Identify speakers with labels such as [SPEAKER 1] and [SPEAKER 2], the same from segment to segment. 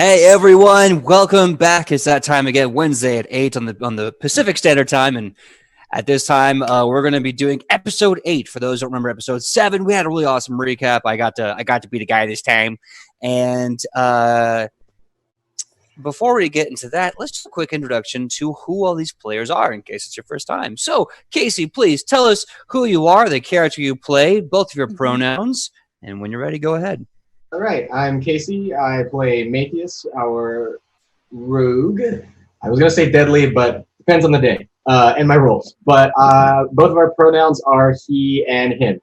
[SPEAKER 1] Hey everyone, welcome back. It's that time again, Wednesday at 8 on the Pacific Standard Time, and at this time we're going to be doing episode 8. For those who don't remember episode 7, we had a really awesome recap. I got to be the guy this time, and before we get into that, let's just a quick introduction to who all these players are in case it's your first time. So, Casey, please tell us who you are, the character you play, both of your pronouns, and when you're ready, go ahead.
[SPEAKER 2] All right, I'm Casey. I play Matthias, our rogue. I was going to say deadly, but depends on the day and my roles. But both of our pronouns are he and him.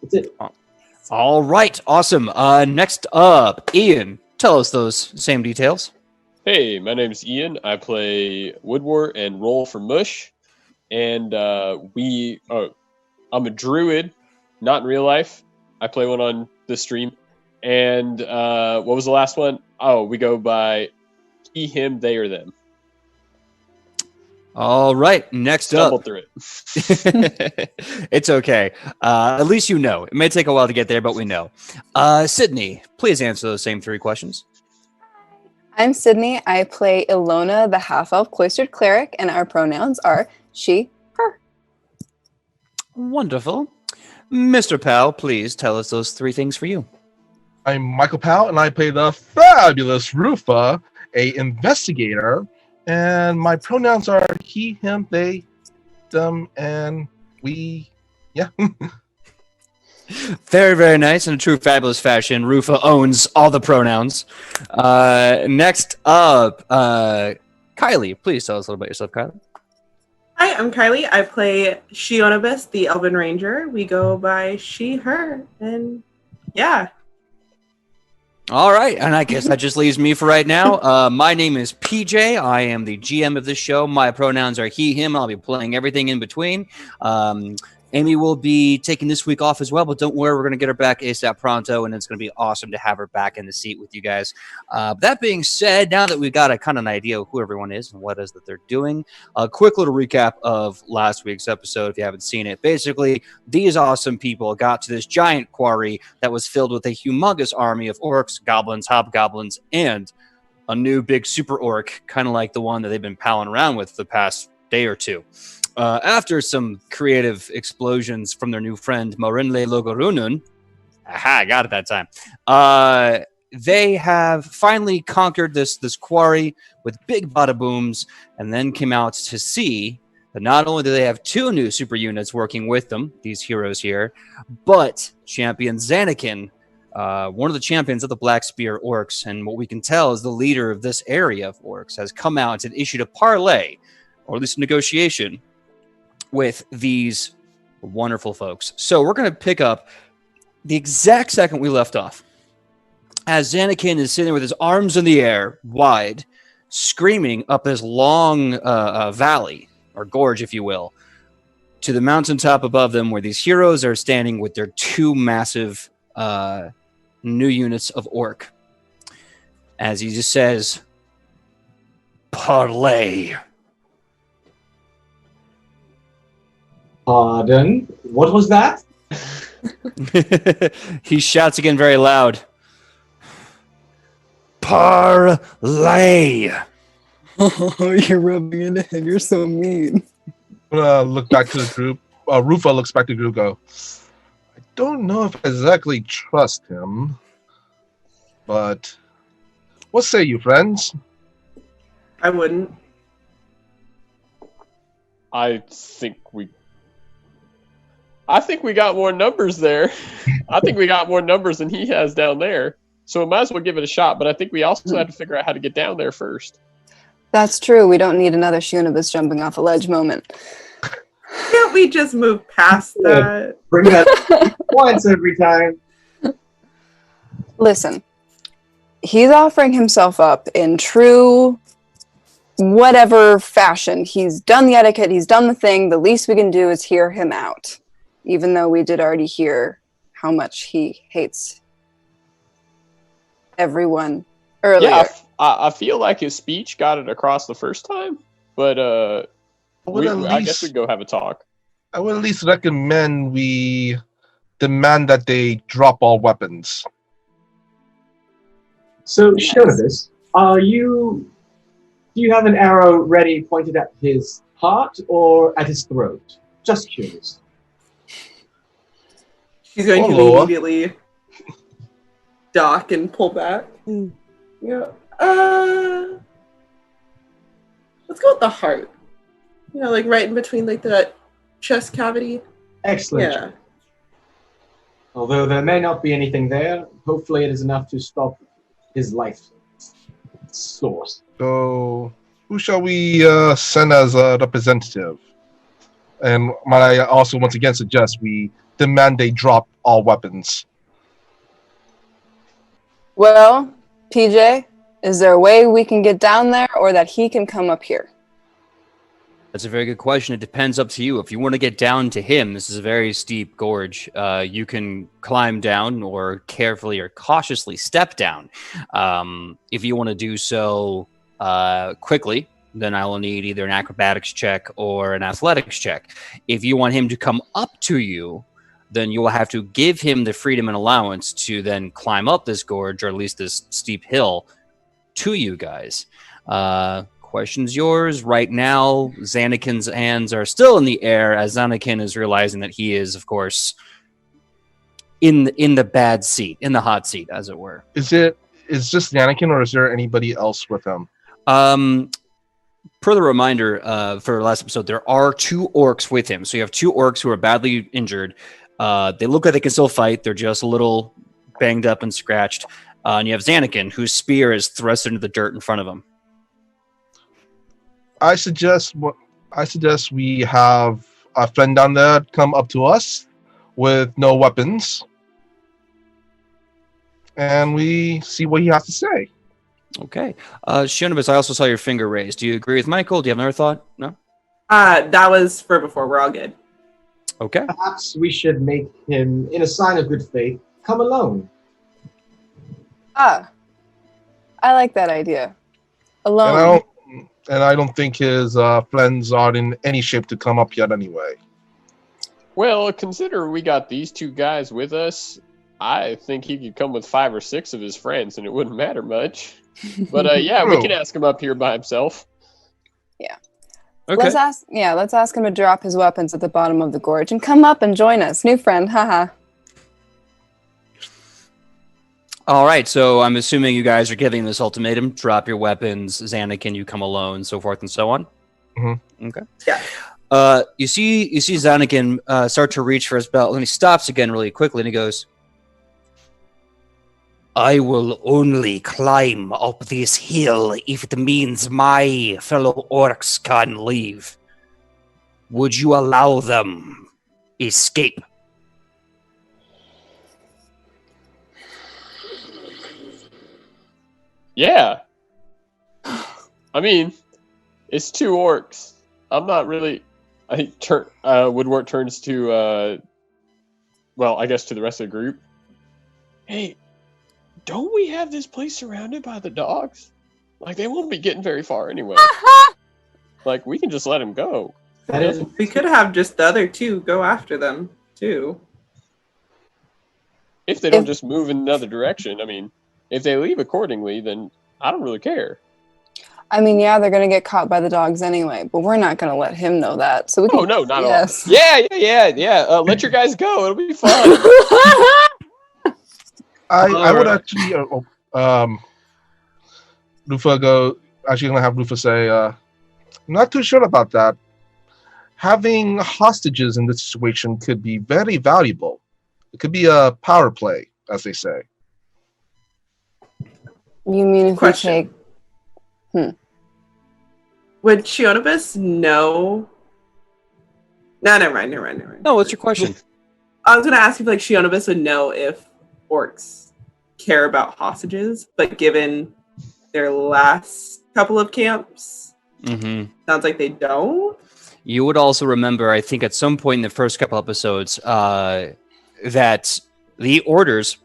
[SPEAKER 2] That's it.
[SPEAKER 1] All right, awesome. Next up, Ian, tell us those same details.
[SPEAKER 3] Hey, my name's Ian. I play Woodward and roll for Mush. And I'm a druid, not in real life. I play one on the stream. And what was the last one? Oh, we go by he, him, they, or them.
[SPEAKER 1] All right, next
[SPEAKER 3] Stumbled
[SPEAKER 1] up.
[SPEAKER 3] through it.
[SPEAKER 1] It's okay. At least you know. It may take a while to get there, but we know. Sidney, please answer those same 3 questions.
[SPEAKER 4] I'm Sidney. I play Ilona, the half-elf cloistered cleric, and our pronouns are she, her.
[SPEAKER 1] Wonderful. Mr. Powell, please tell us those 3 things for you.
[SPEAKER 5] I'm Michael Powell, and I play the fabulous Rufa, a investigator, and my pronouns are he, him, they, them, and we. Yeah.
[SPEAKER 1] Very, very nice. In a true fabulous fashion, Rufa owns all the pronouns. Next up, Kylie, please tell us a little about yourself, Kylie.
[SPEAKER 6] Hi, I'm Kylie. I play Shionibus, the Elven Ranger. We go by she, her, and yeah.
[SPEAKER 1] All right, and I guess that just leaves me for right now. My name is PJ. I am the GM of this show. My pronouns are he, him. I'll be playing everything in between. Amy will be taking this week off as well, but don't worry, we're going to get her back ASAP pronto, and it's going to be awesome to have her back in the seat with you guys. That being said, now that we've got a kind of an idea of who everyone is and what it is that they're doing, a quick little recap of last week's episode if you haven't seen it. Basically, these awesome people got to this giant quarry that was filled with a humongous army of orcs, goblins, hobgoblins, and a new big super orc, kind of like the one that they've been palling around with the past day or two. After some creative explosions from their new friend Morinle Logorunun, I got it that time. They have finally conquered this quarry with big bada booms, and then came out to see that not only do they have 2 new super units working with them, these heroes here, but Champion Zanakin, one of the champions of the Black Spear Orcs, and what we can tell is the leader of this area of Orcs, has come out and issued a parley, or at least a negotiation, with these wonderful folks. So we're going to pick up the exact second we left off, as Zanakin is sitting with his arms in the air, wide, screaming up this long valley, or gorge, if you will, to the mountaintop above them, where these heroes are standing with their 2 massive new units of orc. As he just says, "Parley."
[SPEAKER 2] Pardon? What was that?
[SPEAKER 1] He shouts again very loud. Parley.
[SPEAKER 4] Oh, you're rubbing it in. You're so mean.
[SPEAKER 5] I'm gonna look back to the group. Rufa looks back to the group. Go. I don't know if I exactly trust him, but what say you, friends?
[SPEAKER 6] I wouldn't.
[SPEAKER 3] I think we got more numbers there. I think we got more numbers than he has down there. So we might as well give it a shot, but I think we also have to figure out how to get down there first.
[SPEAKER 4] That's true. We don't need another Shionibus jumping off a ledge moment.
[SPEAKER 6] Can't we just move past that?
[SPEAKER 2] Bring that once every time.
[SPEAKER 4] Listen, he's offering himself up in true whatever fashion. He's done the etiquette. He's done the thing. The least we can do is hear him out. Even though we did already hear how much he hates everyone earlier.
[SPEAKER 3] Yeah, I feel like his speech got it across the first time, but I guess we'd go have a talk.
[SPEAKER 5] I would at least recommend we demand that they drop all weapons.
[SPEAKER 2] So,
[SPEAKER 4] Nice.
[SPEAKER 2] Shonibus, do you have an arrow ready pointed at his heart or at his throat? Just curious.
[SPEAKER 6] She's going to
[SPEAKER 5] Hello.
[SPEAKER 6] immediately dock and pull back. Yeah. Let's go with the heart. You know, like right in between like the chest cavity.
[SPEAKER 2] Excellent.
[SPEAKER 6] Yeah.
[SPEAKER 2] Although there may not be anything there, hopefully it is enough to stop his life source.
[SPEAKER 5] So, who shall we send as a representative? And might I also once again suggest we demand they drop all weapons.
[SPEAKER 4] Well, PJ, is there a way we can get down there or that he can come up here?
[SPEAKER 1] That's a very good question. It depends up to you. If you want to get down to him, this is a very steep gorge. You can climb down or carefully or cautiously step down. If you want to do so quickly, then I will need either an acrobatics check or an athletics check. If you want him to come up to you, then you will have to give him the freedom and allowance to then climb up this gorge, or at least this steep hill, to you guys. Question's yours. Right now, Xanakin's hands are still in the air as Xanakin is realizing that he is, of course, in the bad seat, in the hot seat, as it were.
[SPEAKER 5] Is just Anakin, or is there anybody else with him?
[SPEAKER 1] Per the reminder for last episode, there are 2 orcs with him. So you have 2 orcs who are badly injured. They look like they can still fight. They're just a little banged up and scratched. And you have Xanakin, whose spear is thrust into the dirt in front of him.
[SPEAKER 5] I suggest we have a friend down there come up to us with no weapons, and we see what he has to say.
[SPEAKER 1] Okay. Shonibus, I also saw your finger raised. Do you agree with Michael? Do you have another thought? No?
[SPEAKER 6] That was for before. We're all good.
[SPEAKER 1] Okay.
[SPEAKER 2] Perhaps we should make him, in a sign of good faith, come alone.
[SPEAKER 4] Ah, I like that idea. Alone.
[SPEAKER 5] And I don't think his friends are in any shape to come up yet anyway.
[SPEAKER 3] Well, consider we got these 2 guys with us. I think he could come with 5 or 6 of his friends, and it wouldn't matter much. But yeah, we can ask him up here by himself.
[SPEAKER 4] Yeah.
[SPEAKER 1] Okay.
[SPEAKER 4] Let's ask him to drop his weapons at the bottom of the gorge and come up and join us. New friend, haha.
[SPEAKER 1] All right, so I'm assuming you guys are giving this ultimatum: drop your weapons, Xanakin, you come alone, so forth and so on.
[SPEAKER 5] Mm-hmm.
[SPEAKER 1] Okay.
[SPEAKER 6] Yeah.
[SPEAKER 1] You see Xanakin start to reach for his belt, and he stops again really quickly, and he goes, "I will only climb up this hill if it means my fellow orcs can leave. Would you allow them escape?"
[SPEAKER 3] Yeah. I mean, it's 2 orcs. I'm not really... Woodward turns to, I guess to the rest of the group. Hey, don't we have this place surrounded by the dogs? Like, they won't be getting very far anyway. Like, we can just let them go.
[SPEAKER 2] That is,
[SPEAKER 6] We could have just the other 2 go after them, too.
[SPEAKER 3] If they don't just move in another direction. I mean, if they leave accordingly, then I don't really care.
[SPEAKER 4] I mean, yeah, they're going to get caught by the dogs anyway, but we're not going to let him know that. So we can,
[SPEAKER 3] Oh, no, not
[SPEAKER 4] yes.
[SPEAKER 3] at all. Yeah. Let your guys go. It'll be fun.
[SPEAKER 5] I would actually, Lufa gonna have Lufa say, I'm not too sure about that. Having hostages in this situation could be very valuable. It could be a power play, as they say.
[SPEAKER 4] You mean if
[SPEAKER 6] Question.
[SPEAKER 4] we take...
[SPEAKER 6] Would Shionibus know? No, never mind.
[SPEAKER 1] No, what's your question?
[SPEAKER 6] I was going to ask if Shionibus would know if orcs care about hostages, but given their last couple of camps, sounds like they don't.
[SPEAKER 1] You would also remember, I think, at some point in the first couple episodes, that the orders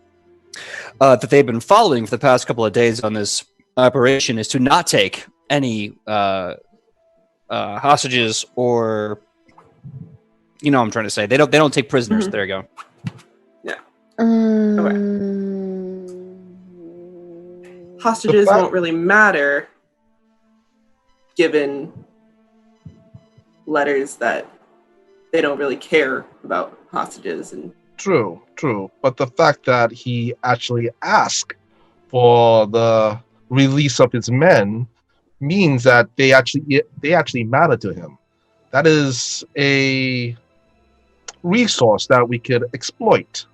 [SPEAKER 1] that they've been following for the past couple of days on this operation is to not take any hostages, or what I'm trying to say. They don't take prisoners. There you go.
[SPEAKER 6] hostages won't really matter given letters that they don't really care about hostages. And
[SPEAKER 5] True. But the fact that he actually asked for the release of his men means that they actually matter to him. That is a resource that we could exploit.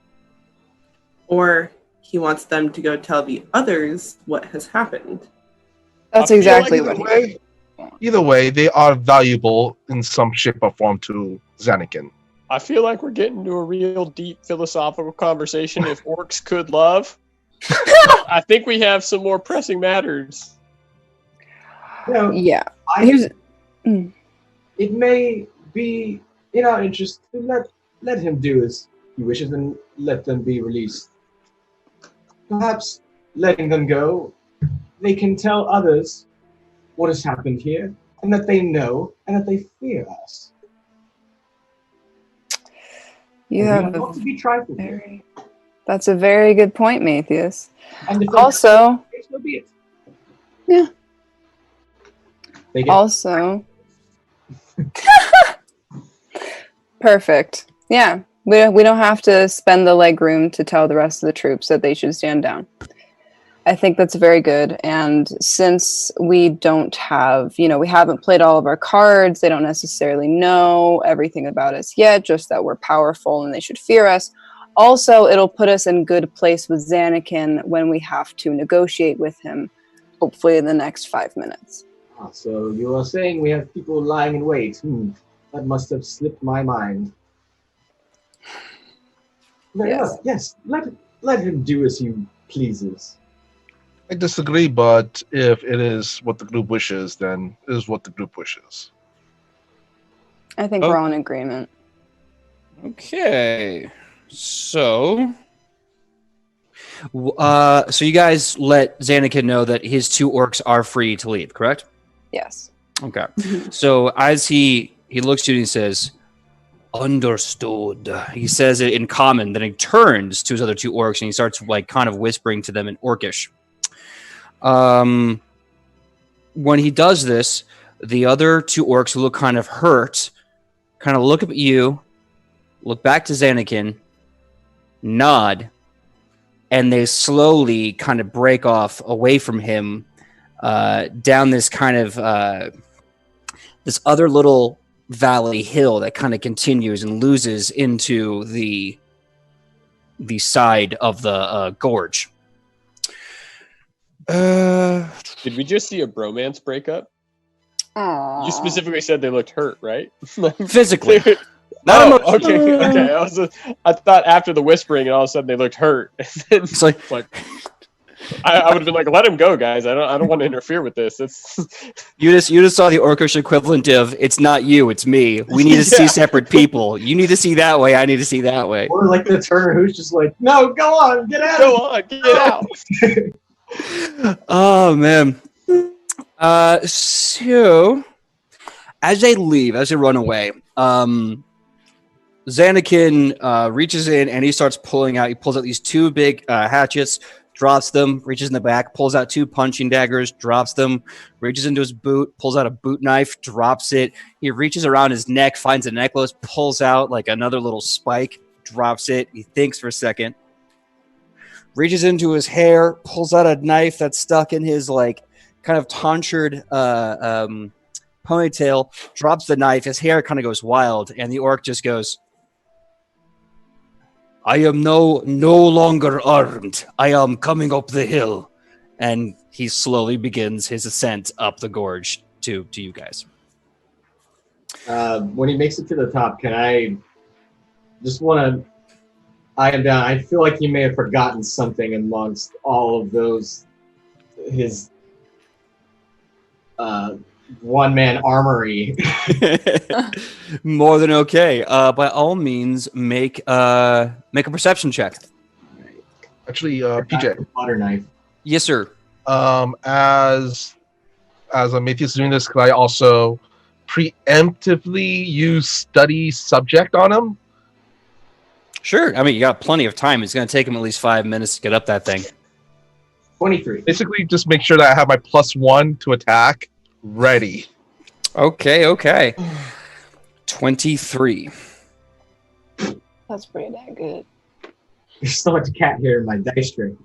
[SPEAKER 6] or he wants them to go tell the others what has happened.
[SPEAKER 4] That's
[SPEAKER 5] I feel
[SPEAKER 4] exactly
[SPEAKER 5] like
[SPEAKER 4] what
[SPEAKER 5] either way, they are valuable in some shape or form to Zanakin.
[SPEAKER 3] I feel like we're getting to a real deep philosophical conversation. If orcs could love, I think we have some more pressing matters.
[SPEAKER 4] Yeah.
[SPEAKER 2] It may be in our interest to let him do as he wishes and let them be released. Perhaps letting them go, they can tell others what has happened here, and that they know, and that they fear us.
[SPEAKER 4] You
[SPEAKER 2] We
[SPEAKER 4] have
[SPEAKER 2] are not to be trifled with.
[SPEAKER 4] That's a very good point, Matthias.
[SPEAKER 2] And if they
[SPEAKER 4] Also,
[SPEAKER 2] so be it.
[SPEAKER 4] Yeah.
[SPEAKER 2] They get
[SPEAKER 4] also, perfect. Yeah, we don't have to spend the leg room to tell the rest of the troops that they should stand down. I think that's very good. And since we don't have, we haven't played all of our cards, they don't necessarily know everything about us yet, just that we're powerful and they should fear us. Also, it'll put us in good place with Zanakin when we have to negotiate with him, hopefully in the next 5 minutes.
[SPEAKER 2] So you are saying we have people lying in wait. That must have slipped my mind. Very
[SPEAKER 4] Yes.
[SPEAKER 2] well. Yes, let him do as he pleases.
[SPEAKER 5] I disagree, but if it is what the group wishes, then it is what the group wishes.
[SPEAKER 4] I think we're all in agreement.
[SPEAKER 1] Okay. So you guys let Zanakin know that his 2 orcs are free to leave, correct?
[SPEAKER 4] Yes.
[SPEAKER 1] Okay. So as he looks at you and he says, "Understood." He says it in common, then he turns to his other 2 orcs and he starts kind of whispering to them in Orcish. When he does this, the other 2 orcs who look kind of hurt, kind of look at you, look back to Zanakin, nod, and they slowly kind of break off away from him down this kind of this other little valley hill that kind of continues and loses into the side of the gorge.
[SPEAKER 3] Did we just see a bromance breakup?
[SPEAKER 4] Aww.
[SPEAKER 3] You specifically said they looked hurt, right?
[SPEAKER 1] Physically.
[SPEAKER 3] Okay. I thought after the whispering and all of a sudden they looked hurt.
[SPEAKER 1] It's like
[SPEAKER 3] I would have been like, let him go, guys. I don't want to interfere with this. It's
[SPEAKER 1] you just saw the Orcish equivalent of "it's not you, it's me." We need to see separate people. You need to see that way. I need to see that way.
[SPEAKER 2] Or like the Turner who's just like, no, go on, get out.
[SPEAKER 3] go on, get out.
[SPEAKER 1] Oh man. So as they leave, as they run away, Zanakin reaches in and he starts pulling out. He pulls out these 2 big hatchets, drops them, reaches in the back, pulls out 2 punching daggers, drops them, reaches into his boot, pulls out a boot knife, drops it. He reaches around his neck, finds a necklace, pulls out like another little spike, drops it. He thinks for a second, reaches into his hair, pulls out a knife that's stuck in his kind of tonsured ponytail, drops the knife. His hair kind of goes wild, and the orc just goes, "I am no longer armed. I am coming up the hill." And he slowly begins his ascent up the gorge to you guys.
[SPEAKER 2] When he makes it to the top, can I just want to eye him down? I feel like he may have forgotten something amongst all of those, his one-man armory.
[SPEAKER 1] More than okay. By all means, make a perception check.
[SPEAKER 5] Actually, PJ,
[SPEAKER 2] Butter knife.
[SPEAKER 1] Yes, sir.
[SPEAKER 5] as Matthias is doing this, could I also preemptively use study subject on him?
[SPEAKER 1] Sure. I mean, you got plenty of time. It's going to take him at least 5 minutes to get up that thing.
[SPEAKER 2] 23.
[SPEAKER 5] Basically, just make sure that I have my +1 to attack ready.
[SPEAKER 1] Okay. 23.
[SPEAKER 4] That's pretty dang good.
[SPEAKER 2] There's so much cat hair in my dice tray.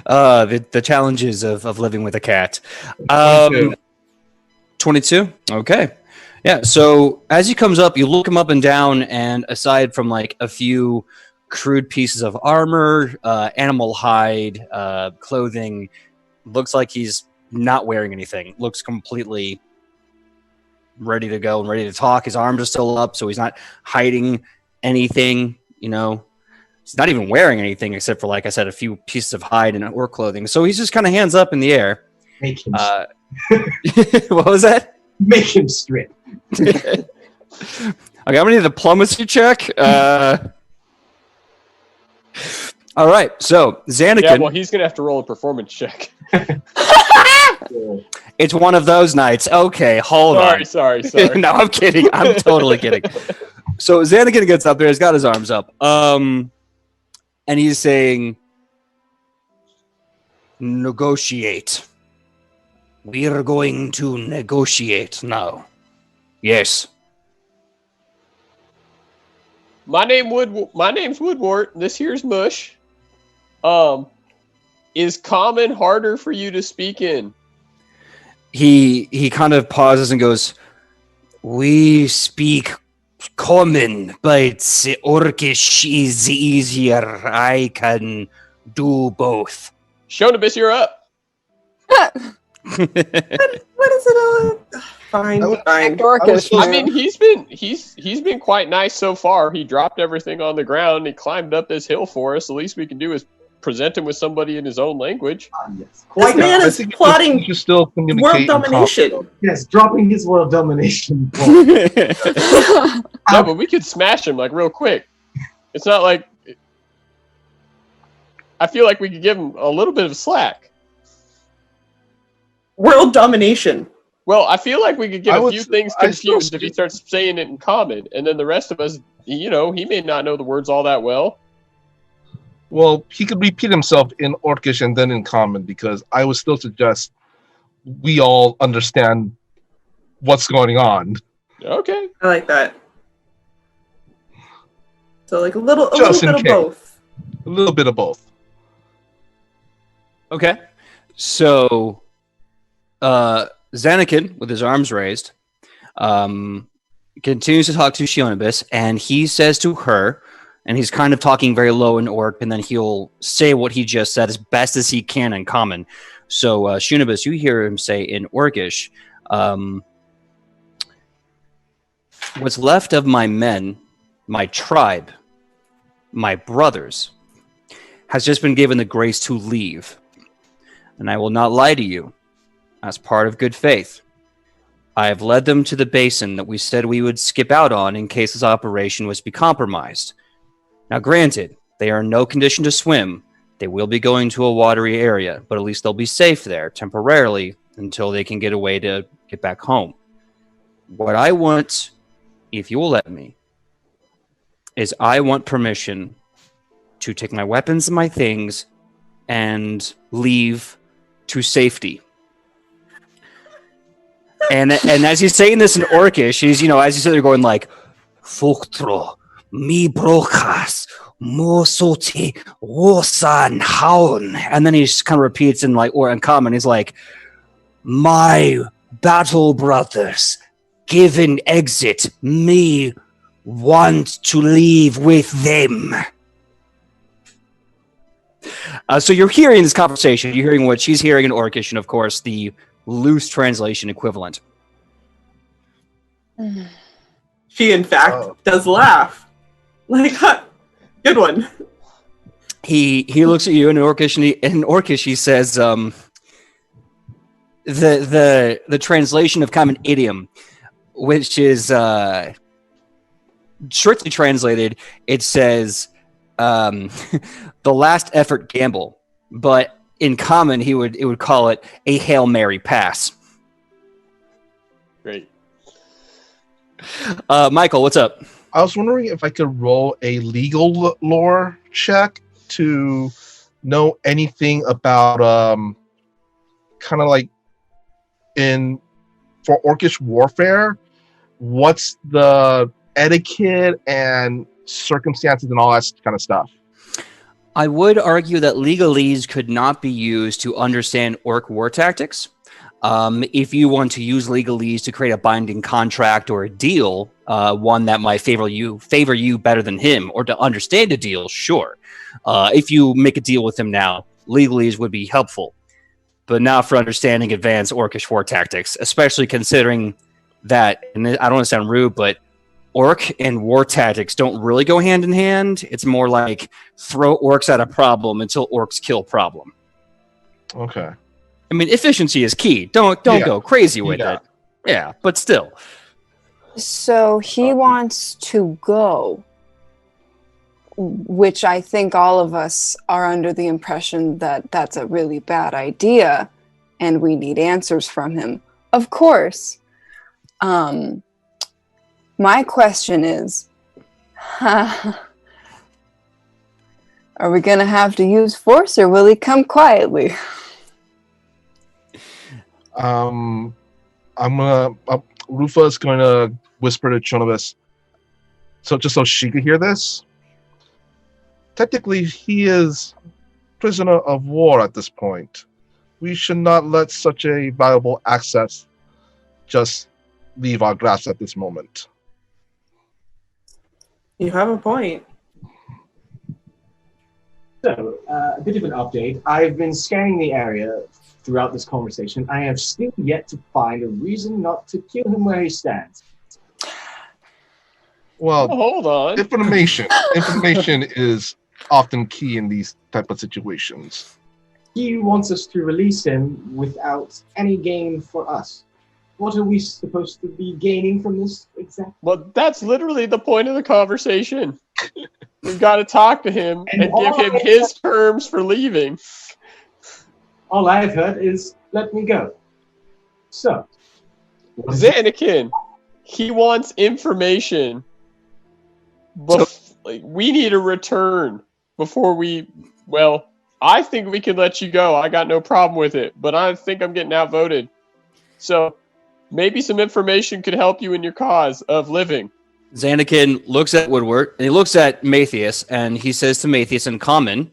[SPEAKER 1] The challenges of living with a cat.
[SPEAKER 5] 22.
[SPEAKER 1] 22? Okay. Yeah, so as he comes up, you look him up and down, and aside from like a few crude pieces of armor, animal hide, clothing, looks like he's not wearing anything. Looks completely ready to go and ready to talk. His arms are still up, so he's not hiding anything, you know. He's not even wearing anything except for, like I said, a few pieces of hide and work clothing. So he's just kind of hands up in the air.
[SPEAKER 2] Make him
[SPEAKER 1] What was that?
[SPEAKER 2] Make him strip.
[SPEAKER 1] Okay, I'm gonna need a diplomacy check. All right, so Xanakin.
[SPEAKER 3] Yeah, well, he's gonna have to roll a performance check.
[SPEAKER 1] It's one of those nights. Okay, hold on.
[SPEAKER 3] Sorry.
[SPEAKER 1] No, I'm kidding. I'm totally kidding. So Xanakin gets up there. He's got his arms up. And he's saying, negotiate. We are going to negotiate now. Yes.
[SPEAKER 3] My name's Woodward. This here's Mush. Is common harder for you to speak in?
[SPEAKER 1] He kind of pauses and goes, we speak common, but Orcish is easier. I can do both.
[SPEAKER 3] Shonibus, you're up.
[SPEAKER 6] What is it? Fine.
[SPEAKER 4] Orcish.
[SPEAKER 3] I mean, he's been quite nice so far. He dropped everything on the ground. He climbed up this hill for us. The least we can do is present him with somebody in his own language.
[SPEAKER 2] Yes.
[SPEAKER 6] This man is plotting
[SPEAKER 5] You still communicate
[SPEAKER 6] world
[SPEAKER 5] in common.
[SPEAKER 6] domination.
[SPEAKER 2] Yes, dropping his world domination.
[SPEAKER 3] No, but we could smash him like real quick. It's not like I feel like we could give him a little bit of slack.
[SPEAKER 6] World domination.
[SPEAKER 3] Well, I feel like we could get a few things
[SPEAKER 5] I still
[SPEAKER 3] confused if he starts saying it in common, and then the rest of us, he may not know the words all that well.
[SPEAKER 5] Well, he could repeat himself in Orcish and then in common, because I would still suggest we all understand what's going on.
[SPEAKER 3] Okay.
[SPEAKER 6] I like that. So like a little
[SPEAKER 5] Just
[SPEAKER 6] bit
[SPEAKER 5] in
[SPEAKER 6] of
[SPEAKER 5] case.
[SPEAKER 6] both.
[SPEAKER 5] A little bit of both.
[SPEAKER 1] Okay. So, Xanakin, with his arms raised, continues to talk to Shionibus, and he says to her, and he's kind of talking very low in Orc, and then he'll say what he just said as best as he can in common. So, Shionibus, you hear him say in Orcish, what's left of my men, my tribe, my brothers, has just been given the grace to leave. And I will not lie to you. As part of good faith, I have led them to the basin that we said we would skip out on in case this operation was to be compromised. Now, granted, they are in no condition to swim. They will be going to a watery area, but at least they'll be safe there temporarily until they can get away to get back home. What I want, if you will let me, is I want permission to take my weapons and my things and leave to safety. And as he's saying this in Orcish, he's, as he's there going like, Fuktro, mi brokas, mosote, wosan haun. And then he just kind of repeats in common. He's like, my battle brothers, given exit, me want to leave with them. So you're hearing this conversation. You're hearing what she's hearing in Orcish, and of course the loose translation equivalent.
[SPEAKER 6] She, in fact, does laugh. Like, good one.
[SPEAKER 1] He looks at you in Orcish, and in Orcish he says, the translation of common idiom, which is strictly translated, it says the last effort gamble, but in common it would call it a Hail Mary pass.
[SPEAKER 3] Great.
[SPEAKER 1] Michael, what's up?
[SPEAKER 5] I was wondering if I could roll a legal lore check to know anything about kind of like for orcish warfare, what's the etiquette and circumstances and all that kind of stuff?
[SPEAKER 1] I would argue that legalese could not be used to understand orc war tactics. If you want to use legalese to create a binding contract or a deal, one that might favor you better than him, or to understand a deal, sure. If you make a deal with him now, legalese would be helpful, but not for understanding advanced orcish war tactics, especially considering that, and I don't want to sound rude, but orc and war tactics don't really go hand in hand. It's more like throw orcs at a problem until orcs kill problem.
[SPEAKER 5] Okay.
[SPEAKER 1] I mean, efficiency is key. Don't go crazy with it. Yeah, but still.
[SPEAKER 4] So he wants to go, which I think all of us are under the impression that that's a really bad idea, and we need answers from him. Of course. My question is, are we going to have to use force, or will he come quietly?
[SPEAKER 5] Rufa's going to whisper to Chonovis, just so she could hear this. Technically, he is prisoner of war at this point. We should not let such a valuable access just leave our grasp at this moment.
[SPEAKER 6] You have a point.
[SPEAKER 2] So, a bit of an update. I've been scanning the area throughout this conversation. I have still yet to find a reason not to kill him where he stands.
[SPEAKER 5] Well,
[SPEAKER 3] hold on.
[SPEAKER 5] Information is often key in these type of situations.
[SPEAKER 2] He wants us to release him without any gain for us. What are we supposed to be gaining from this exactly?
[SPEAKER 3] Well, that's literally the point of the conversation. We've got to talk to him and give him his terms for leaving.
[SPEAKER 2] All I've heard is, let me go. So.
[SPEAKER 3] Xanakin, he wants information. We need a return before I think we can let you go. I got no problem with it, but I think I'm getting outvoted. So maybe some information could help you in your cause of living.
[SPEAKER 1] Xanakin looks at Woodward, and he looks at Matthias, and he says to Matthias in common,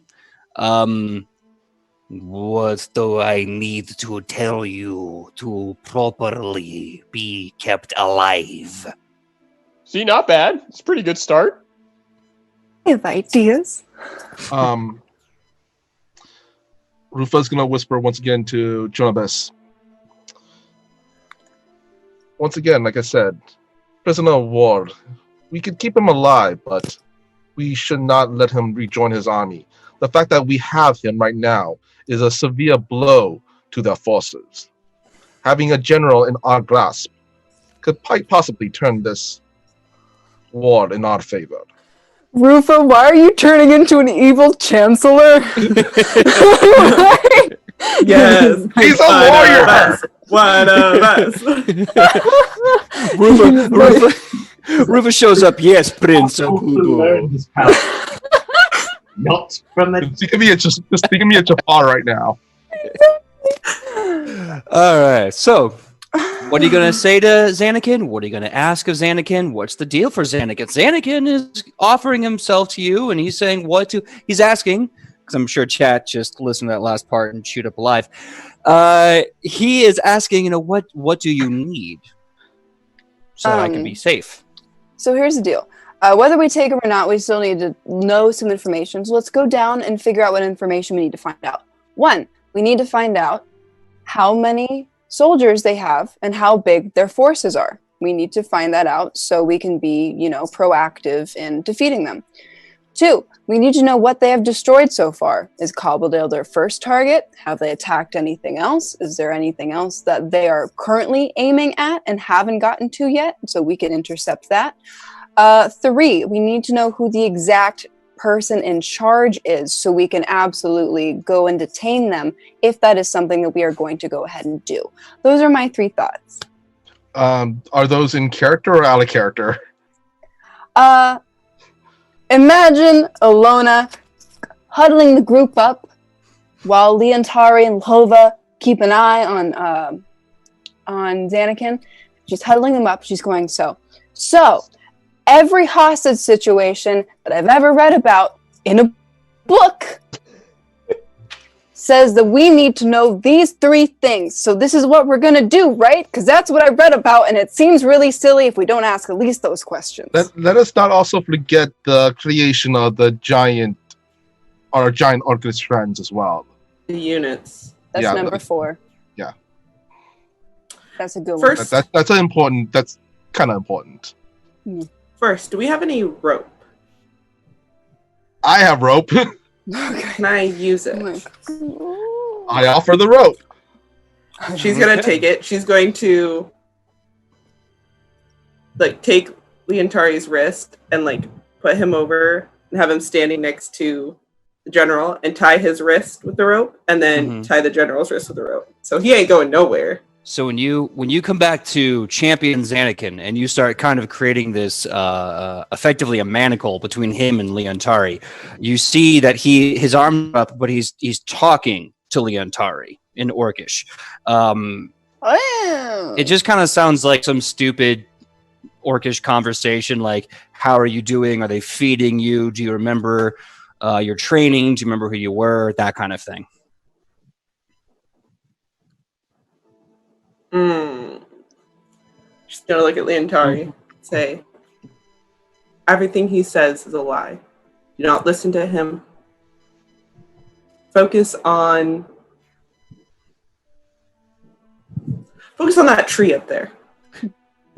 [SPEAKER 1] what do I need to tell you to properly be kept alive?
[SPEAKER 3] See, not bad. It's a pretty good start.
[SPEAKER 4] I have ideas.
[SPEAKER 5] Rufa's going to whisper once again to Jonabes. Once again, like I said, prisoner of war. We could keep him alive, but we should not let him rejoin his army. The fact that we have him right now is a severe blow to their forces. Having a general in our grasp could possibly turn this war in our favor.
[SPEAKER 4] Rufa, why are you turning into an evil chancellor?
[SPEAKER 6] Yes.
[SPEAKER 5] He's a lawyer!
[SPEAKER 6] One of us.
[SPEAKER 1] Rufa shows up. Yes, Prince of Hugo.
[SPEAKER 2] Not from the.
[SPEAKER 5] Just think of me at Jafar right now.
[SPEAKER 1] All right. So, what are you going to say to Xanakin? What are you going to ask of Xanakin? What's the deal for Xanakin? Xanakin is offering himself to you, and he's saying he's asking, because I'm sure chat just listened to that last part and shoot up alive. He is asking, what do you need so that I can be safe?
[SPEAKER 4] So here's the deal. Whether we take him or not, we still need to know some information. So let's go down and figure out what information we need to find out. One, we need to find out how many soldiers they have and how big their forces are. We need to find that out so we can be, proactive in defeating them. Two, we need to know what they have destroyed so far. Is Cobbledale their first target? Have they attacked anything else? Is there anything else that they are currently aiming at and haven't gotten to yet? So we can intercept that. Three, we need to know who the exact person in charge is so we can absolutely go and detain them if that is something that we are going to go ahead and do. Those are my three thoughts.
[SPEAKER 5] Are those in character or out of character?
[SPEAKER 4] Imagine Alona huddling the group up while Leontari and Lova keep an eye on Xanakin, she's huddling him up. She's going, so every hostage situation that I've ever read about in a book says that we need to know these 3 things. So this is what we're going to do, right? Because that's what I read about, and it seems really silly if we don't ask at least those questions.
[SPEAKER 5] Let us not also forget the creation of the giant Orcish friends as well.
[SPEAKER 6] The units.
[SPEAKER 4] That's number 4.
[SPEAKER 5] Yeah.
[SPEAKER 4] That's a good
[SPEAKER 6] First,
[SPEAKER 4] one.
[SPEAKER 5] That's important. That's kind of important.
[SPEAKER 6] First, do we have any rope?
[SPEAKER 5] I have rope.
[SPEAKER 6] Can I use it?
[SPEAKER 5] I offer the rope.
[SPEAKER 6] She's gonna take it. She's going to take Leontari's wrist and put him over and have him standing next to the general and tie his wrist with the rope and then tie the general's wrist with the rope. So he ain't going nowhere.
[SPEAKER 1] So when you come back to champion Xanakin and you start kind of creating this effectively a manacle between him and Leontari, you see that his arms are up, but he's talking to Leontari in Orcish. It just kind of sounds like some stupid Orcish conversation, like, how are you doing? Are they feeding you? Do you remember your training? Do you remember who you were? That kind of thing.
[SPEAKER 6] Just gonna look at Leontari, say, everything he says is a lie. Do not listen to him. Focus on that tree up there.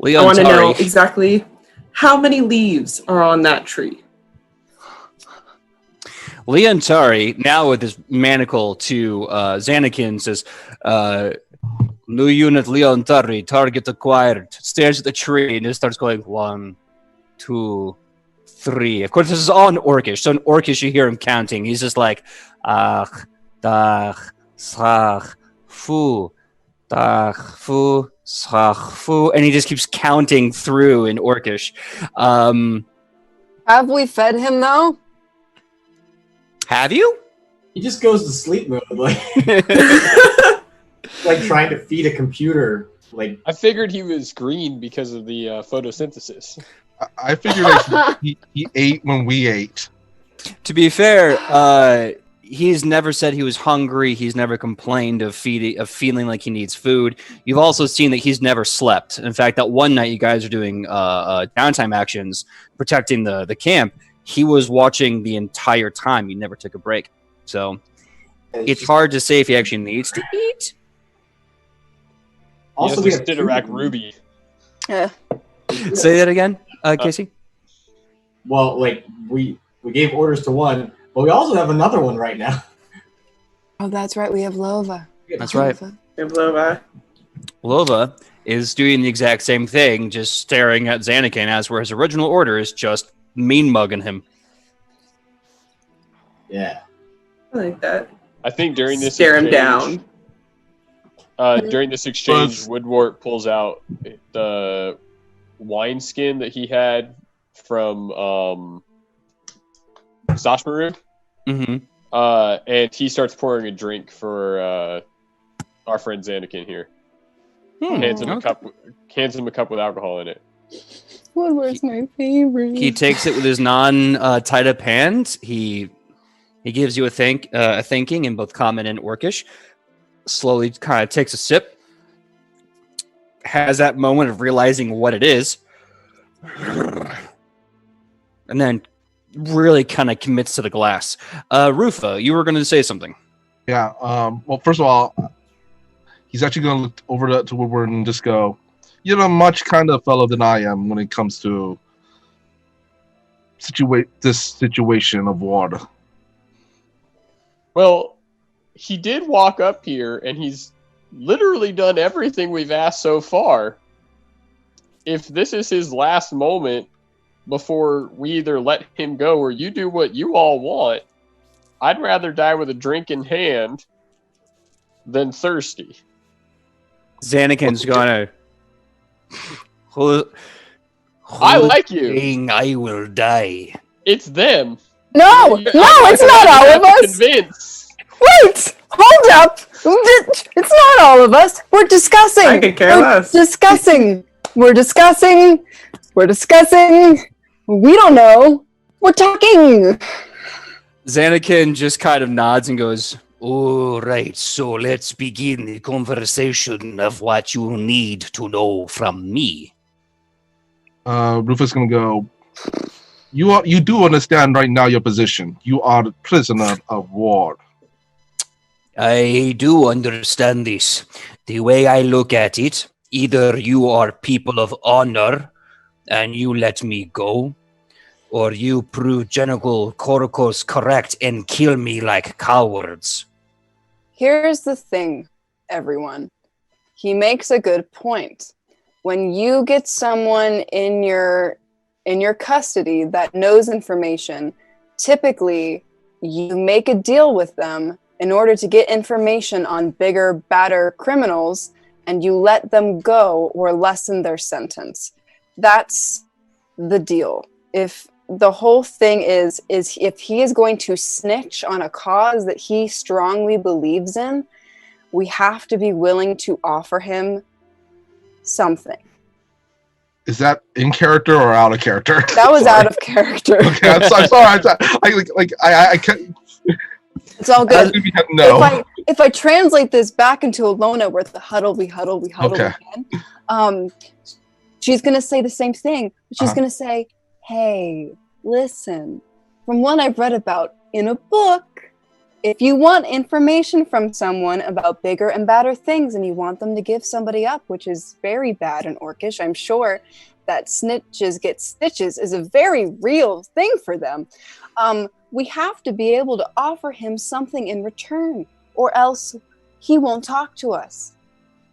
[SPEAKER 1] Leontari.
[SPEAKER 6] I want to know exactly how many leaves are on that tree.
[SPEAKER 1] Leontari, now with his manacle to Xanakin, says, new unit Leontari, target acquired. Stares at the tree and just starts going 1, 2, 3. Of course, this is all in Orcish. So in Orcish, you hear him counting. He's just like, ach, dach, sach, fu, dach, fu, sach, fu. And he just keeps counting through in Orcish.
[SPEAKER 4] Have we fed him, though?
[SPEAKER 1] Have you?
[SPEAKER 2] He just goes to sleep mode, like trying to feed a computer.
[SPEAKER 3] I figured he was green because of the photosynthesis.
[SPEAKER 5] I figured he ate when we ate.
[SPEAKER 1] To be fair, he's never said he was hungry. He's never complained of feeling like he needs food. You've also seen that he's never slept. In fact, that one night you guys are doing downtime actions, protecting the camp, he was watching the entire time. He never took a break. So it's hard to say if he actually needs to eat.
[SPEAKER 2] Also,
[SPEAKER 3] we have Didorak Ruby.
[SPEAKER 4] Yeah.
[SPEAKER 1] Say that again, Casey.
[SPEAKER 2] Well, we gave orders to one, but we also have another one right now.
[SPEAKER 4] Oh, that's right. We have Lova.
[SPEAKER 1] That's right. Lova is doing the exact same thing, just staring at Xanakin, as were his original orders, just mean mugging him.
[SPEAKER 2] Yeah.
[SPEAKER 6] I like that.
[SPEAKER 3] I think during this
[SPEAKER 6] stare him down.
[SPEAKER 3] During this exchange, Woodward pulls out the wineskin that he had from Sashmaru. And he starts pouring a drink for our friend Xanakin here. Hands him a cup with alcohol in it.
[SPEAKER 4] Woodward's my favorite.
[SPEAKER 1] He takes it with his non-tied up hand. He gives you a thanking in both Common and Orcish. Slowly kind of takes a sip. Has that moment of realizing what it is. And then really kind of commits to the glass. Rufa, you were going to say something.
[SPEAKER 5] Yeah. Well, first of all, he's actually going to look over to Woodward and just go, "You're a much kinder fellow than I am when it comes to this situation of war."
[SPEAKER 3] Well, he did walk up here, and he's literally done everything we've asked so far. If this is his last moment before we either let him go or you do what you all want, I'd rather die with a drink in hand than thirsty.
[SPEAKER 1] Xanakin's gonna...
[SPEAKER 4] I
[SPEAKER 3] like you.
[SPEAKER 1] I will die.
[SPEAKER 3] It's them.
[SPEAKER 4] No, it's not all of us.
[SPEAKER 3] Convince.
[SPEAKER 4] Wait! Hold up! It's not all of us. We're discussing.
[SPEAKER 6] I could care less.
[SPEAKER 4] Discussing. We're discussing. We're discussing. We don't know. We're talking.
[SPEAKER 1] Xanakin just kind of nods and goes, "All right, so let's begin the conversation of what you need to know from me."
[SPEAKER 5] Rufus gonna go. You do understand right now your position. You are the prisoner of war.
[SPEAKER 1] I do understand this. The way I look at it, either you are people of honor and you let me go, or you prove General Korokos correct and kill me like cowards.
[SPEAKER 4] Here's the thing, everyone. He makes a good point. When you get someone in your custody that knows information, typically you make a deal with them in order to get information on bigger, badder criminals, and you let them go or lessen their sentence. That's the deal. If the whole thing is if he is going to snitch on a cause that he strongly believes in, we have to be willing to offer him something.
[SPEAKER 5] Is that in character or out of character?
[SPEAKER 4] That was
[SPEAKER 5] Sorry.
[SPEAKER 4] out of character.
[SPEAKER 5] Okay, I'm sorry. I can't.
[SPEAKER 4] It's all good.
[SPEAKER 5] No.
[SPEAKER 4] If I translate this back into Alona, where the huddle, we huddle
[SPEAKER 5] Okay.
[SPEAKER 4] again, she's gonna say the same thing. She's gonna say, "Hey, listen. From what I've read about in a book, if you want information from someone about bigger and badder things, and you want them to give somebody up, which is very bad in Orcish, I'm sure that snitches get stitches is a very real thing for them. We have to be able to offer him something in return, or else he won't talk to us.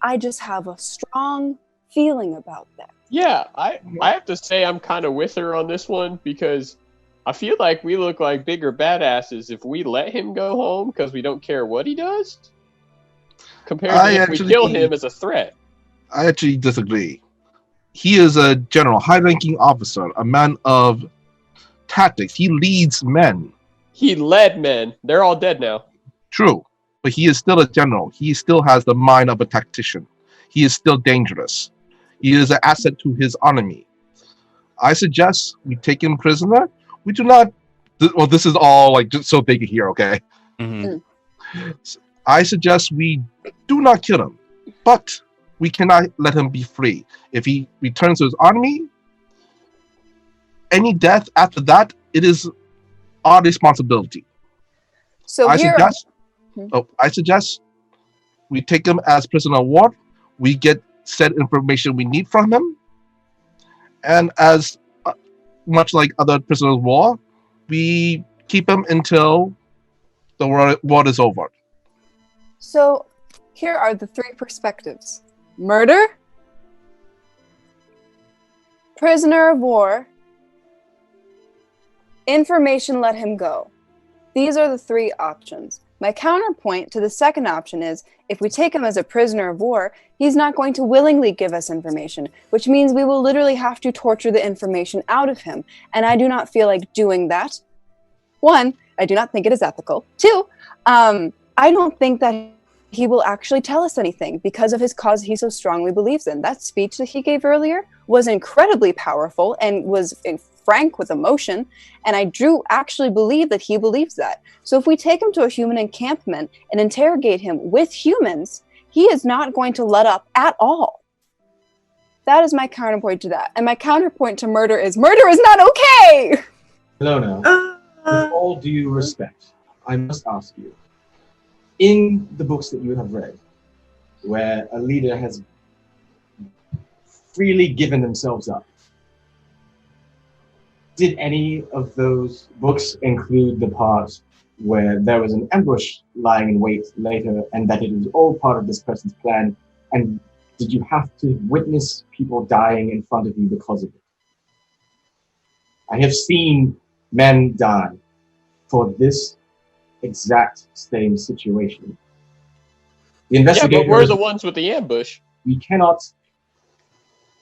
[SPEAKER 4] I just have a strong feeling about that."
[SPEAKER 3] Yeah, I have to say I'm kind of with her on this one because I feel like we look like bigger badasses if we let him go home because we don't care what he does, compared to if we kill him as a threat.
[SPEAKER 5] I actually disagree. He is a general, high-ranking officer, a man of tactics. He leads men.
[SPEAKER 3] He led men. They're all dead now.
[SPEAKER 5] True, but he is still a general. He still has the mind of a tactician. He is still dangerous. He is an asset to his army. I suggest we take him prisoner. We do not. Well, this is all like just so they can hear. Okay.
[SPEAKER 1] Mm-hmm.
[SPEAKER 5] I suggest we do not kill him, but we cannot let him be free. If he returns to his army, any death after that, it is our responsibility.
[SPEAKER 4] So
[SPEAKER 5] I suggest we take him as prisoner of war. We get said information we need from him, and as much like other prisoners of war, we keep him until the war is over.
[SPEAKER 4] So here are the three perspectives: murder, prisoner of war, information, let him go. These are the three options. My counterpoint to the second option is, if we take him as a prisoner of war, he's not going to willingly give us information, which means we will literally have to torture the information out of him. And I do not feel like doing that. One, I do not think it is ethical. Two, I don't think that he will actually tell us anything because of his cause he so strongly believes in. That speech that he gave earlier was incredibly powerful and was frank with emotion, and I do actually believe that he believes that. So if we take him to a human encampment and interrogate him with humans, he is not going to let up at all. That is my counterpoint to that. And my counterpoint to murder is not okay!
[SPEAKER 2] Hello, with all due respect, I must ask you, in the books that you have read, where a leader has freely given themselves up, did any of those books include the part where there was an ambush lying in wait later and that it was all part of this person's plan? And did you have to witness people dying in front of you because of it? I have seen men die for this exact same situation. The investigators,
[SPEAKER 3] but we're the ones with the ambush.
[SPEAKER 2] We cannot.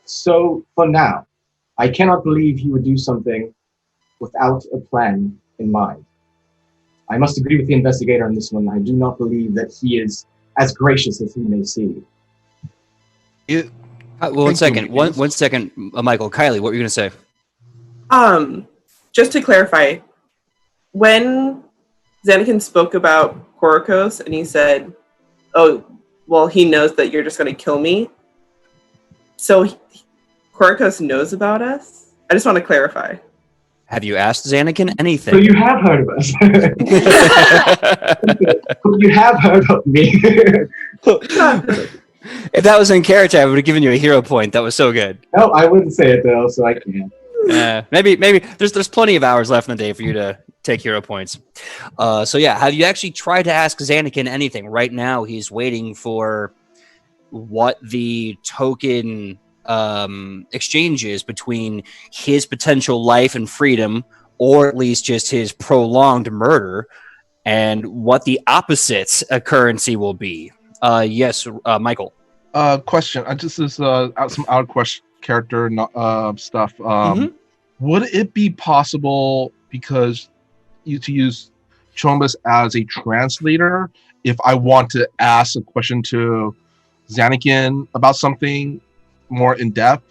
[SPEAKER 2] So for now, I cannot believe he would do something without a plan in mind. I must agree with the investigator on this one. I do not believe that he is as gracious as he may seem.
[SPEAKER 1] One second, Michael. Kylie, what were you going to say?
[SPEAKER 6] Just to clarify, when Xanakin spoke about Korokos and he said, "Oh, well, he knows that you're just going to kill me," so Korokos knows about us. I just want to clarify.
[SPEAKER 1] Have you asked Xanakin anything?
[SPEAKER 2] So you have heard of us. You have heard of me.
[SPEAKER 1] If that was in character, I would have given you a hero point. That was so good.
[SPEAKER 2] No, I wouldn't say it though, so I can't.
[SPEAKER 1] Maybe there's plenty of hours left in the day for you to take hero points. So yeah, have you actually tried to ask Xanakin anything? Right now, he's waiting for what the token exchange is between his potential life and freedom, or at least just his prolonged murder, and what the opposite currency will be. Yes, Michael.
[SPEAKER 5] Question. This is some out character stuff. Would it be possible, because to use Chombus as a translator, if I want to ask a question to Xanakin about something more in depth,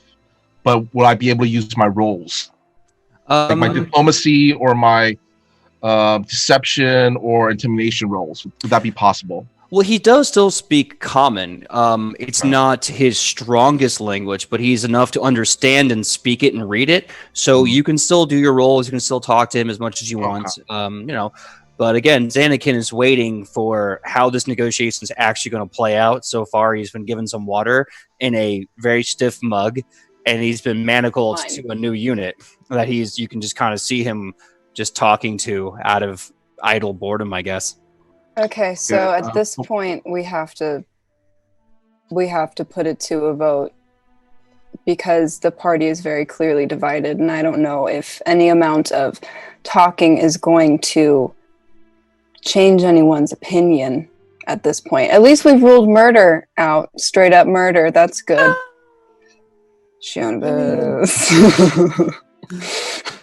[SPEAKER 5] but would I be able to use my roles, like my diplomacy or my deception or intimidation roles? Would that be possible?
[SPEAKER 1] Well, he does still speak common. It's not his strongest language, but he's enough to understand and speak it and read it. So you can still do your roles. You can still talk to him as much as you want. But again, Xanakin is waiting for how this negotiation is actually going to play out. So far, he's been given some water in a very stiff mug, and he's been manacled to a new unit that you can just kind of see him just talking to out of idle boredom, I guess.
[SPEAKER 4] Okay, so at this point we have to put it to a vote because the party is very clearly divided, and I don't know if any amount of talking is going to change anyone's opinion at this point. At least we've ruled murder out, straight up murder. That's good.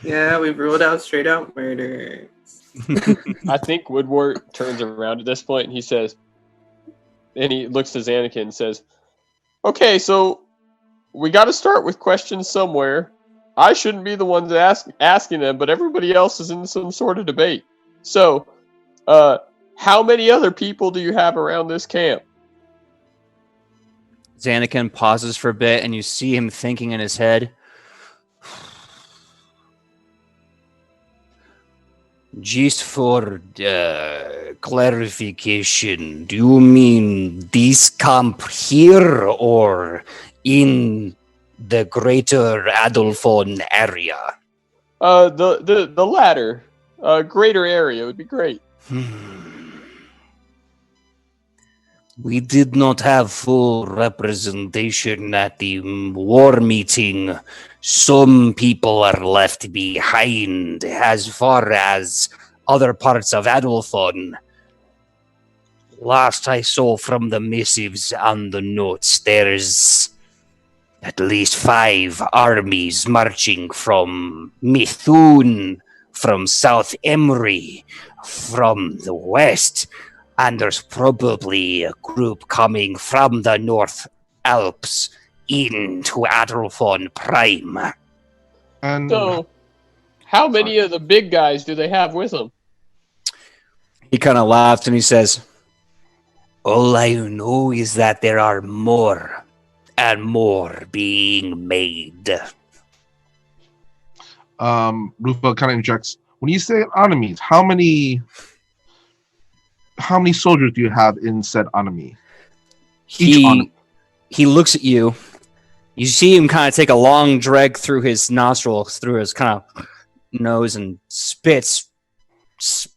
[SPEAKER 6] Yeah, we've ruled out straight out murder.
[SPEAKER 3] I think Woodward turns around at this point and he says, and he looks to Xanakin and says, "Okay, so we got to start with questions somewhere. I shouldn't be the one asking them, but everybody else is in some sort of debate. So, how many other people do you have around this camp?"
[SPEAKER 1] Xanakin pauses for a bit, and you see him thinking in his head. Just for clarification, do you mean this camp here or in the greater Adolphon area?
[SPEAKER 3] The latter. Greater area would be great.
[SPEAKER 1] We did not have full representation at the war meeting. Some people are left behind as far as other parts of Adolphon. Last I saw from the missives and the notes, there's at least 5 armies marching from Mithun, from South Emery, from the west, and there's probably a group coming from the North Alps into Adolphon Prime.
[SPEAKER 5] And
[SPEAKER 3] So, how many of the big guys do they have with them?
[SPEAKER 1] He kind of laughs and he says, "All I know is that there are more and more being made."
[SPEAKER 5] Rufa kind of injects, when you say enemies, how many soldiers do you have in said enemy?
[SPEAKER 1] He looks at you. You see him kind of take a long drag through his nostrils, through his kind of nose, and spits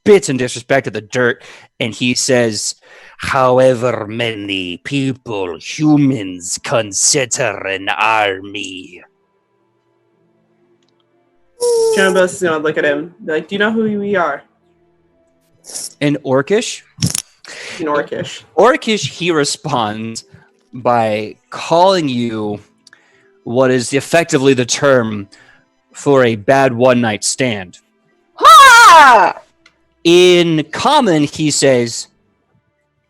[SPEAKER 1] in disrespect at the dirt, and he says, "However many people humans consider an army."
[SPEAKER 6] Jonabos is gonna look at him, be like, "Do you know who we are?"
[SPEAKER 1] In Orcish?
[SPEAKER 6] In Orcish.
[SPEAKER 1] Orcish, he responds by calling you what is effectively the term for a bad one-night stand.
[SPEAKER 4] Ha!
[SPEAKER 1] In common, he says,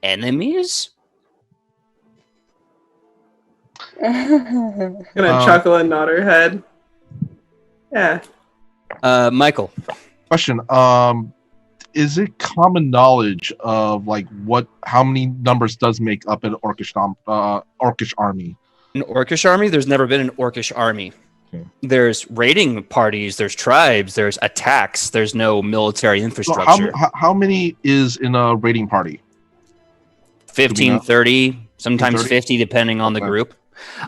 [SPEAKER 1] enemies?
[SPEAKER 6] Gonna chuckle and nod her head. Yeah.
[SPEAKER 1] Michael.
[SPEAKER 5] Question. Is it common knowledge of like how many numbers does make up an orcish army?
[SPEAKER 1] An orcish army? There's never been an orcish army.
[SPEAKER 5] Okay.
[SPEAKER 1] There's raiding parties, there's tribes, there's attacks, there's no military
[SPEAKER 5] So
[SPEAKER 1] infrastructure.
[SPEAKER 5] how many is in a raiding party?
[SPEAKER 1] 15, 30, sometimes
[SPEAKER 5] 30?
[SPEAKER 1] 50, depending on the
[SPEAKER 5] Okay.
[SPEAKER 1] group.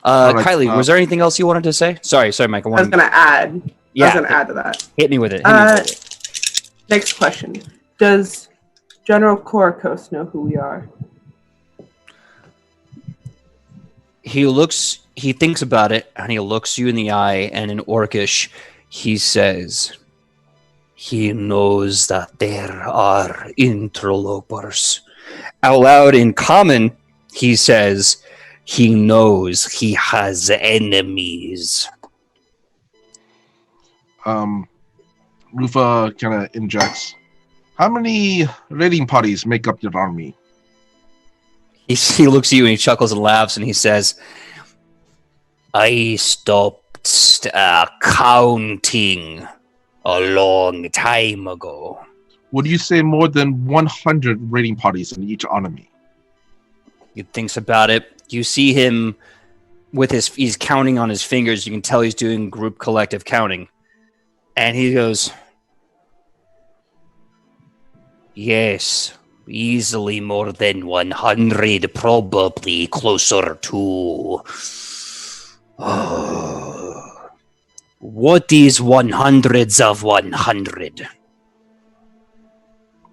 [SPEAKER 5] Alright,
[SPEAKER 1] Kylie, was there anything else you wanted to say? Sorry, Michael.
[SPEAKER 6] I was gonna add.
[SPEAKER 1] Yeah,
[SPEAKER 6] I was gonna add to that.
[SPEAKER 1] hit me with it.
[SPEAKER 6] Next question. Does General Korokos know who we are?
[SPEAKER 1] He thinks about it, and he looks you in the eye, and in Orcish, he says, he knows that there are interlopers. Out loud in common, he says, he knows he has enemies.
[SPEAKER 5] Rufa kind of injects. How many raiding parties make up your army?
[SPEAKER 1] He looks at you and he chuckles and laughs, and he says, I stopped counting a long time ago.
[SPEAKER 5] Would you say more than 100 raiding parties in each army?
[SPEAKER 1] He thinks about it. You see him with he's counting on his fingers. You can tell he's doing group collective counting. And he goes, yes, easily more than 100, probably closer to... what is 100s of 100?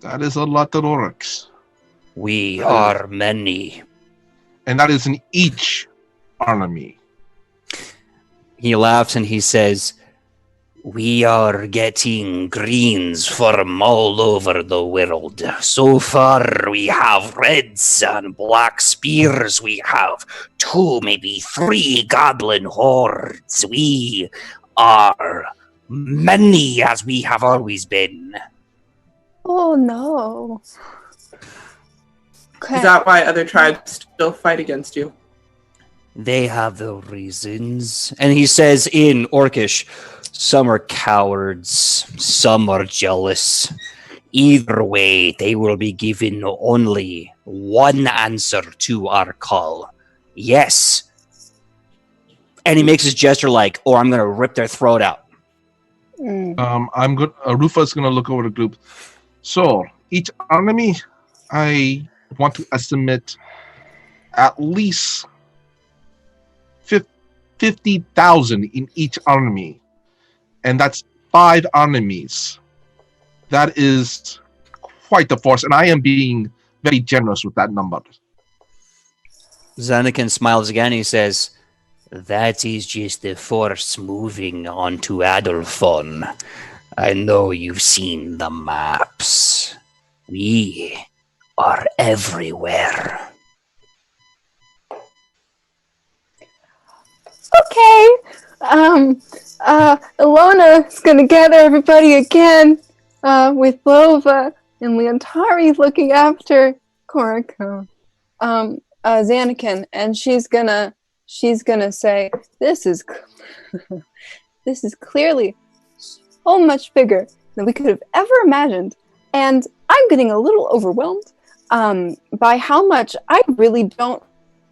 [SPEAKER 5] That is a lot of orcs.
[SPEAKER 1] We are many.
[SPEAKER 5] And that is in each army.
[SPEAKER 1] He laughs and he says, we are getting greens from all over the world. So far, we have reds and black spears. We have 2, maybe 3 goblin hordes. We are many as we have always been.
[SPEAKER 4] Oh no. Okay.
[SPEAKER 6] Is that why other tribes still fight against you?
[SPEAKER 1] They have their reasons. And he says in Orcish, some are cowards, some are jealous. Either way, they will be given only one answer to our call. Yes. And he makes his gesture like, or I'm going to rip their throat out.
[SPEAKER 5] I'm good. Rufa's gonna look over the group. So each army, I want to estimate at least 50,000 in each army, and that's 5 armies. That is quite the force, and I am being very generous with that number.
[SPEAKER 1] Zanakin smiles again. He says, that is just the force moving onto Adolfon. I know you've seen the maps. We are everywhere.
[SPEAKER 4] Okay. Ilona is gonna gather everybody again, with Lova and Leontari looking after Koriko, Zanakin, and she's gonna say, this is clearly so much bigger than we could have ever imagined, and I'm getting a little overwhelmed by how much I really don't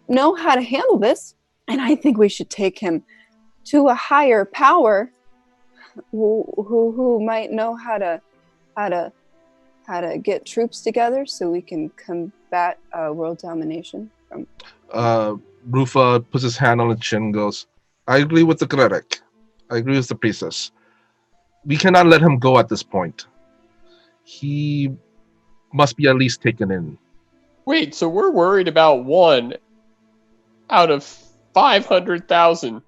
[SPEAKER 4] know how to handle this. And I think we should take him to a higher power who might know how to get troops together so we can combat world domination.
[SPEAKER 5] Rufa puts his hand on the chin and goes, I agree with the cleric. I agree with the priestess. We cannot let him go at this point. He must be at least taken in.
[SPEAKER 3] Wait, so we're worried about 1 out of 500,000.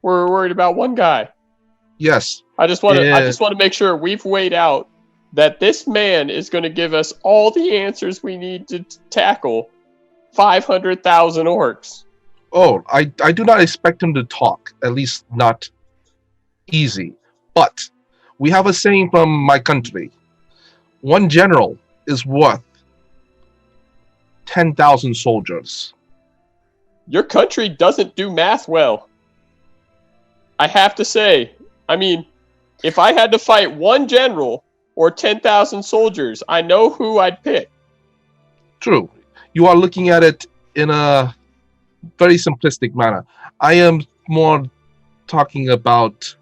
[SPEAKER 3] We're worried about 1 guy.
[SPEAKER 5] Yes.
[SPEAKER 3] I just want to make sure we've weighed out that this man is going to give us all the answers we need to tackle 500,000 orcs.
[SPEAKER 5] Oh, I do not expect him to talk, at least not easy. But we have a saying from my country. one general is worth 10,000 soldiers.
[SPEAKER 3] Your country doesn't do math well. I have to say. I mean, if I had to fight one general or 10,000 soldiers, I know who I'd pick.
[SPEAKER 5] True. You are looking at it in a very simplistic manner. I am more talking about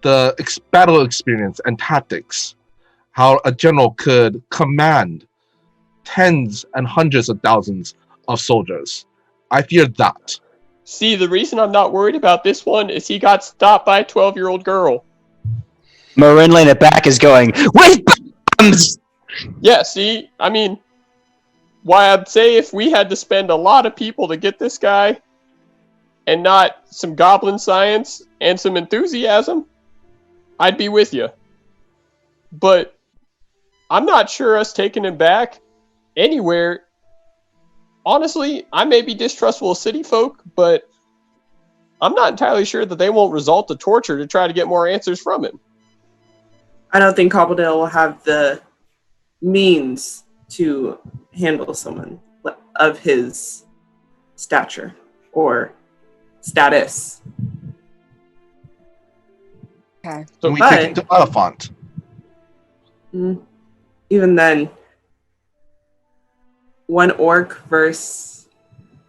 [SPEAKER 5] the battle experience and tactics. How a general could command tens and hundreds of thousands of soldiers. I fear that.
[SPEAKER 3] See, the reason I'm not worried about this one is he got stopped by a 12-year-old girl.
[SPEAKER 1] Marin in the back is going, with bombs!
[SPEAKER 3] Yeah, see, I mean, why I'd say if we had to spend a lot of people to get this guy and not some goblin science and some enthusiasm, I'd be with you. But I'm not sure us taking him back anywhere. Honestly, I may be distrustful of city folk, but I'm not entirely sure that they won't resort to torture to try to get more answers from him.
[SPEAKER 6] I don't think Cobbledale will have the means to handle someone of his stature or status.
[SPEAKER 4] Okay.
[SPEAKER 5] So we
[SPEAKER 6] but-
[SPEAKER 5] take it to Elephant.
[SPEAKER 6] Even then, one orc versus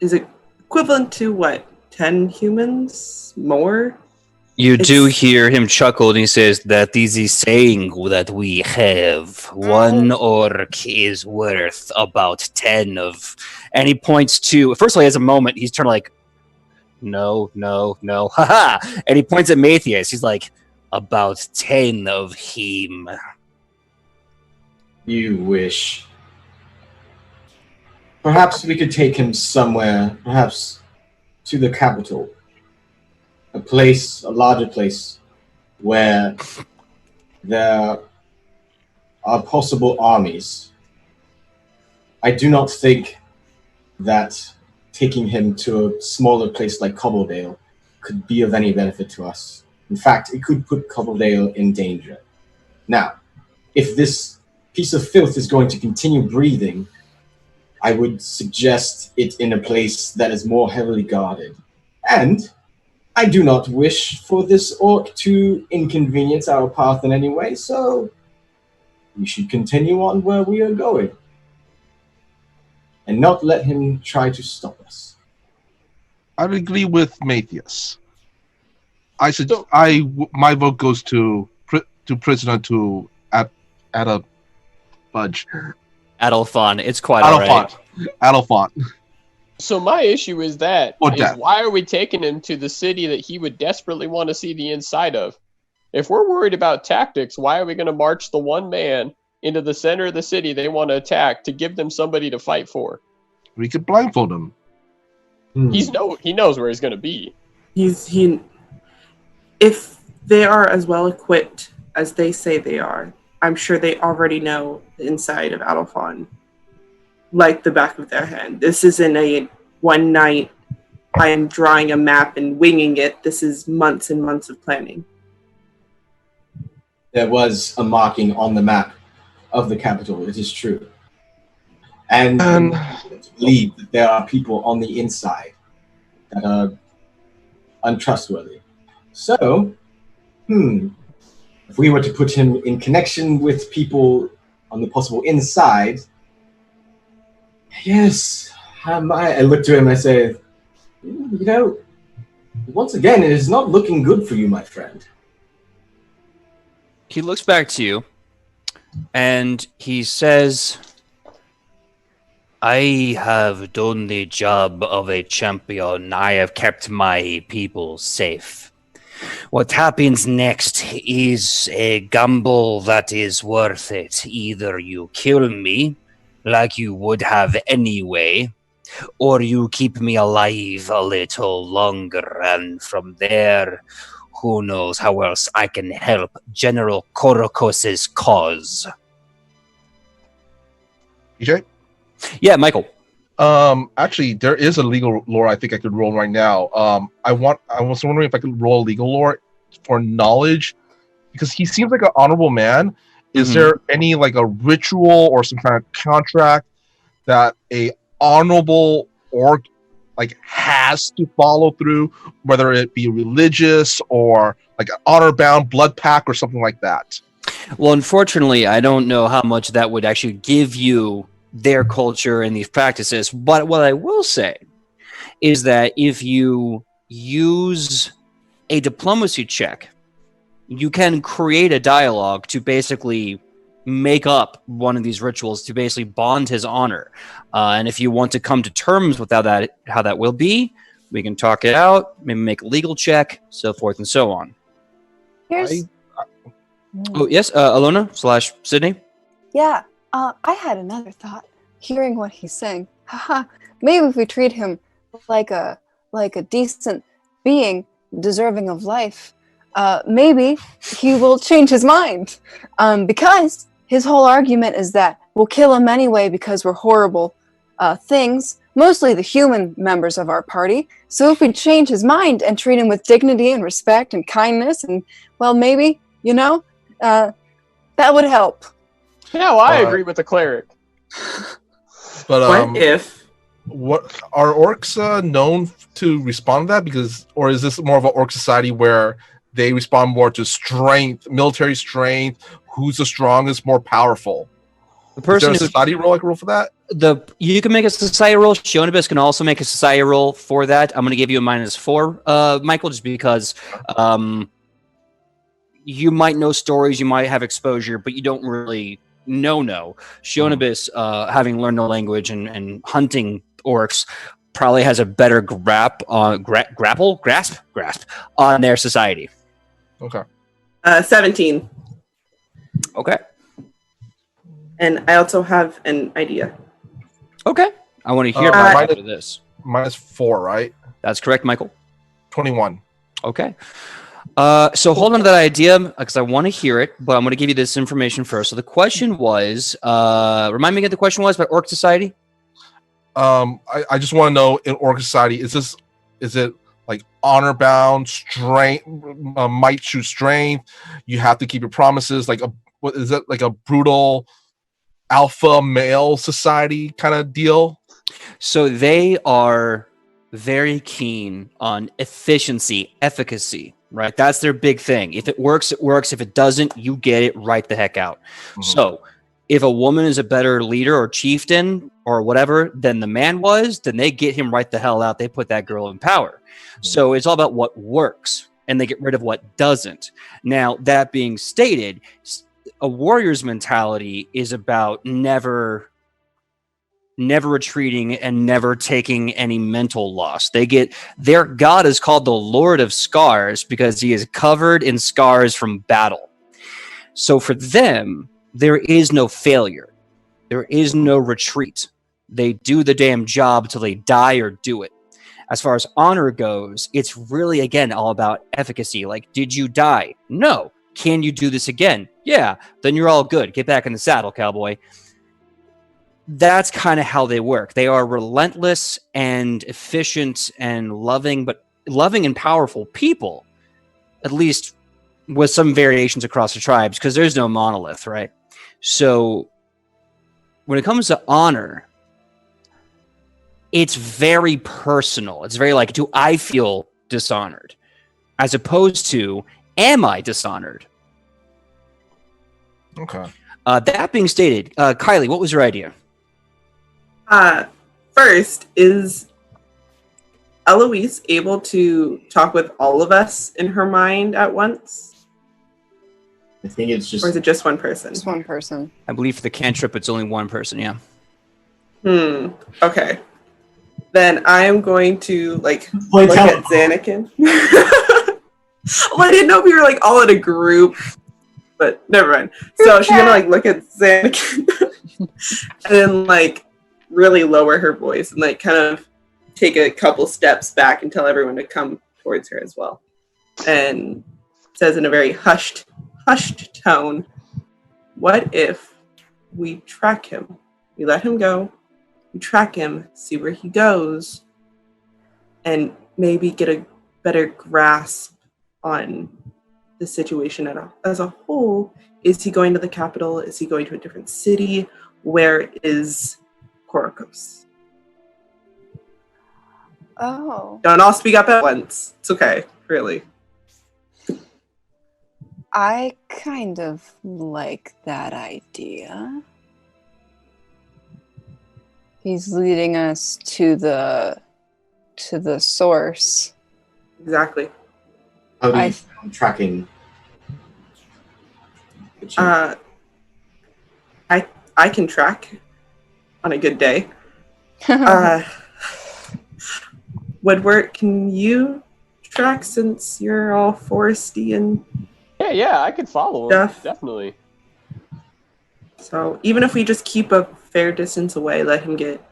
[SPEAKER 6] is equivalent to what? 10 humans more?
[SPEAKER 1] You do
[SPEAKER 6] It's-
[SPEAKER 1] hear him chuckle, and he says, "That is the saying that we have. One orc is worth about 10 of..." And he points to... First of all, he has a moment. He's turned like, no, haha. And he points at Matthias. He's like, about 10 of him.
[SPEAKER 2] You wish. Perhaps we could take him somewhere, perhaps to the capital. A place, a larger place, where there are possible armies. I do not think that taking him to a smaller place like Cobbledale could be of any benefit to us. In fact, it could put Cobbledale in danger. Now, if this piece of filth is going to continue breathing, I would suggest it in a place that is more heavily guarded. And I do not wish for this orc to inconvenience our path in any way, so we should continue on where we are going. And not let him try to stop us.
[SPEAKER 5] I agree with Matthias.
[SPEAKER 3] So-
[SPEAKER 5] My vote goes to prisoner to at a budge.
[SPEAKER 1] Adelphon, it's quite all right.
[SPEAKER 5] Adelphon.
[SPEAKER 3] So my issue is that
[SPEAKER 5] Or
[SPEAKER 3] is
[SPEAKER 5] death.
[SPEAKER 3] why are we taking him to the city that he would desperately want to see the inside of? If we're worried about tactics, why are we going to march the one man into the center of the city they want to attack to give them somebody to fight for?
[SPEAKER 5] We could blindfold him.
[SPEAKER 3] He knows where he's going to be.
[SPEAKER 6] If they are as well equipped as they say they are, I'm sure they already know the inside of Adelphon like the back of their hand. This isn't a one night, I am drawing a map and winging it. This is months and months of planning.
[SPEAKER 2] There was a marking on the map of the capital, it is true. And I believe that there are people on the inside that are untrustworthy. So, if we were to put him in connection with people on the possible inside, yes, I look to him and I say, once again, it is not looking good for you, my friend.
[SPEAKER 1] He looks back to you, and he says, "I have done the job of a champion. I have kept my people safe. What happens next is a gamble that is worth it. Either you kill me, like you would have anyway, or you keep me alive a little longer, and from there, who knows how else I can help General Korokos's cause."
[SPEAKER 5] EJ?
[SPEAKER 1] Yeah, Michael.
[SPEAKER 5] Actually, there is a legal lore I think I could roll right now. I was wondering if I could roll legal lore for knowledge, because he seems like an honorable man, is there any like a ritual or some kind of contract that a honorable orc like has to follow through, whether it be religious or like an honor bound blood pact or something like that?
[SPEAKER 1] Well, unfortunately, I don't know how much that would actually give you their culture and these practices. But what I will say is that if you use a diplomacy check, you can create a dialogue to basically make up one of these rituals to basically bond his honor. And if you want to come to terms with how that will be, we can talk it out, maybe make a legal check, so forth and so on.
[SPEAKER 4] Here's
[SPEAKER 1] Oh, yes, Alona / Sidney.
[SPEAKER 4] Yeah, I had another thought. Hearing what he's saying, haha. Maybe if we treat him like a decent being, deserving of life, maybe he will change his mind. Because his whole argument is that we'll kill him anyway because we're horrible things. Mostly the human members of our party. So if we change his mind and treat him with dignity and respect and kindness, and well, maybe that would help.
[SPEAKER 3] Yeah, I agree with the cleric.
[SPEAKER 5] But
[SPEAKER 6] what if
[SPEAKER 5] are orcs known to respond to that? Or is this more of an orc society where they respond more to strength, military strength? Who's the strongest, more powerful?
[SPEAKER 1] The person
[SPEAKER 5] is there a society roll for that?
[SPEAKER 1] You can make a society roll. Shionibus can also make a society roll for that. I'm going to give you a -4, Michael, just because you might know stories, you might have exposure, but you don't really know. Shionibus, having learned the language and hunting orcs, probably has a better grasp on their society.
[SPEAKER 5] Okay.
[SPEAKER 6] 17.
[SPEAKER 1] Okay.
[SPEAKER 6] And I also have an idea.
[SPEAKER 1] Okay. I want to hear about after this.
[SPEAKER 5] -4, right?
[SPEAKER 1] That's correct, Michael.
[SPEAKER 5] 21.
[SPEAKER 1] Okay. So hold on to that idea because I want to hear it, but I'm going to give you this information first. So the question was, remind me again, the question was about Orc Society?
[SPEAKER 5] I just want to know, in Orc Society, is it like honor bound, strength, might choose strength? You have to keep your promises. What is it, like a brutal alpha male society kind of deal?
[SPEAKER 1] So they are very keen on efficacy, right? That's their big thing. If it works, it works. If it doesn't, you get it right the heck out. Mm-hmm. So if a woman is a better leader or chieftain or whatever than the man was, then they get him right the hell out. They put that girl in power. Mm-hmm. So it's all about what works and they get rid of what doesn't. Now, that being stated, a warrior's mentality is about never retreating and never taking any mental loss. Their god is called the Lord of Scars because he is covered in scars from battle. So for them, there is no failure. There is no retreat. They do the damn job till they die or do it. As far as honor goes, it's really, again, all about efficacy. Like, did you die? No. Can you do this again? Yeah. Then you're all good. Get back in the saddle, cowboy. That's kind of how they work. They are relentless and efficient and loving and powerful people, at least with some variations across the tribes, because there's no monolith, right? So when it comes to honor, it's very personal. It's very like, do I feel dishonored? As opposed to, am I dishonored?
[SPEAKER 5] Okay.
[SPEAKER 1] That being stated, Kylie, what was your idea?
[SPEAKER 6] First, is Eloise able to talk with all of us in her mind at once?
[SPEAKER 2] I think it's just...
[SPEAKER 6] Or is it just one person?
[SPEAKER 4] Just one person.
[SPEAKER 1] I believe for the cantrip, it's only one person, yeah.
[SPEAKER 6] Okay. Then I am going to, look at Xanakin. Well, I didn't know if we were, all in a group, but never mind. So she's going to, look at Xanakin and then, really lower her voice and kind of take a couple steps back and tell everyone to come towards her as well. And says in a very hushed tone, what if we track him? We let him go, we track him, see where he goes, and maybe get a better grasp on the situation as a whole. Is he going to the capital? Is he going to a different city? Where is Korokos?
[SPEAKER 4] Oh.
[SPEAKER 6] Don't all speak up at once. It's okay, really.
[SPEAKER 4] I kind of like that idea. He's leading us to the source.
[SPEAKER 6] Exactly.
[SPEAKER 2] How do you tracking?
[SPEAKER 6] I can track on a good day. Woodward, can you track since you're all foresty and
[SPEAKER 3] Yeah, I can follow him.
[SPEAKER 6] Stuff.
[SPEAKER 3] Definitely.
[SPEAKER 6] so even if we just keep a fair distance away, let him get.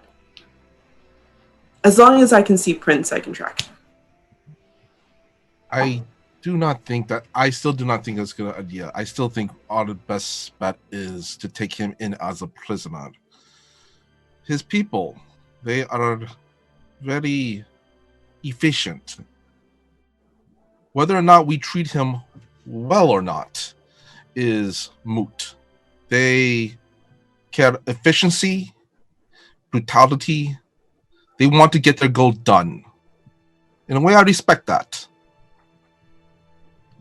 [SPEAKER 6] As long as I can see Prince, I can track.
[SPEAKER 5] I still do not think it's a good idea. I still think the best bet is to take him in as a prisoner. His people, they are very efficient. Whether or not we treat him well or not is moot. They care efficiency, brutality. They want to get their goal done. In a way, I respect that.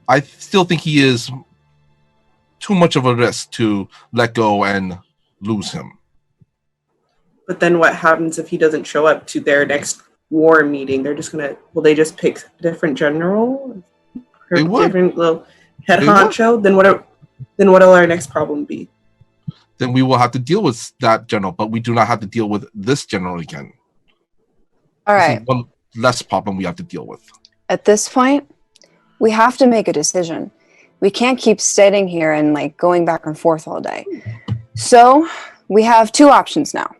[SPEAKER 5] I still think he is too much of a risk to let go and lose him.
[SPEAKER 6] But then what happens if he doesn't show up to their next war meeting? They're just gonna. Will they just pick a different general? Or
[SPEAKER 5] They would.
[SPEAKER 6] different little head
[SPEAKER 5] They would.
[SPEAKER 6] honcho? Then what'll our next problem be?
[SPEAKER 5] Then we will have to deal with that general, but we do not have to deal with this general again.
[SPEAKER 4] All
[SPEAKER 5] This
[SPEAKER 4] right.
[SPEAKER 5] is one less problem we have to deal with.
[SPEAKER 4] At this point, we have to make a decision. We can't keep sitting here and like going back and forth all day. So we have two options now.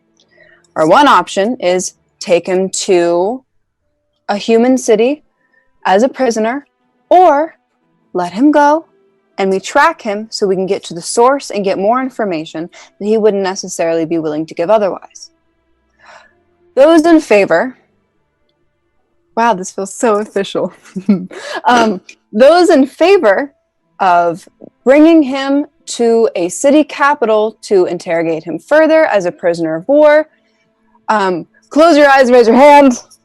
[SPEAKER 4] Our one option is take him to a human city as a prisoner, or let him go and we track him so we can get to the source and get more information that he wouldn't necessarily be willing to give otherwise. Those in favor. Wow, this feels so official. Those in favor of bringing him to a city capital to interrogate him further as a prisoner of war. Close your eyes, raise your hands.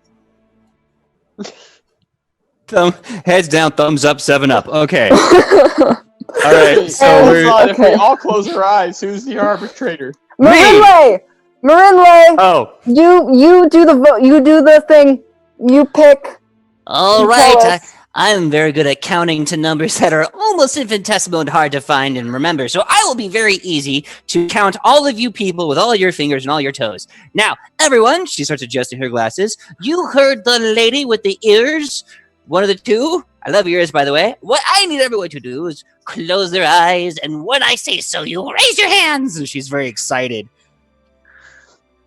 [SPEAKER 1] Heads down, thumbs up, 7 up. Okay. All right. So
[SPEAKER 3] Hold
[SPEAKER 1] we're
[SPEAKER 3] on, if we
[SPEAKER 4] okay.
[SPEAKER 3] all close our eyes, who's the arbitrator?
[SPEAKER 4] Marinlay!
[SPEAKER 1] oh.
[SPEAKER 4] You do the vote. You do the thing. You pick.
[SPEAKER 7] All
[SPEAKER 4] You
[SPEAKER 7] right,
[SPEAKER 4] tell us.
[SPEAKER 7] I'm very good at counting to numbers that are almost infinitesimal and hard to find and remember, so I will be very easy to count all of you people with all your fingers and all your toes. Now, everyone, she starts adjusting her glasses. You heard the lady with the ears? One of the two? I love ears, by the way. What I need everyone to do is close their eyes, and when I say so, you raise your hands.
[SPEAKER 1] And she's very excited.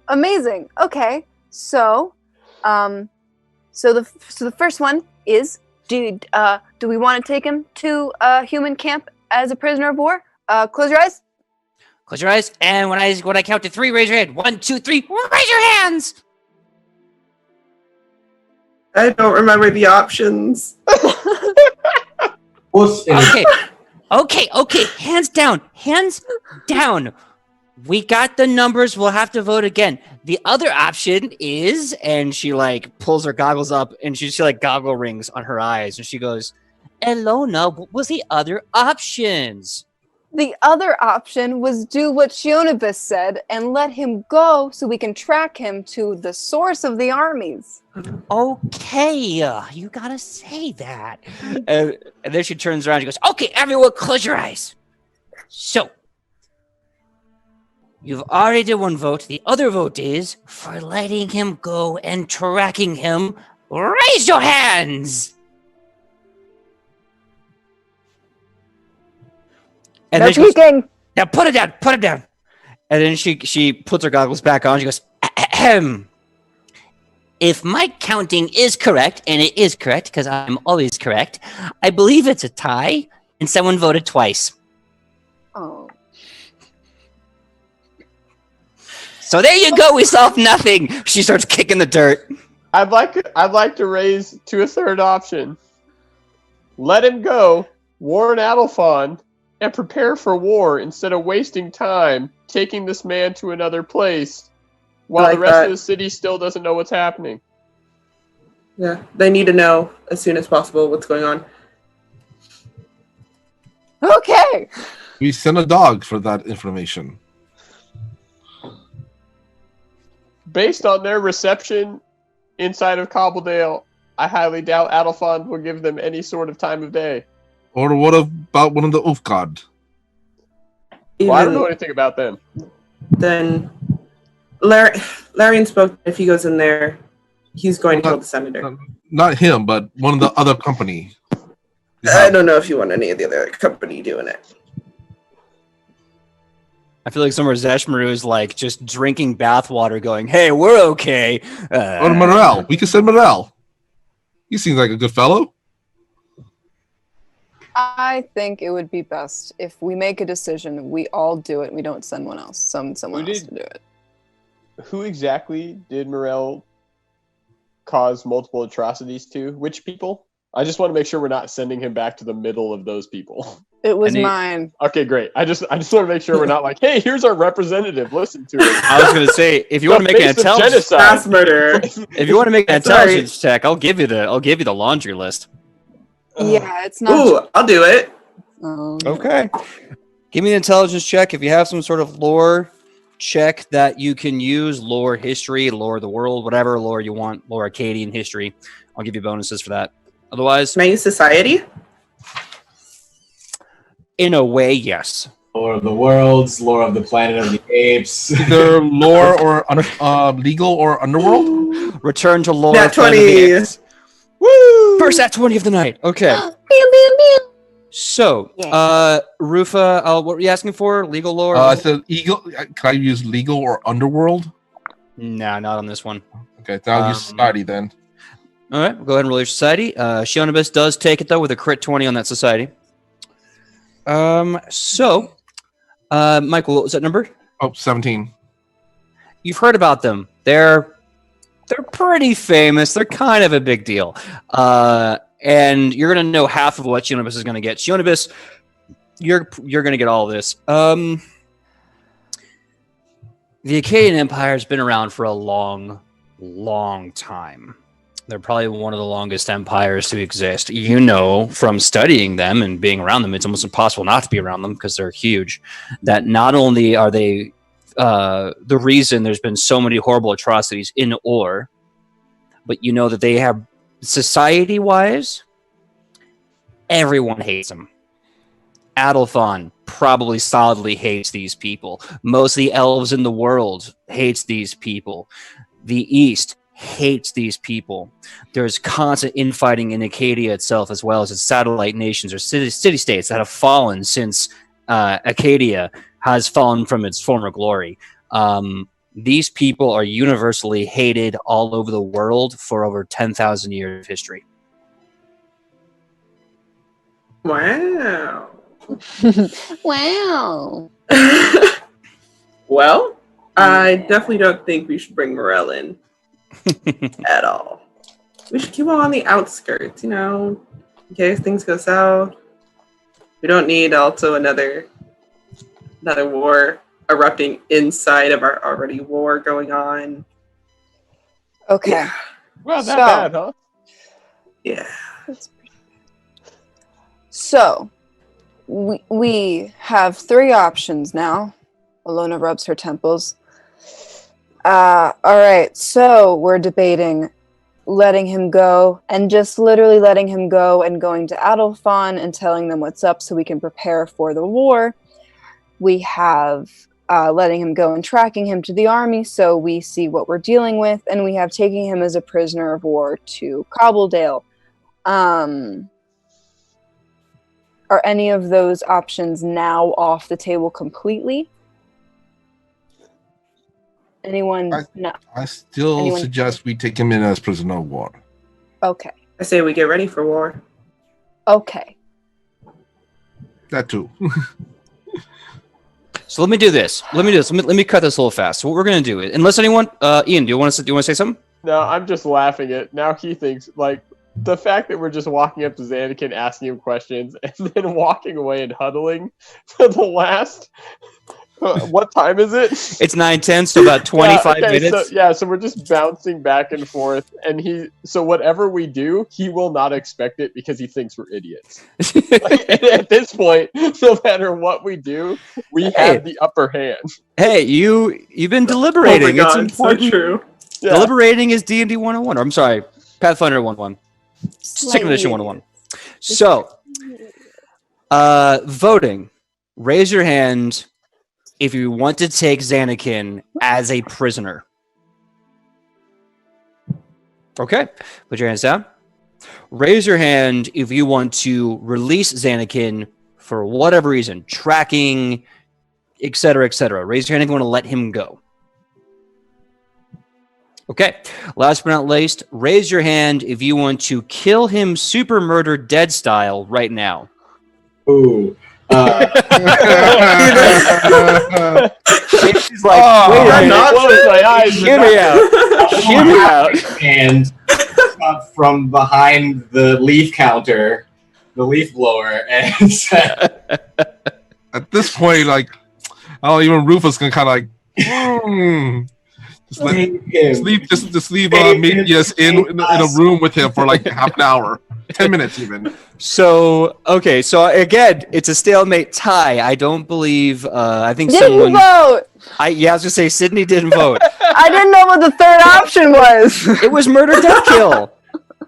[SPEAKER 4] Amazing. Okay. So the first one is do we want to take him to a human camp as a prisoner of war? Close your eyes.
[SPEAKER 7] Close your eyes, and when I count to 3, raise your hand. 1, 2, 3, raise your hands!
[SPEAKER 6] I don't remember the options.
[SPEAKER 7] Okay, hands down. We got the numbers, we'll have to vote again. The other option is, and she like pulls her goggles up and she like goggle rings on her eyes and she goes, Elona, what was the other options?
[SPEAKER 4] The other option was do what Shionibus said and let him go so we can track him to the source of the armies.
[SPEAKER 7] Okay, you gotta say that.
[SPEAKER 1] And then she turns around and she goes,
[SPEAKER 7] Okay, everyone, close your eyes. So, you've already did one vote. The other vote is for letting him go and tracking him. Raise your hands!
[SPEAKER 1] and
[SPEAKER 4] No
[SPEAKER 1] then she goes,
[SPEAKER 4] peeking.
[SPEAKER 7] Now put it down.
[SPEAKER 1] and then she puts her goggles back on. She goes,
[SPEAKER 7] Ahem. If my counting is correct, and it is correct because I'm always correct, I believe it's a tie, and someone voted twice.
[SPEAKER 4] Oh.
[SPEAKER 7] So there you go. We solved nothing.
[SPEAKER 1] she starts kicking the dirt.
[SPEAKER 3] I'd like to raise to a third option. Let him go, warn Adelphon and prepare for war instead of wasting time taking this man to another place while the rest of the city still doesn't know what's happening.
[SPEAKER 6] Yeah, they need to know as soon as possible what's going on.
[SPEAKER 4] Okay.
[SPEAKER 5] We send a dog for that information.
[SPEAKER 3] Based on their reception inside of Cobbledale, I highly doubt Adelphon will give them any sort of time of day.
[SPEAKER 5] Or what about one of the Ulfgard?
[SPEAKER 3] Well, I don't know anything about them.
[SPEAKER 6] Then Larian spoke. If he goes in there, he's going to kill the senator.
[SPEAKER 5] Not him, but one of the other company.
[SPEAKER 6] I don't know if you want any of the other company doing it.
[SPEAKER 1] I feel like somewhere Zeshmaru is like just drinking bathwater, going, "Hey, we're okay."
[SPEAKER 5] Or Morel. We can send Morel. He seems like a good fellow.
[SPEAKER 4] I think it would be best if we make a decision, we all do it. We don't send someone else to do it.
[SPEAKER 3] Who exactly did Morel cause multiple atrocities to? Which people? I just want to make sure we're not sending him back to the middle of those people.
[SPEAKER 4] It was mine.
[SPEAKER 3] Okay, great. I just want to make sure we're not like, hey, here's our representative. Listen to it.
[SPEAKER 1] I was going to say, if you want to make an intelligence
[SPEAKER 6] mass murder,
[SPEAKER 1] if you want to make an intelligence check, I'll give you the laundry list.
[SPEAKER 4] Yeah, it's not.
[SPEAKER 6] Ooh, I'll do it.
[SPEAKER 1] Okay. Give me an intelligence check. If you have some sort of lore check that you can use, lore history, lore of the world, whatever lore you want, lore Acadian history, I'll give you bonuses for that. Otherwise,
[SPEAKER 6] can I use society?
[SPEAKER 1] In a way, yes.
[SPEAKER 2] Lore of the worlds, lore of the planet of the apes.
[SPEAKER 5] Either lore or legal or underworld.
[SPEAKER 1] Return to lore.
[SPEAKER 6] Nat 20.
[SPEAKER 1] Woo! First at 20 of the night. Okay. So, Rufa, what were you asking for? Legal lore?
[SPEAKER 5] I said eagle. Can I use legal or underworld?
[SPEAKER 1] Nah, not on this one. Okay,
[SPEAKER 5] then I'll use society then.
[SPEAKER 1] All right, we'll go ahead and roll your society. Shionibus does take it, though, with a crit 20 on that society. So, Michael, what was that number?
[SPEAKER 5] 17.
[SPEAKER 1] You've heard about them. They're pretty famous. They're kind of a big deal. And you're going to know half of what Shionibus is going to get. Shionibus, you're going to get all of this. The Acadian Empire has been around for a long, long time. They're probably one of the longest empires to exist. You know, from studying them and being around them, it's almost impossible not to be around them because they're huge. That not only are they the reason there's been so many horrible atrocities in Or, but you know that they have, society-wise, everyone hates them. Adelphon probably solidly hates these people. Most of the elves in the world hates these people. The East hates these people. There's constant infighting in Acadia itself, as well as its satellite nations or city-states that have fallen since Acadia has fallen from its former glory. These people are universally hated all over the world for over 10,000 years of history.
[SPEAKER 6] Wow.
[SPEAKER 4] Wow.
[SPEAKER 6] Well, I definitely don't think we should bring Morel in at all. We should keep him on the outskirts, you know, in case things go south. We don't need also another war erupting inside of our already war going on.
[SPEAKER 4] Okay.
[SPEAKER 6] Yeah.
[SPEAKER 3] Well, not bad, huh?
[SPEAKER 6] Yeah.
[SPEAKER 4] So, we have 3 options now. Alona rubs her temples. All right, so we're debating letting him go and just literally letting him go and going to Adelphon and telling them what's up so we can prepare for the war. We have letting him go and tracking him to the army so we see what we're dealing with, and we have taking him as a prisoner of war to Cobbledale. Are any of those options now off the table completely? Anyone? No.
[SPEAKER 5] I still suggest we take him in as prisoner of war.
[SPEAKER 4] Okay.
[SPEAKER 6] I say we get ready for war.
[SPEAKER 4] Okay.
[SPEAKER 5] That too.
[SPEAKER 1] So let me do this. Let me cut this a little fast. So what we're gonna do is, unless anyone, Ian, do you want to say something?
[SPEAKER 3] No, I'm just laughing at now. He thinks like the fact that we're just walking up to Xanakin, asking him questions, and then walking away and huddling for the last. What time is it?
[SPEAKER 1] It's 9:10, so about 25 minutes.
[SPEAKER 3] So we're just bouncing back and forth, and so whatever we do, he will not expect it because he thinks we're idiots. And at this point, no matter what we do, we have the upper hand.
[SPEAKER 1] Hey, you've been deliberating.
[SPEAKER 6] Oh my God,
[SPEAKER 1] it's important.
[SPEAKER 6] so true.
[SPEAKER 3] Yeah.
[SPEAKER 1] Deliberating is D&D 101. Or I'm sorry, Pathfinder 101. Second edition 101. So, voting. Raise your hand if you want to take Xanakin as a prisoner. Okay, put your hands down. Raise your hand if you want to release Xanakin for whatever reason, tracking, etc., etc. Raise your hand if you want to let him go. Okay, last but not least, raise your hand if you want to kill him super murder dead style right now.
[SPEAKER 2] Ooh.
[SPEAKER 1] She's like, wait a minute. Hear me out. Hear me out.
[SPEAKER 2] And from behind the leaf counter, the leaf blower, and
[SPEAKER 5] At this point, like, oh, even Rufus can kind of like, just leave Matthias in a room with him for like half an hour, 10 minutes even.
[SPEAKER 1] So again, it's a stalemate tie. I don't believe. I think
[SPEAKER 4] Didn't
[SPEAKER 1] someone.
[SPEAKER 4] vote.
[SPEAKER 1] I was gonna say Sidney didn't vote.
[SPEAKER 4] I didn't know what the third option was.
[SPEAKER 1] It was murder death kill.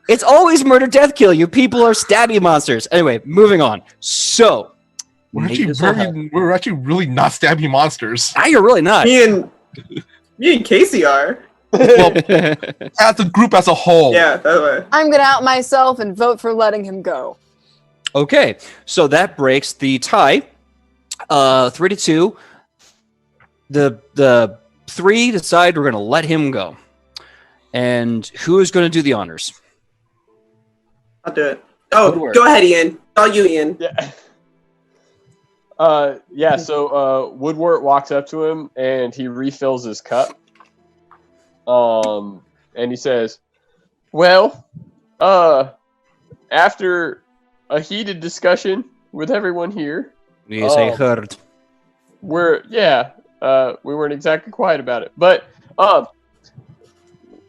[SPEAKER 1] It's always murder death kill. You people are stabby monsters. Anyway, moving on. So
[SPEAKER 5] We're actually really not stabby monsters.
[SPEAKER 1] now you're really not.
[SPEAKER 6] Me and Casey are.
[SPEAKER 5] Well, as a group as a whole.
[SPEAKER 6] Yeah, that way.
[SPEAKER 4] I'm gonna out myself and vote for letting him go.
[SPEAKER 1] Okay, so that breaks the tie. 3-2. The three decide we're gonna let him go. And who is gonna do the honors?
[SPEAKER 6] I'll do it. Oh,
[SPEAKER 1] Woodward.
[SPEAKER 6] go ahead, Ian. All you, Ian.
[SPEAKER 3] Yeah. So Woodward walks up to him and he refills his cup. And he says, "Well, after a heated discussion with everyone here,
[SPEAKER 1] Yes, I heard.
[SPEAKER 3] we weren't exactly quiet about it, but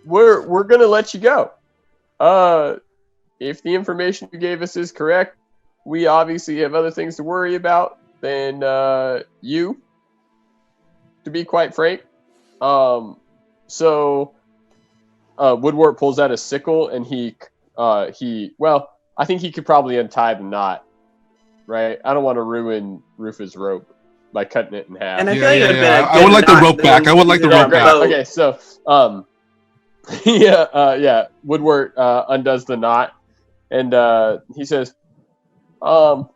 [SPEAKER 3] we're gonna let you go. If the information you gave us is correct, we obviously have other things to worry about than you, to be quite frank. So Woodward pulls out a sickle and I think he could probably untie the knot, right? I don't want to ruin Rufus' rope by cutting it in half.
[SPEAKER 6] And I feel like it would have been a
[SPEAKER 5] I
[SPEAKER 6] good
[SPEAKER 5] would like the
[SPEAKER 6] knot
[SPEAKER 5] rope back.
[SPEAKER 6] then.
[SPEAKER 5] I would like the rope back.
[SPEAKER 3] Okay, so Woodward undoes the knot and he says, I'm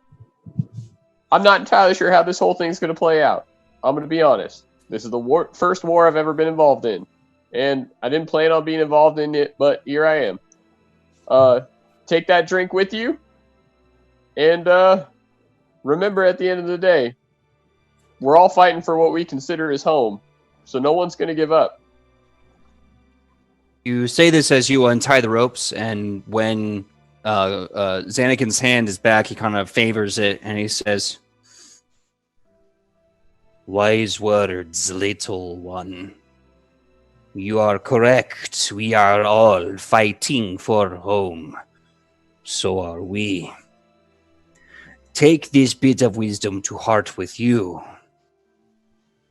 [SPEAKER 3] not entirely sure how this whole thing's going to play out. I'm going to be honest. This is the first war I've ever been involved in. And I didn't plan on being involved in it, but here I am. Take that drink with you. And remember, at the end of the day, we're all fighting for what we consider as home. So no one's going to give up.
[SPEAKER 1] You say this as you untie the ropes, and when Xanakin's hand is back, he kind of favors it, and he says, "Wise words, little one. You are correct. We are all fighting for home. So are we. Take this bit of wisdom to heart with you.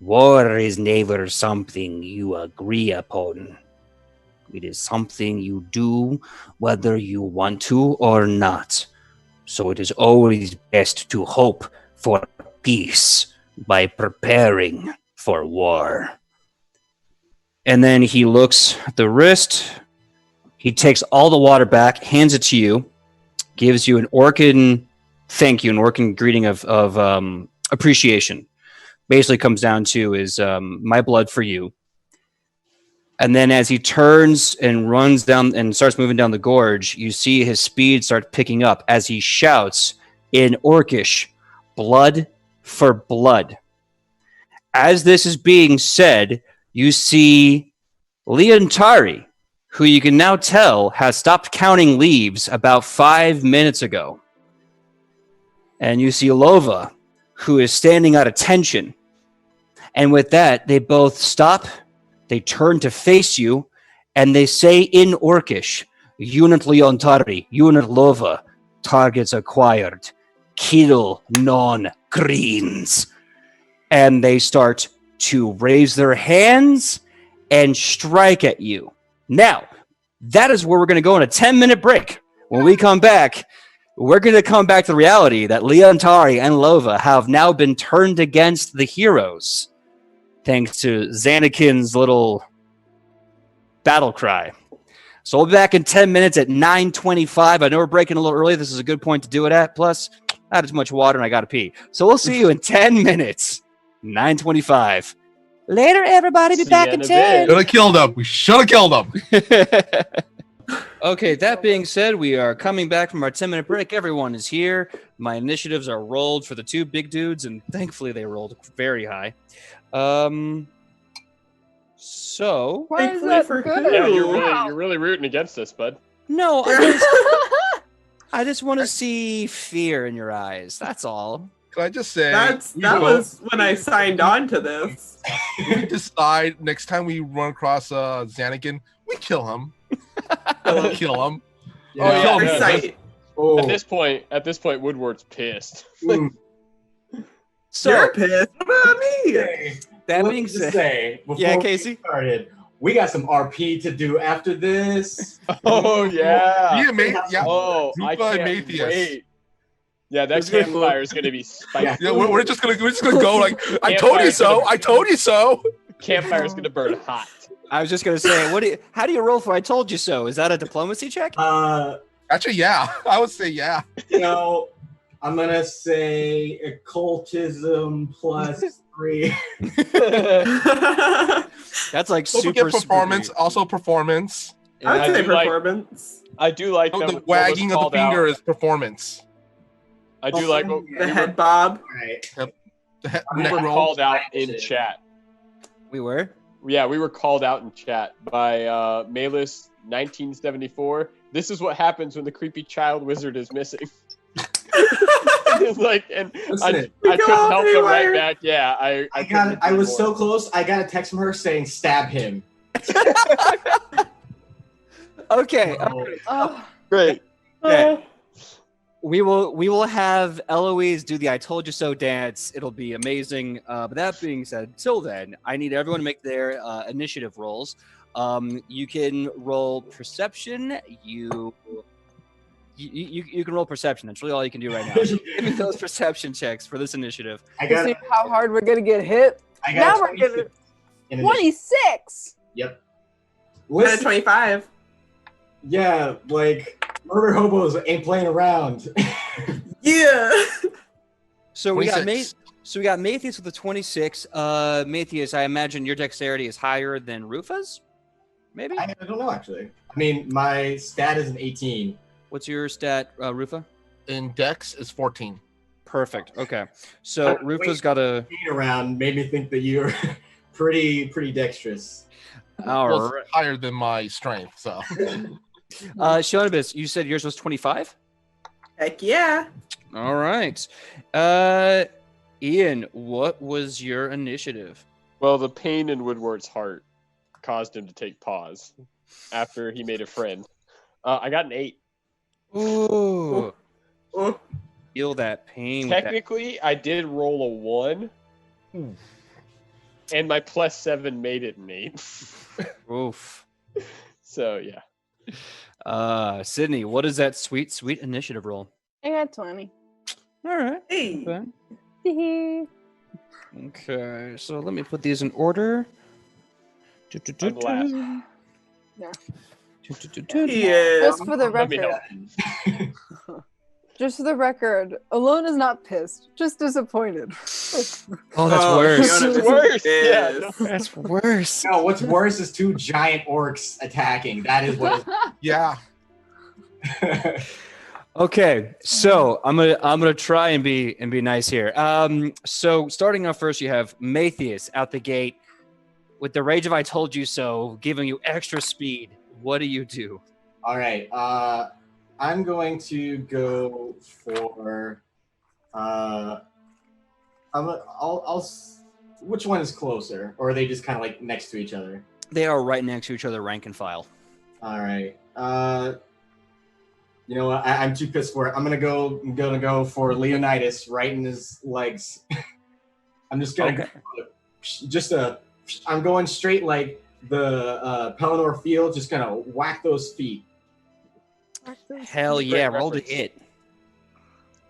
[SPEAKER 1] War is never something you agree upon. It is something you do whether you want to or not. So it is always best to hope for peace by preparing for war." And then he looks at the wrist. He takes all the water back, hands it to you, gives you an Orcan thank you, an Orcan greeting of appreciation. Basically comes down to is my blood for you. And then as he turns and runs down and starts moving down the gorge, you see his speed start picking up as he shouts in Orcish, "Blood for blood." As this is being said, you see Leontari, who you can now tell has stopped counting leaves about 5 minutes ago. And you see Lova, who is standing at attention. And with that, they both stop, they turn to face you, and they say in Orcish, Unit Leontari, Unit Lova, targets acquired, kill non-greens. And they start to raise their hands and strike at you. Now, that is where we're going to go on a 10-minute break. When we come back, we're going to come back to the reality that Leontari and Lova have now been turned against the heroes, thanks to Xanakin's little battle cry. So we'll be back in 10 minutes at 9:25. I know we're breaking a little early. This is a good point to do it at. Plus, I had too much water and I got to pee. So we'll see you in 10 minutes. 9:25. Later, everybody. Be
[SPEAKER 3] See
[SPEAKER 1] back
[SPEAKER 3] you
[SPEAKER 1] in
[SPEAKER 3] in a
[SPEAKER 1] 10.
[SPEAKER 3] bit.
[SPEAKER 5] Should have killed him. We should have killed him.
[SPEAKER 1] Okay, that being said, we are coming back from our 10-minute break. Everyone is here. My initiatives are rolled for the two big dudes, and thankfully they rolled very high. So
[SPEAKER 4] Why is
[SPEAKER 6] Thankfully
[SPEAKER 4] that
[SPEAKER 6] for
[SPEAKER 4] good?
[SPEAKER 6] who?
[SPEAKER 3] Yeah,
[SPEAKER 6] Wow.
[SPEAKER 3] you're really rooting against us, bud.
[SPEAKER 1] no, I just want to see fear in your eyes. That's all.
[SPEAKER 5] Can I just say
[SPEAKER 6] That was when I signed on to this.
[SPEAKER 5] we decide next time we run across Xanakin, we kill him. Kill him.
[SPEAKER 3] Oh, yeah,
[SPEAKER 5] Kill him.
[SPEAKER 3] yeah.
[SPEAKER 6] Sight.
[SPEAKER 2] Oh,
[SPEAKER 3] At this point, Woodward's pissed.
[SPEAKER 2] mm.
[SPEAKER 1] So
[SPEAKER 6] You're pissed. What about me?
[SPEAKER 2] Hey,
[SPEAKER 1] that
[SPEAKER 2] let
[SPEAKER 1] being
[SPEAKER 2] me just
[SPEAKER 1] said,
[SPEAKER 2] say, before
[SPEAKER 1] yeah,
[SPEAKER 2] we
[SPEAKER 1] Casey.
[SPEAKER 2] get started, we got some RP to do after this.
[SPEAKER 3] Oh yeah.
[SPEAKER 5] Yeah, mate. Yeah.
[SPEAKER 3] Oh, I
[SPEAKER 5] Rupa and
[SPEAKER 3] can't
[SPEAKER 5] Matthias.
[SPEAKER 3] wait. Yeah, that
[SPEAKER 1] It's gonna-
[SPEAKER 3] campfire is gonna be spicy.
[SPEAKER 5] Yeah, we're just gonna go like, I told you so. I told you so.
[SPEAKER 3] Campfire is gonna burn hot.
[SPEAKER 1] I was just gonna say, how do you roll for I told you so? Is that a diplomacy check?
[SPEAKER 5] Actually, yeah. I would say yeah.
[SPEAKER 2] No, I'm gonna say occultism +3.
[SPEAKER 1] That's like
[SPEAKER 5] Don't
[SPEAKER 1] super
[SPEAKER 5] forget performance.
[SPEAKER 1] spooky.
[SPEAKER 5] Also performance.
[SPEAKER 1] Yeah,
[SPEAKER 6] I'd say
[SPEAKER 3] do like-
[SPEAKER 6] performance.
[SPEAKER 3] I do like
[SPEAKER 5] Oh,
[SPEAKER 3] that
[SPEAKER 5] the
[SPEAKER 3] what was
[SPEAKER 5] wagging of the
[SPEAKER 3] called out.
[SPEAKER 5] finger is performance.
[SPEAKER 3] I do like what
[SPEAKER 6] The head bob.
[SPEAKER 2] Right.
[SPEAKER 5] The
[SPEAKER 3] we
[SPEAKER 5] neck
[SPEAKER 3] were
[SPEAKER 5] roll.
[SPEAKER 3] called out in chat.
[SPEAKER 1] we were.
[SPEAKER 3] Yeah, we were called out in chat by Malus 1974. This is what happens when the creepy child wizard is missing. like, and I
[SPEAKER 2] Listen,
[SPEAKER 3] couldn't
[SPEAKER 6] go
[SPEAKER 3] help but write
[SPEAKER 6] haywire.
[SPEAKER 3] back. Yeah,
[SPEAKER 2] I was so close. I got a text from her saying stab him.
[SPEAKER 1] Okay.
[SPEAKER 4] Oh,
[SPEAKER 3] great.
[SPEAKER 1] Okay. We will have Eloise do the I told you so dance. It'll be amazing. But that being said, till then, I need everyone to make their initiative rolls. You can roll perception. You can roll perception. That's really all you can do right now. Give me those perception checks for this initiative.
[SPEAKER 2] I
[SPEAKER 4] you
[SPEAKER 2] got.
[SPEAKER 4] see how hard we're gonna get hit?
[SPEAKER 2] I
[SPEAKER 4] Now
[SPEAKER 2] got.
[SPEAKER 4] we're getting
[SPEAKER 2] 26.
[SPEAKER 4] 26.
[SPEAKER 2] Yep.
[SPEAKER 6] I'm at
[SPEAKER 2] Listen,
[SPEAKER 6] 25.
[SPEAKER 2] yeah, like murder hobos ain't playing around.
[SPEAKER 6] Yeah.
[SPEAKER 1] So we got
[SPEAKER 5] 26.
[SPEAKER 1] So we got Matthias with a 26. Matthias, I imagine your dexterity is higher than Rufa's? Maybe?
[SPEAKER 2] I don't know actually. I mean, my stat is an 18.
[SPEAKER 1] What's your stat, Rufa?
[SPEAKER 5] In Dex is 14.
[SPEAKER 1] Perfect. Okay. So Rufa's
[SPEAKER 2] Wait.
[SPEAKER 1] got a...
[SPEAKER 2] Being around made me think that you're pretty dexterous.
[SPEAKER 1] All
[SPEAKER 5] Well,
[SPEAKER 1] right.
[SPEAKER 5] it's higher than my strength, so.
[SPEAKER 1] Shonibus, you said yours was 25?
[SPEAKER 6] Heck yeah.
[SPEAKER 1] All right. Ian, what was your initiative?
[SPEAKER 3] Well, the pain in Woodward's heart caused him to take pause after he made a friend. I got an 8.
[SPEAKER 1] Ooh.
[SPEAKER 6] Oh,
[SPEAKER 1] Feel that pain. with that-
[SPEAKER 3] Technically, I did roll a 1. And my +7 made it an 8.
[SPEAKER 1] Oof.
[SPEAKER 3] So, yeah.
[SPEAKER 1] Sidney, what is that sweet, sweet initiative roll?
[SPEAKER 4] I got 20.
[SPEAKER 1] All right.
[SPEAKER 6] hey.
[SPEAKER 1] Okay. Okay, so let me put these in order.
[SPEAKER 3] I'm last.
[SPEAKER 6] Yeah.
[SPEAKER 4] Just for the
[SPEAKER 3] Let me
[SPEAKER 4] record,
[SPEAKER 3] help.
[SPEAKER 4] just for the record, Alone is not pissed, just disappointed.
[SPEAKER 1] Oh, that's
[SPEAKER 6] Oh,
[SPEAKER 1] worse.
[SPEAKER 6] Fiona,
[SPEAKER 3] It's
[SPEAKER 6] this
[SPEAKER 3] worse.
[SPEAKER 6] is-
[SPEAKER 3] Yeah, no.
[SPEAKER 1] That's worse.
[SPEAKER 2] No, what's worse is two giant orcs attacking. That is what
[SPEAKER 5] Yeah.
[SPEAKER 2] is.
[SPEAKER 1] Okay, so I'm gonna try and be nice here. So starting off first, you have Matthias out the gate with the rage of I told you so, giving you extra speed, What do you do?
[SPEAKER 2] All right. I'm going to go for. Which one is closer, or are they just kind of like next to each other?
[SPEAKER 1] They are right next to each other, rank and file.
[SPEAKER 2] All right. You know what? I'm too pissed for it. I'm gonna go for Leonidas right in his legs. I'm just gonna I'm going straight like the Pelennor field. Just gonna whack those feet.
[SPEAKER 1] Hell yeah! Roll to hit.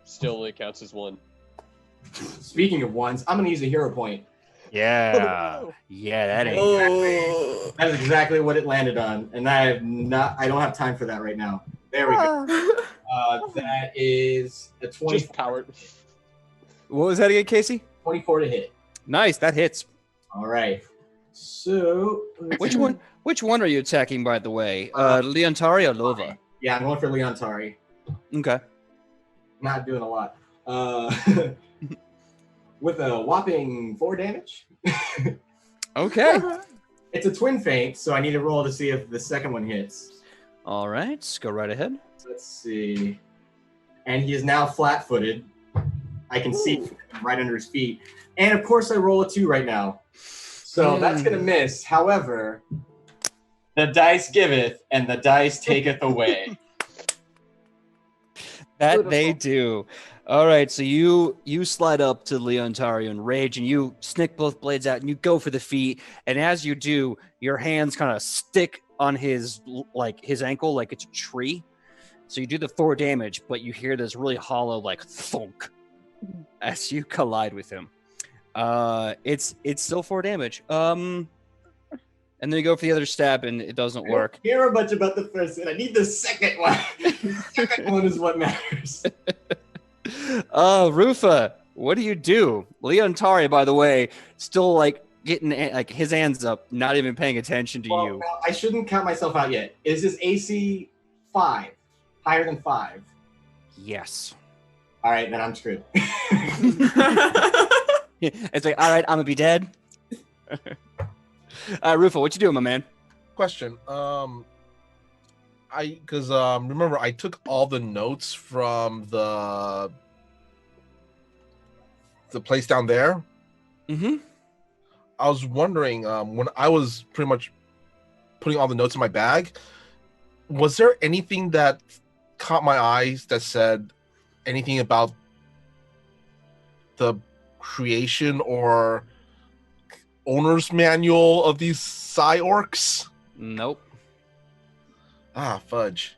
[SPEAKER 3] Still only counts as one.
[SPEAKER 2] Speaking of ones, I'm gonna use a hero point.
[SPEAKER 1] Yeah, yeah, that ain't.
[SPEAKER 2] That is exactly what it landed on, and I don't have time for that right now. There we go. That is a 20.
[SPEAKER 3] Just powered.
[SPEAKER 1] What was that again, Casey?
[SPEAKER 2] 24 to hit.
[SPEAKER 1] Nice, that hits.
[SPEAKER 2] All right. So
[SPEAKER 1] Which one? Which one are you attacking, by the way? Leontari or Lova?
[SPEAKER 2] Yeah, I'm going for Leontari.
[SPEAKER 1] Okay.
[SPEAKER 2] Not doing a lot. With a whopping 4 damage.
[SPEAKER 1] Okay.
[SPEAKER 2] It's a twin feint, so I need to roll to see if the second one hits.
[SPEAKER 1] All right, go right ahead.
[SPEAKER 2] Let's see. And he is now flat-footed. I can see him right under his feet. And of course I roll a 2 right now. So that's going to miss. However, the dice giveth and the dice taketh away.
[SPEAKER 1] That
[SPEAKER 2] Beautiful.
[SPEAKER 1] they do. All right, so you slide up to Leontari and rage, and you snick both blades out, and you go for the feet. And as you do, your hands kind of stick on his ankle like it's a tree. So you do the 4 damage, but you hear this really hollow thunk as you collide with him. It's still 4 damage. And then you go for the other stab, and it doesn't work.
[SPEAKER 2] I don't care much about the first one. I need the second one. The second one is what matters.
[SPEAKER 1] Rufa, what do you do? Leontari, by the way, still getting his hands up, not even paying attention to you.
[SPEAKER 2] Well, I shouldn't count myself out yet. Is his AC 5? Higher than 5?
[SPEAKER 1] Yes.
[SPEAKER 2] All right, then I'm screwed.
[SPEAKER 1] It's like, all right, I'm gonna be dead. Rufa, what you doing, my man?
[SPEAKER 5] Question. Remember I took all the notes from the place down there.
[SPEAKER 1] Mm-hmm.
[SPEAKER 5] I was wondering, when I was pretty much putting all the notes in my bag, was there anything that caught my eyes that said anything about the creation or owner's manual of these Psy Orcs?
[SPEAKER 1] Nope.
[SPEAKER 5] Ah, fudge.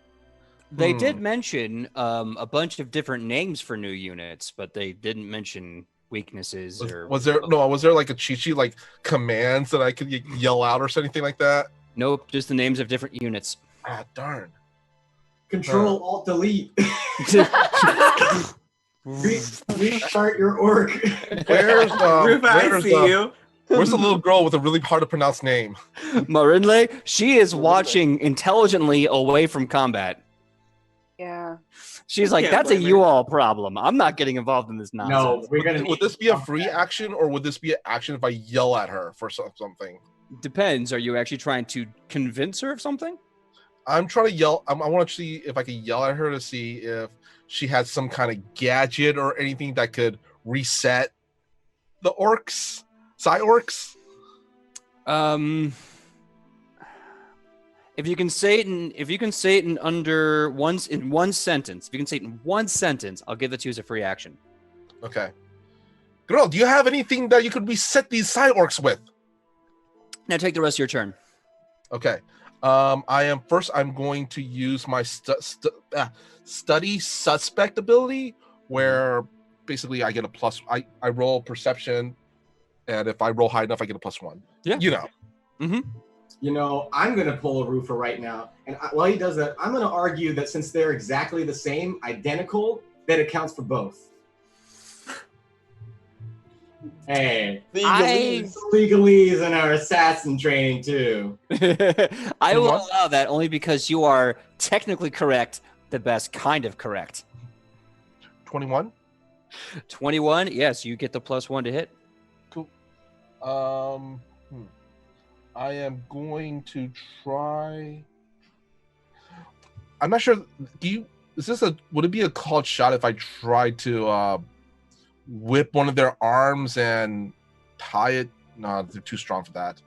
[SPEAKER 1] They did mention a bunch of different names for new units, but they didn't mention weaknesses
[SPEAKER 5] Was there like a cheat sheet, like commands that I could yell out or anything like that?
[SPEAKER 1] Nope, just the names of different units.
[SPEAKER 5] Ah, darn.
[SPEAKER 2] Control Alt Delete. Restart your orc.
[SPEAKER 5] Where's
[SPEAKER 6] Rufa, I see you.
[SPEAKER 5] Where's the little girl with a really hard to pronounce name?
[SPEAKER 1] Marinle, she is watching intelligently away from combat.
[SPEAKER 4] Yeah.
[SPEAKER 1] She's like,
[SPEAKER 6] Can't
[SPEAKER 1] that's a
[SPEAKER 6] blame her.
[SPEAKER 1] you all problem. I'm not getting involved in this nonsense.
[SPEAKER 2] No, we're gonna.
[SPEAKER 5] Would this be a free action, or would this be an action if I yell at her for something?
[SPEAKER 1] Depends. Are you actually trying to convince her of something?
[SPEAKER 5] I'm trying to yell. I want to see if I can yell at her to see if she has some kind of gadget or anything that could reset the orcs, Psy Orcs.
[SPEAKER 1] If you can say it in one sentence, I'll give it to you as a free action.
[SPEAKER 5] Okay. Girl, do you have anything that you could reset these Psy Orcs with?
[SPEAKER 1] Now take the rest of your turn.
[SPEAKER 5] Okay. I'm going to use my study suspect ability, where basically I get a plus. I roll perception, and if I roll high enough, I get a +1.
[SPEAKER 1] Yeah.
[SPEAKER 5] You know.
[SPEAKER 1] Mm-hmm.
[SPEAKER 2] You know, I'm going to pull a Rufa right now. And while he does that, I'm going to argue that since they're exactly the same, identical, that it counts for both. Hey, legalese in our assassin training too.
[SPEAKER 1] I will allow that only because you are technically correct, the best kind of correct.
[SPEAKER 5] 21?
[SPEAKER 1] 21, yes, you get the +1 to hit.
[SPEAKER 5] Cool. I am going to try. I'm not sure. Would it be a called shot if I tried to whip one of their arms and tie it? No, they're too strong for that.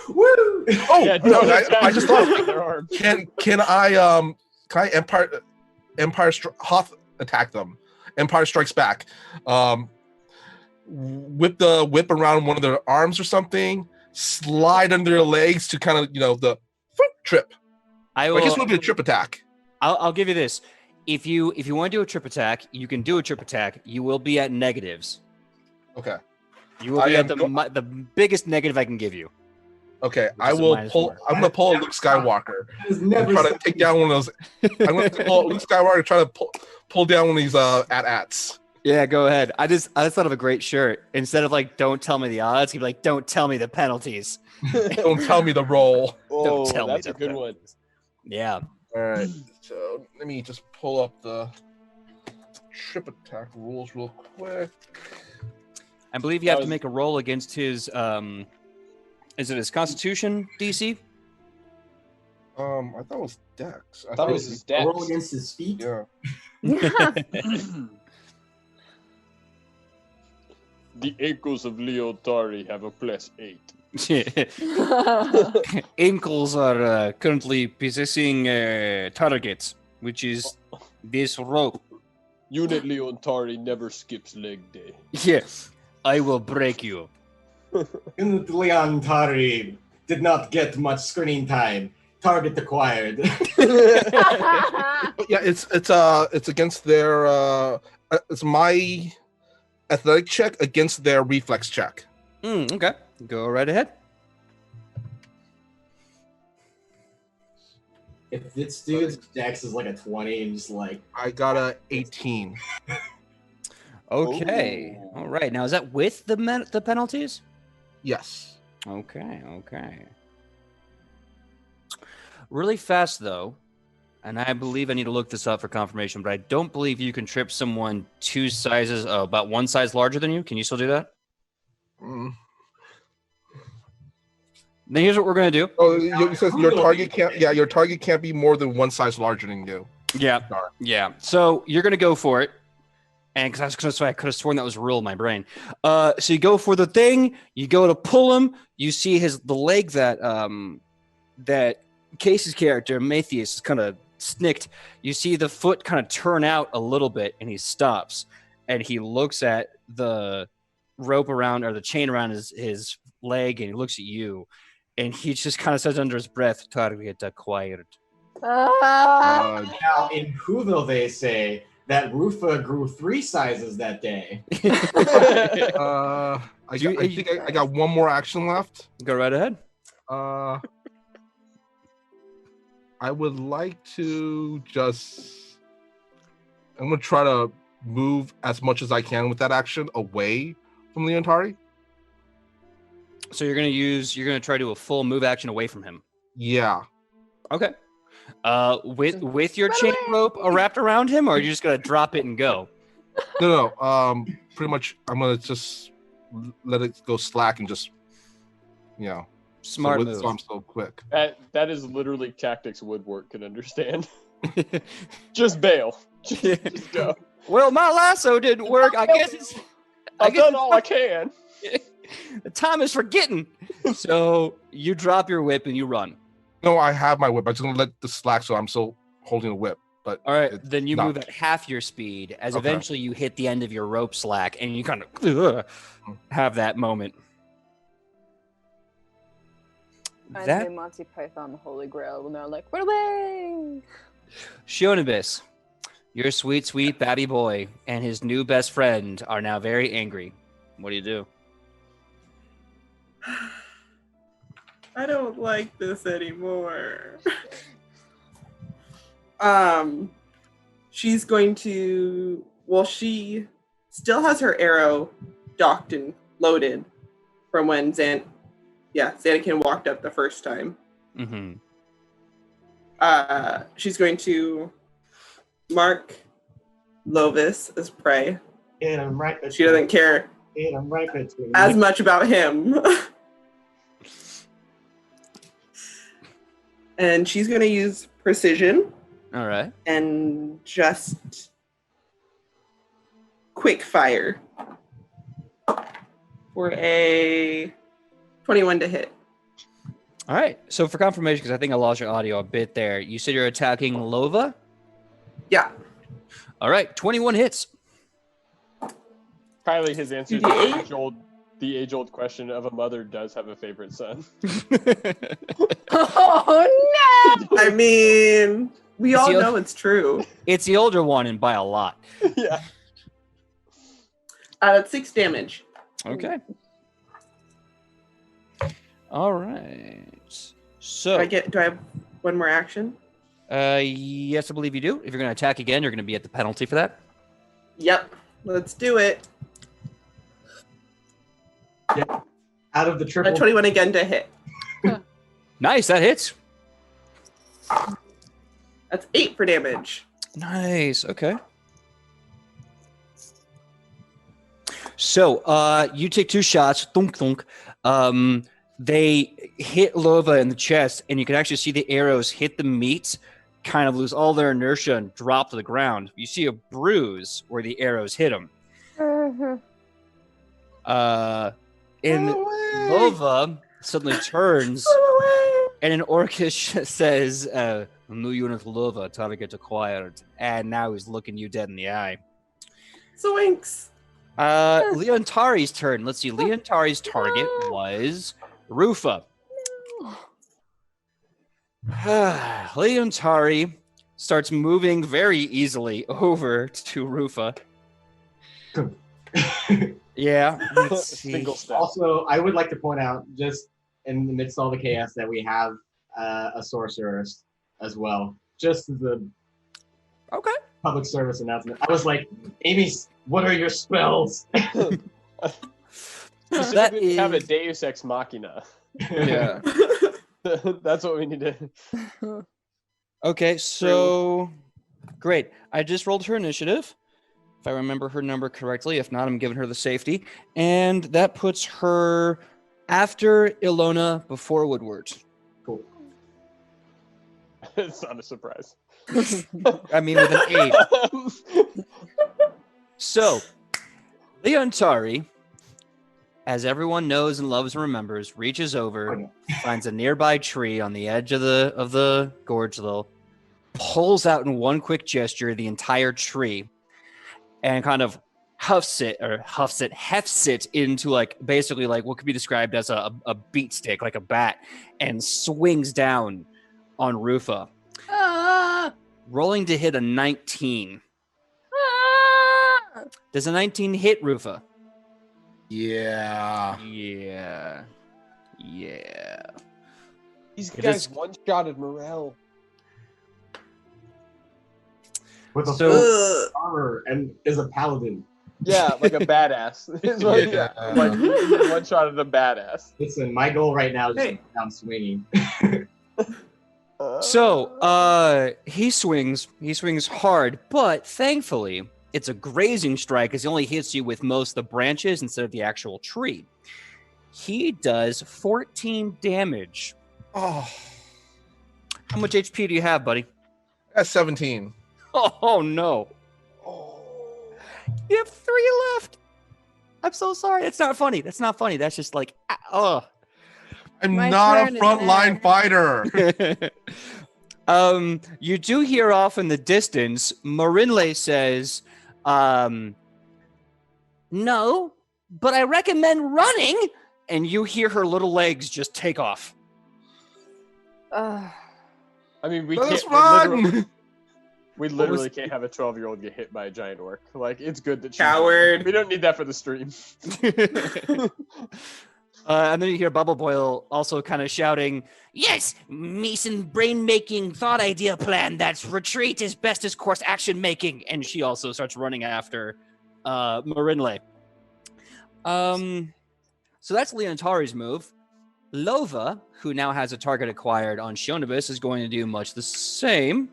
[SPEAKER 2] Woo!
[SPEAKER 5] Oh
[SPEAKER 3] Yeah,
[SPEAKER 5] no!
[SPEAKER 3] don't attack
[SPEAKER 5] I just thought.
[SPEAKER 3] with their arms.
[SPEAKER 5] Can I Hoth attack them? Empire Strikes Back. Whip the whip around one of their arms or something. Slide under their legs to kind of the trip. I guess it would be a trip attack.
[SPEAKER 1] I'll give you this. If you want to do a trip attack, you can do a trip attack. You will be at negatives.
[SPEAKER 5] Okay.
[SPEAKER 1] You will be at the biggest negative I can give you.
[SPEAKER 5] Okay, I will pull. I'm gonna pull a Luke Skywalker. And try to take down one of those. I'm gonna pull Luke Skywalker. Try to pull down one of these AT-ATs.
[SPEAKER 1] Yeah, go ahead. I just thought of a great shirt. Instead of like, don't tell me the odds, he'd be like, don't tell me the penalties.
[SPEAKER 5] Don't tell me the roll.
[SPEAKER 1] Don't tell me
[SPEAKER 3] that's a good one.
[SPEAKER 1] Yeah.
[SPEAKER 5] All right. So let me just pull up the trip attack rules real quick.
[SPEAKER 1] I believe you have to make a roll against his. Is it his Constitution DC?
[SPEAKER 5] I thought it was Dex.
[SPEAKER 3] I thought it was his Dex.
[SPEAKER 2] Roll against his feet.
[SPEAKER 5] Yeah.
[SPEAKER 3] The ankles of Leotari have a +8.
[SPEAKER 1] Ankles are currently possessing targets, which is this rope.
[SPEAKER 3] Unit Leotari never skips leg day.
[SPEAKER 1] Yes, I will break you.
[SPEAKER 2] Unit Leon Tari did not get much screen time. Target acquired.
[SPEAKER 5] But yeah, it's against their it's my athletic check against their reflex check.
[SPEAKER 1] Okay, go right ahead.
[SPEAKER 2] If this dude's dex is like a 20 and just like
[SPEAKER 5] I got a 18.
[SPEAKER 1] Okay, all right. Now is that with the penalties?
[SPEAKER 5] Yes.
[SPEAKER 1] Okay. Really fast though, and I believe I need to look this up for confirmation, but I don't believe you can trip someone two sizes, about one size larger than you. Can you still do that? Then here's what we're gonna do.
[SPEAKER 5] Oh, it says your target can't. Yeah, your target can't be more than one size larger than you.
[SPEAKER 1] Yeah. So you're gonna go for it, and because I was gonna say I could have sworn that was real in my brain. So you go for the thing. You go to pull him. You see the leg that Casey's character Matthias is kind of snicked. You see the foot kind of turn out a little bit, and he stops, and he looks at the rope around or the chain around his leg, and he looks at you. And he just kind of says under his breath, "Target acquired."
[SPEAKER 2] now in Whoville they say that Rufa grew 3 sizes that day.
[SPEAKER 5] I think I got one more action left.
[SPEAKER 1] Go right ahead.
[SPEAKER 5] I would like to just. I'm gonna try to move as much as I can with that action away from Leontari.
[SPEAKER 1] So you're gonna try to do a full move action away from him.
[SPEAKER 5] Yeah.
[SPEAKER 1] Okay. With your chain rope wrapped around him, or are you just gonna drop it and go?
[SPEAKER 5] No. Pretty much, I'm gonna just let it go slack and just,
[SPEAKER 1] Smart move.
[SPEAKER 5] So I'm so quick.
[SPEAKER 3] That is literally tactics Woodward can understand. Just bail. Just go.
[SPEAKER 1] Well, my lasso didn't work. I guess
[SPEAKER 3] I've done all I can.
[SPEAKER 1] The time is forgetting. So you drop your whip and you run.
[SPEAKER 5] No, I have my whip. I'm just gonna let the slack, so I'm still holding a whip. But
[SPEAKER 1] all right, then you move at half your speed as eventually you hit the end of your rope slack, and you kind of have that moment.
[SPEAKER 4] I say Monty Python, the Holy Grail, when they're like, "We're away!"
[SPEAKER 1] Shionibis, your sweet, sweet babby boy and his new best friend are now very angry. What do you do?
[SPEAKER 6] I don't like this anymore. She's going to. Well, she still has her arrow docked and loaded from when Xanakin walked up the first time.
[SPEAKER 1] Mm-hmm.
[SPEAKER 6] She's going to mark Lovis as prey.
[SPEAKER 2] And I'm right.
[SPEAKER 6] She doesn't care as much about him. And she's going to use precision
[SPEAKER 1] All right.
[SPEAKER 6] and just quick fire for a 21 to hit.
[SPEAKER 1] All right. So for confirmation, because I think I lost your audio a bit there, you said you're attacking Lova?
[SPEAKER 6] Yeah.
[SPEAKER 1] All right. 21 hits.
[SPEAKER 3] Kylie has answered the age-old question of a mother does have a favorite son.
[SPEAKER 4] Oh no!
[SPEAKER 6] I mean, we all know it's true.
[SPEAKER 1] It's the older one and by a lot.
[SPEAKER 3] Yeah.
[SPEAKER 6] That's 6 damage.
[SPEAKER 1] Okay. All right. So
[SPEAKER 6] Do I have one more action?
[SPEAKER 1] yes, I believe you do. If you're going to attack again, you're going to be at the penalty for that.
[SPEAKER 6] Yep. Let's do it.
[SPEAKER 2] Yeah. Out of the triple.
[SPEAKER 6] 21 again to hit.
[SPEAKER 1] Nice, that hits.
[SPEAKER 6] That's 8 for damage.
[SPEAKER 1] Nice. Okay. So, you take 2 shots. Thunk, thunk. They hit Lova in the chest, and you can actually see the arrows hit the meat, kind of lose all their inertia, and drop to the ground. You see a bruise where the arrows hit him. And Lova suddenly turns, and an Orcish says, "New unit Lova, time to get acquired." And now he's looking you dead in the eye.
[SPEAKER 6] Zoinks.
[SPEAKER 1] Leontari's turn. Let's see. Leontari's target was Rufa. Leontari starts moving very easily over to Rufa. Yeah. Let's see.
[SPEAKER 3] Single step.
[SPEAKER 2] Also, I would like to point out, just in the midst of all the chaos, that we have a sorceress as well. Just as a
[SPEAKER 1] Okay.
[SPEAKER 2] public service announcement. I was like, Amy, what are your spells?
[SPEAKER 1] That
[SPEAKER 3] We have a
[SPEAKER 1] is.
[SPEAKER 3] Deus Ex Machina.
[SPEAKER 1] Yeah.
[SPEAKER 3] That's what we need to.
[SPEAKER 1] Okay, so great. I just rolled her initiative, if I remember her number correctly. If not, I'm giving her the safety. And that puts her after Ilona, before Woodward.
[SPEAKER 2] Cool.
[SPEAKER 3] It's not a surprise.
[SPEAKER 1] I mean, with an 8. So, Leontari, as everyone knows and loves and remembers, reaches over, finds a nearby tree on the edge of the gorge, though, pulls out in one quick gesture the entire tree, and kind of hefts it into basically what could be described as a beat stick, like a bat, and swings down on Rufa. Rolling to hit a 19. Does a 19 hit Rufa?
[SPEAKER 5] Yeah.
[SPEAKER 1] Yeah.
[SPEAKER 3] These
[SPEAKER 1] It
[SPEAKER 3] guys
[SPEAKER 1] is-
[SPEAKER 3] one-shotted Morel.
[SPEAKER 2] With a
[SPEAKER 1] So-
[SPEAKER 2] full armor and is a paladin.
[SPEAKER 3] Yeah, like a badass.
[SPEAKER 5] Yeah.
[SPEAKER 3] Like one-shotted a badass.
[SPEAKER 2] Listen, my goal right now is to
[SPEAKER 6] Hey.
[SPEAKER 2] keep down swinging.
[SPEAKER 1] So, he swings hard, but thankfully, it's a grazing strike as he only hits you with most of the branches instead of the actual tree. He does 14 damage.
[SPEAKER 5] Oh,
[SPEAKER 1] How much HP do you have, buddy?
[SPEAKER 5] that's 17.
[SPEAKER 1] Oh, no. You have 3 left. I'm so sorry. That's not funny. That's just like, oh.
[SPEAKER 5] I'm
[SPEAKER 4] My
[SPEAKER 5] not a
[SPEAKER 4] turn is
[SPEAKER 5] frontline fighter.
[SPEAKER 1] You do hear off in the distance, Marinle says, no, but I recommend running. And you hear her little legs just take off.
[SPEAKER 3] I mean, we
[SPEAKER 5] Let's
[SPEAKER 3] can't. We
[SPEAKER 5] run.
[SPEAKER 3] literally can't have a 12-year-old get hit by a giant orc. Like, it's good that she.
[SPEAKER 6] Coward.
[SPEAKER 3] We don't need that for the stream.
[SPEAKER 1] And then you hear Bubble Boil also kind of shouting,
[SPEAKER 7] Yes, Mason brain-making thought idea plan. That's retreat is best as course action making.
[SPEAKER 1] and she also starts running after Marinle. So that's Leontari's move. Lova, who now has a target acquired on Shonibus, is going to do much the same.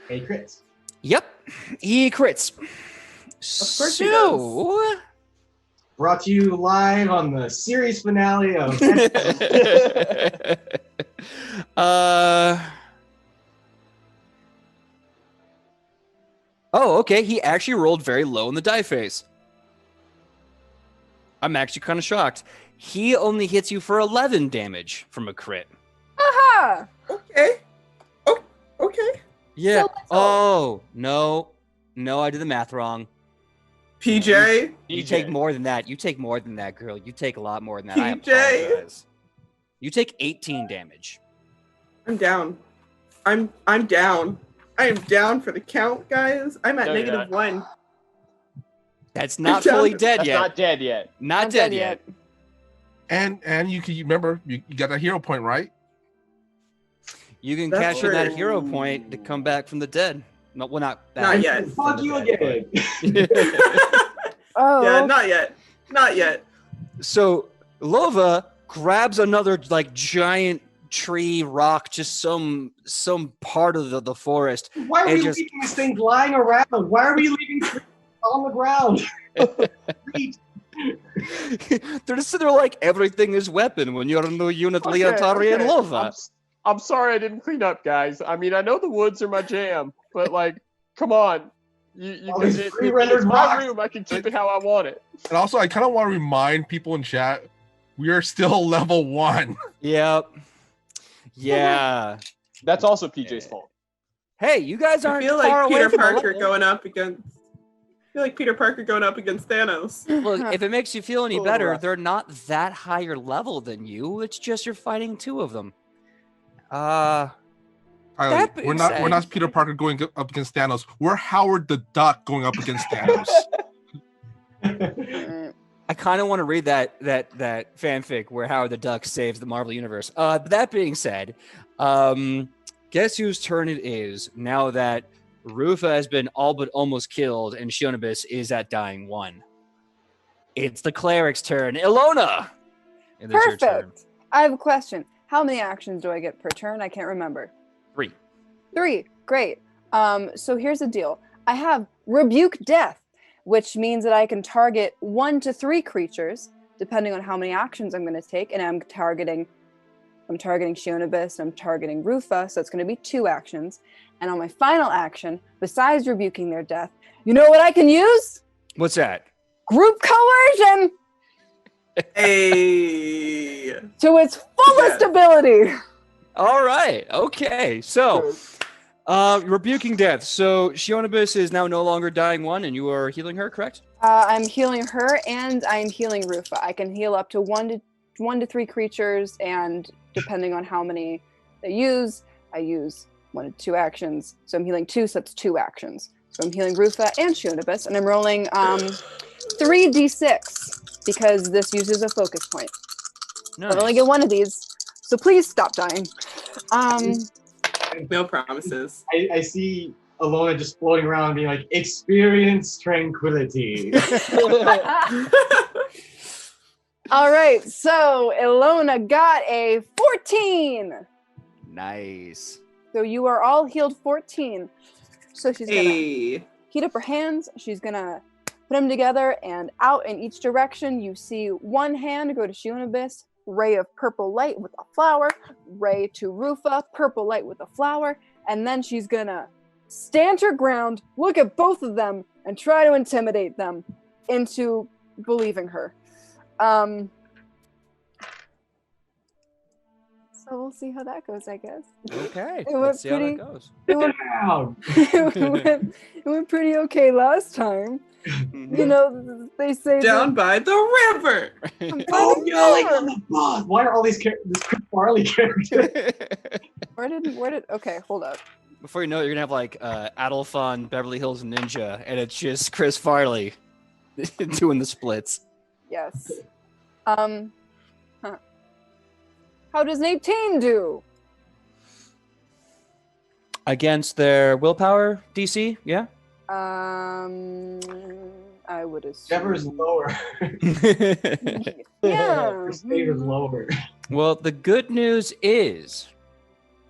[SPEAKER 2] Hey, crits.
[SPEAKER 1] Yep, he crits.
[SPEAKER 6] course he
[SPEAKER 1] So
[SPEAKER 2] brought to you live on the series finale of.
[SPEAKER 1] Oh, okay. He actually rolled very low in the die phase. I'm actually kind of shocked. He only hits you for 11 damage from a crit.
[SPEAKER 4] Aha!
[SPEAKER 6] Okay. Oh, okay.
[SPEAKER 1] Yeah.
[SPEAKER 4] So-
[SPEAKER 1] Oh, no. No, I did the math wrong.
[SPEAKER 6] PJ.
[SPEAKER 1] You take more than that. You take more than that, girl. You take a lot more than that. I
[SPEAKER 6] PJ.
[SPEAKER 1] apologize. You take 18 damage.
[SPEAKER 6] I'm down. I'm down. I am down for the count, guys. I'm at
[SPEAKER 3] No, you're not.
[SPEAKER 6] -1.
[SPEAKER 1] That's not
[SPEAKER 6] down
[SPEAKER 1] fully
[SPEAKER 6] to-
[SPEAKER 1] dead
[SPEAKER 3] That's
[SPEAKER 1] yet.
[SPEAKER 3] not dead yet.
[SPEAKER 1] Not dead yet.
[SPEAKER 5] And you remember you got that hero point, right?
[SPEAKER 1] You can
[SPEAKER 6] That's
[SPEAKER 1] cash in that
[SPEAKER 6] true.
[SPEAKER 1] hero point to come back from the dead. No, well, not back.
[SPEAKER 6] Not yet.
[SPEAKER 1] from
[SPEAKER 2] Fuck
[SPEAKER 1] the
[SPEAKER 2] you
[SPEAKER 1] dead,
[SPEAKER 2] again.
[SPEAKER 4] Oh.
[SPEAKER 6] Yeah, not yet. Not yet.
[SPEAKER 1] So Lova grabs another like giant tree, rock, just some part of the forest.
[SPEAKER 2] Why are
[SPEAKER 1] It
[SPEAKER 2] we
[SPEAKER 1] just-
[SPEAKER 2] leaving these things lying around? Why are we leaving trees on the ground?
[SPEAKER 1] They're just sitting there like everything is weapon when you're a new unit,
[SPEAKER 3] Okay,
[SPEAKER 1] Leotari and
[SPEAKER 3] okay.
[SPEAKER 1] Lova.
[SPEAKER 3] I'm sorry I didn't clean up, guys. I mean, I know the woods are my jam, but like, come on. You
[SPEAKER 2] All these
[SPEAKER 3] it's
[SPEAKER 2] pre-rendered
[SPEAKER 3] my
[SPEAKER 2] blocks.
[SPEAKER 3] room. I can keep it how I want it.
[SPEAKER 5] And also, I kind of want to remind people in chat, we are still level 1.
[SPEAKER 1] Yep. Yeah.
[SPEAKER 3] That's also PJ's fault.
[SPEAKER 1] Hey, you guys
[SPEAKER 6] I
[SPEAKER 1] aren't
[SPEAKER 6] feel
[SPEAKER 1] far
[SPEAKER 6] like
[SPEAKER 1] away
[SPEAKER 6] Peter
[SPEAKER 1] from the
[SPEAKER 6] Parker
[SPEAKER 1] level.
[SPEAKER 6] going up against. I feel like Peter Parker going up against Thanos.
[SPEAKER 1] Look, if it makes you feel any
[SPEAKER 3] A little
[SPEAKER 1] better,
[SPEAKER 3] rough.
[SPEAKER 1] they're not that higher level than you. It's just you're fighting two of them. That being
[SPEAKER 5] We're
[SPEAKER 1] said-
[SPEAKER 5] not Peter Parker going up against Thanos. We're Howard the Duck going up against Thanos.
[SPEAKER 1] I kind of want to read that fanfic where Howard the Duck saves the Marvel Universe. But that being said, guess whose turn it is now that Rufa has been all but almost killed and Shionibus is at dying 1. It's the cleric's turn. Ilona! And it's your turn.
[SPEAKER 4] Perfect. I have a question. How many actions do I get per turn? I can't remember.
[SPEAKER 1] 3.
[SPEAKER 4] 3. Great. So here's the deal. I have Rebuke Death, which means that I can target 1 to 3 creatures, depending on how many actions I'm going to take. And I'm targeting Shionibus, and I'm targeting Rufa, so it's going to be 2 actions. And on my final action, besides rebuking their death, you know what I can use?
[SPEAKER 1] What's that?
[SPEAKER 4] Group coercion
[SPEAKER 6] Hey.
[SPEAKER 4] to its fullest ability.
[SPEAKER 1] All right. Okay. So, rebuking death. So, Shionibus is now no longer dying 1, and you are healing her, correct?
[SPEAKER 4] I'm healing her, and I'm healing Rufa. I can heal up to 1 to 3 creatures, and depending on how many they use, I use 1 to 2 actions. So I'm healing 2, so that's 2 actions. So I'm healing Rufa and Shionibus, and I'm rolling 3d6 because this uses a focus point.
[SPEAKER 1] No.
[SPEAKER 4] I only get 1 of these, so please stop dying.
[SPEAKER 6] No promises.
[SPEAKER 2] I see Alona just floating around being like, experience tranquility.
[SPEAKER 4] All right, so Ilona got a 14.
[SPEAKER 1] Nice.
[SPEAKER 4] So you are all healed 14. So she's gonna
[SPEAKER 6] Hey.
[SPEAKER 4] heat up her hands. She's gonna put them together, and out in each direction, you see one hand go to Shionibus, ray of purple light with a flower, ray to Rufa, purple light with a flower, and then she's gonna stand her ground, look at both of them, and try to intimidate them into believing her. So we'll see how that goes, I guess.
[SPEAKER 1] Okay.
[SPEAKER 4] It went
[SPEAKER 1] Let's see how
[SPEAKER 4] pretty-
[SPEAKER 1] that goes.
[SPEAKER 4] It went,
[SPEAKER 2] Down.
[SPEAKER 4] it went pretty okay last time. You know, they say
[SPEAKER 6] Down by the river.
[SPEAKER 2] Oh, yelling on the boss. Why are all these this Chris Parley character?
[SPEAKER 4] where did okay, hold up.
[SPEAKER 1] Before you know it, you're gonna have like Adelphon, Beverly Hills Ninja, and it's just Chris Farley doing the splits.
[SPEAKER 4] Yes. How does an 18 do?
[SPEAKER 1] Against their willpower DC, yeah.
[SPEAKER 4] I would assume.
[SPEAKER 2] Never is lower.
[SPEAKER 4] Yeah.
[SPEAKER 2] His state is lower.
[SPEAKER 1] Well, the good news is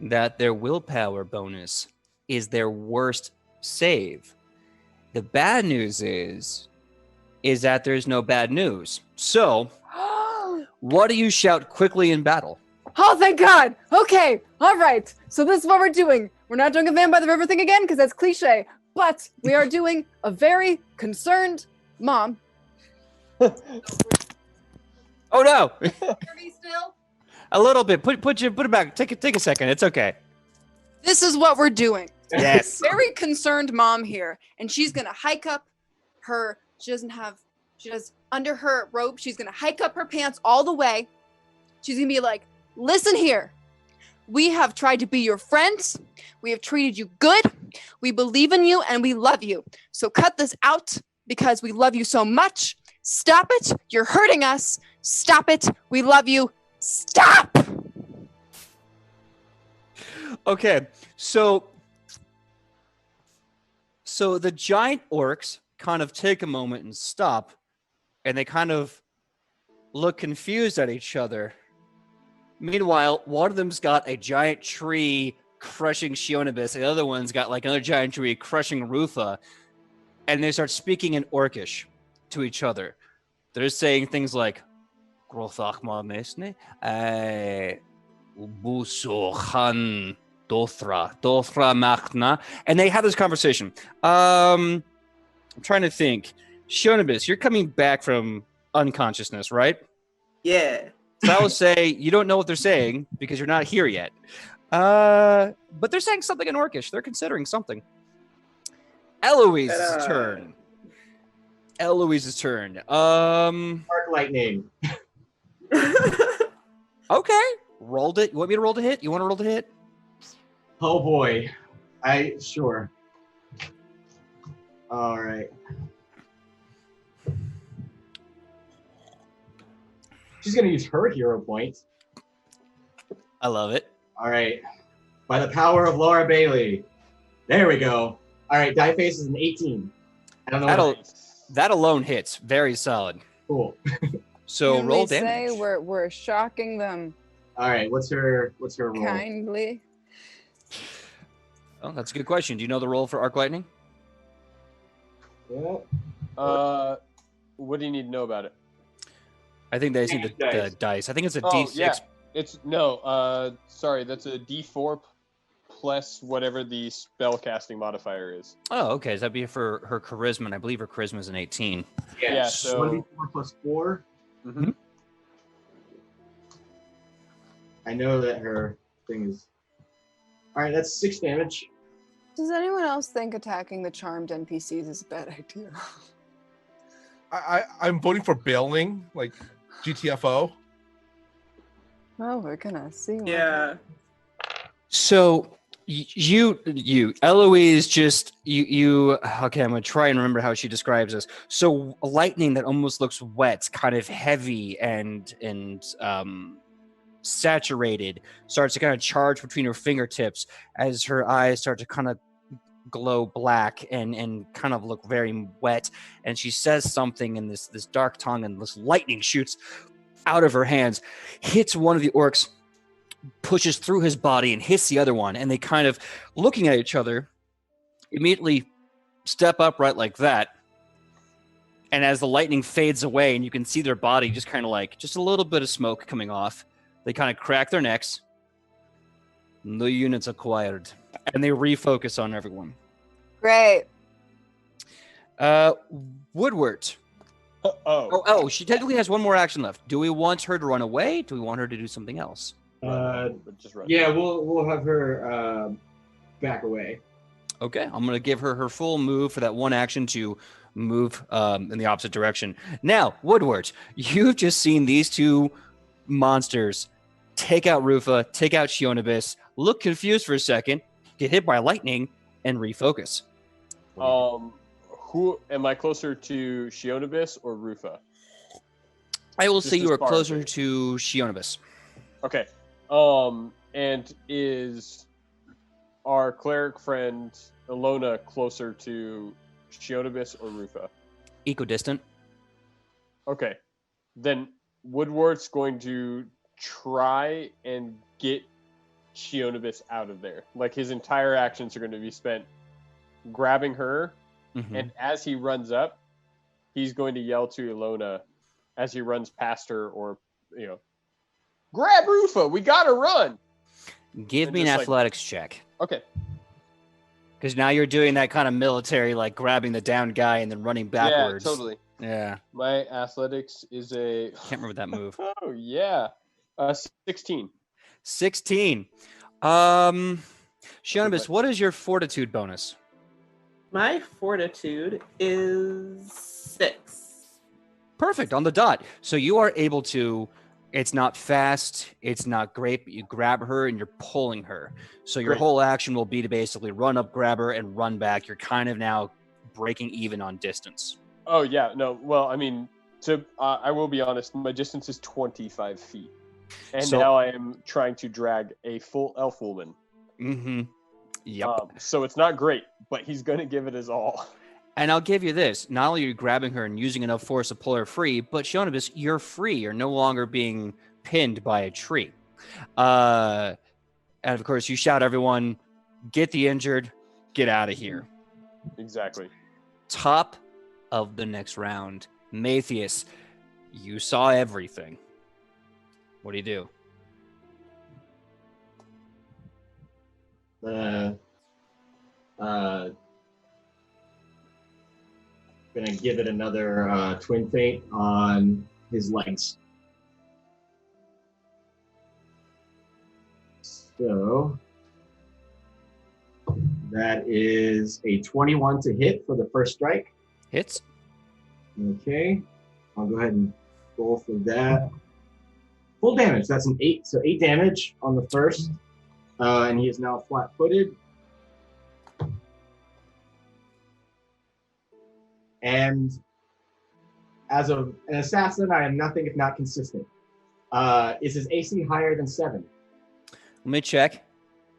[SPEAKER 1] that their willpower bonus is their worst save. The bad news is is that there's no bad news. So, what do you shout quickly in battle?
[SPEAKER 4] Oh, thank God. Okay. All right. So this is what we're doing. We're not doing a van by the river thing again because that's cliche, but we are doing a very concerned mom.
[SPEAKER 1] Oh no!
[SPEAKER 4] Hear me still?
[SPEAKER 1] A little bit. Put it back. Take a second. It's okay.
[SPEAKER 4] This is what we're doing.
[SPEAKER 1] Yes.
[SPEAKER 4] Very concerned mom here, and she's gonna hike up her. She does under her robe. She's gonna hike up her pants all the way. She's gonna be like, "Listen here. We have tried to be your friends. We have treated you good. We believe in you and we love you. So cut this out because we love you so much. Stop it. You're hurting us. Stop it. We love you. Stop."
[SPEAKER 1] Okay. So the giant orcs kind of take a moment and stop, and they kind of look confused at each other. Meanwhile, one of them's got a giant tree crushing Shionibus, and the other one's got like another giant tree crushing Rufa, and they start speaking in Orcish to each other. They're saying things like "Grothachma mesne, Buso Han Dothra Machna," and they have this conversation. I'm trying to think. Shionibus, you're coming back from unconsciousness, right?
[SPEAKER 6] Yeah.
[SPEAKER 1] So I will say you don't know what they're saying because you're not here yet. But they're saying something in Orcish. They're considering something. Eloise's turn.
[SPEAKER 2] Arc lightning.
[SPEAKER 1] Okay. Rolled it. You want me to roll to hit? You want to roll to hit?
[SPEAKER 2] Oh boy. Sure. All right. She's gonna use her hero point.
[SPEAKER 1] I love it.
[SPEAKER 2] All right. By the power of Laura Bailey. There we go. All right. Die face is an 18. I don't know.
[SPEAKER 1] That alone hits. Very solid.
[SPEAKER 2] Cool.
[SPEAKER 1] So
[SPEAKER 4] Can
[SPEAKER 1] roll
[SPEAKER 4] we
[SPEAKER 1] damage.
[SPEAKER 4] say we're shocking them
[SPEAKER 2] All right. What's her roll?
[SPEAKER 4] kindly?
[SPEAKER 1] Oh, that's a good question. Do you know the roll for arc lightning?
[SPEAKER 2] Yeah.
[SPEAKER 3] What do you need to know about it?
[SPEAKER 1] I think they see the
[SPEAKER 2] Dice.
[SPEAKER 1] dice. I think it's a
[SPEAKER 3] Oh,
[SPEAKER 1] D6.
[SPEAKER 3] yeah. It's no. Sorry, that's a D4 plus whatever the spell casting modifier is.
[SPEAKER 1] Oh, okay. So that'd be for her charisma, and I believe her charisma is an 18.
[SPEAKER 3] Yeah, so-
[SPEAKER 2] 1d4 plus 4.
[SPEAKER 3] Mm-hmm.
[SPEAKER 2] I know that her thing is. All right. That's 6 damage.
[SPEAKER 4] Does anyone else think attacking the charmed NPCs is a bad idea?
[SPEAKER 5] I'm voting for bailing, like GTFO.
[SPEAKER 4] Well, we're gonna see.
[SPEAKER 6] Yeah.
[SPEAKER 1] So you Eloise, just you okay, I'm gonna try and remember how she describes this. So lightning that almost looks wet, kind of heavy and saturated, starts to kind of charge between her fingertips as her eyes start to kind of glow black and kind of look very wet, and she says something in this dark tongue, and this lightning shoots out of her hands, hits one of the orcs, pushes through his body and hits the other one, and they kind of, looking at each other, immediately step upright like that. And as the lightning fades away and you can see their body just kind of like just a little bit of smoke coming off, they kind of crack their necks. No units acquired, and they refocus on everyone.
[SPEAKER 4] Great.
[SPEAKER 1] Woodward. Oh, she technically has one more action left. Do we want her to run away? Do we want her to do something else?
[SPEAKER 3] Just run.
[SPEAKER 2] Yeah, we'll have her back away.
[SPEAKER 1] Okay, I'm going to give her her full move for that one action to move in the opposite direction. Now, Woodward, you've just seen these two monsters take out Rufa, take out Shionibus, look confused for a second, get hit by lightning, and refocus.
[SPEAKER 3] Who am I closer to, Shionibus or Rufa?
[SPEAKER 1] I will
[SPEAKER 3] Just
[SPEAKER 1] say you
[SPEAKER 3] as
[SPEAKER 1] are
[SPEAKER 3] far as
[SPEAKER 1] closer
[SPEAKER 3] it-
[SPEAKER 1] to Shionibus.
[SPEAKER 3] Okay. And is our cleric friend Ilona closer to Shionibus or Rufa?
[SPEAKER 1] Equidistant.
[SPEAKER 3] Okay. Then Woodward's going to try and get Shionibus out of there. Like, his entire actions are going to be spent grabbing her,
[SPEAKER 1] Mhm.
[SPEAKER 3] and as he runs up, he's going to yell to Ilona as he runs past her, or grab Rufa, we gotta run.
[SPEAKER 1] Give me an athletics check.
[SPEAKER 3] Okay.
[SPEAKER 1] Because now you're doing that kind of military, like grabbing the down guy and then running backwards.
[SPEAKER 3] Yeah, totally.
[SPEAKER 1] Yeah.
[SPEAKER 3] My athletics is a...
[SPEAKER 1] Can't remember that move.
[SPEAKER 3] Oh, yeah. 16.
[SPEAKER 1] 16. Shionibus, what is your fortitude bonus?
[SPEAKER 6] My fortitude is 6.
[SPEAKER 1] Perfect, on the dot. So you are able to, it's not fast, it's not great, but you grab her and you're pulling her. So your whole action will be to basically run up, grab her, and run back. You're kind of now breaking even on distance.
[SPEAKER 3] Oh, yeah. No, well, I mean, I will be honest, my distance is 25 feet. And now I am trying to drag a full elf woman.
[SPEAKER 1] Mm-hmm. Yep.
[SPEAKER 3] So it's not great, but he's going to give it his all.
[SPEAKER 1] And I'll give you this. Not only are you grabbing her and using enough force to pull her free, but Shionibus, you're free. You're no longer being pinned by a tree. And of course, you shout, everyone, get the injured, get out of here.
[SPEAKER 3] Exactly.
[SPEAKER 1] Top of the next round. Matthias, you saw everything. What do you do?
[SPEAKER 2] Gonna give it another twin feint on his legs. So that is a 21 to hit for the first strike.
[SPEAKER 1] Hits.
[SPEAKER 2] Okay, I'll go ahead and roll for that. Full damage. That's an 8. So 8 damage on the first, and he is now flat-footed. And as an assassin, I am nothing if not consistent. Is his AC higher than 7?
[SPEAKER 1] Let me check.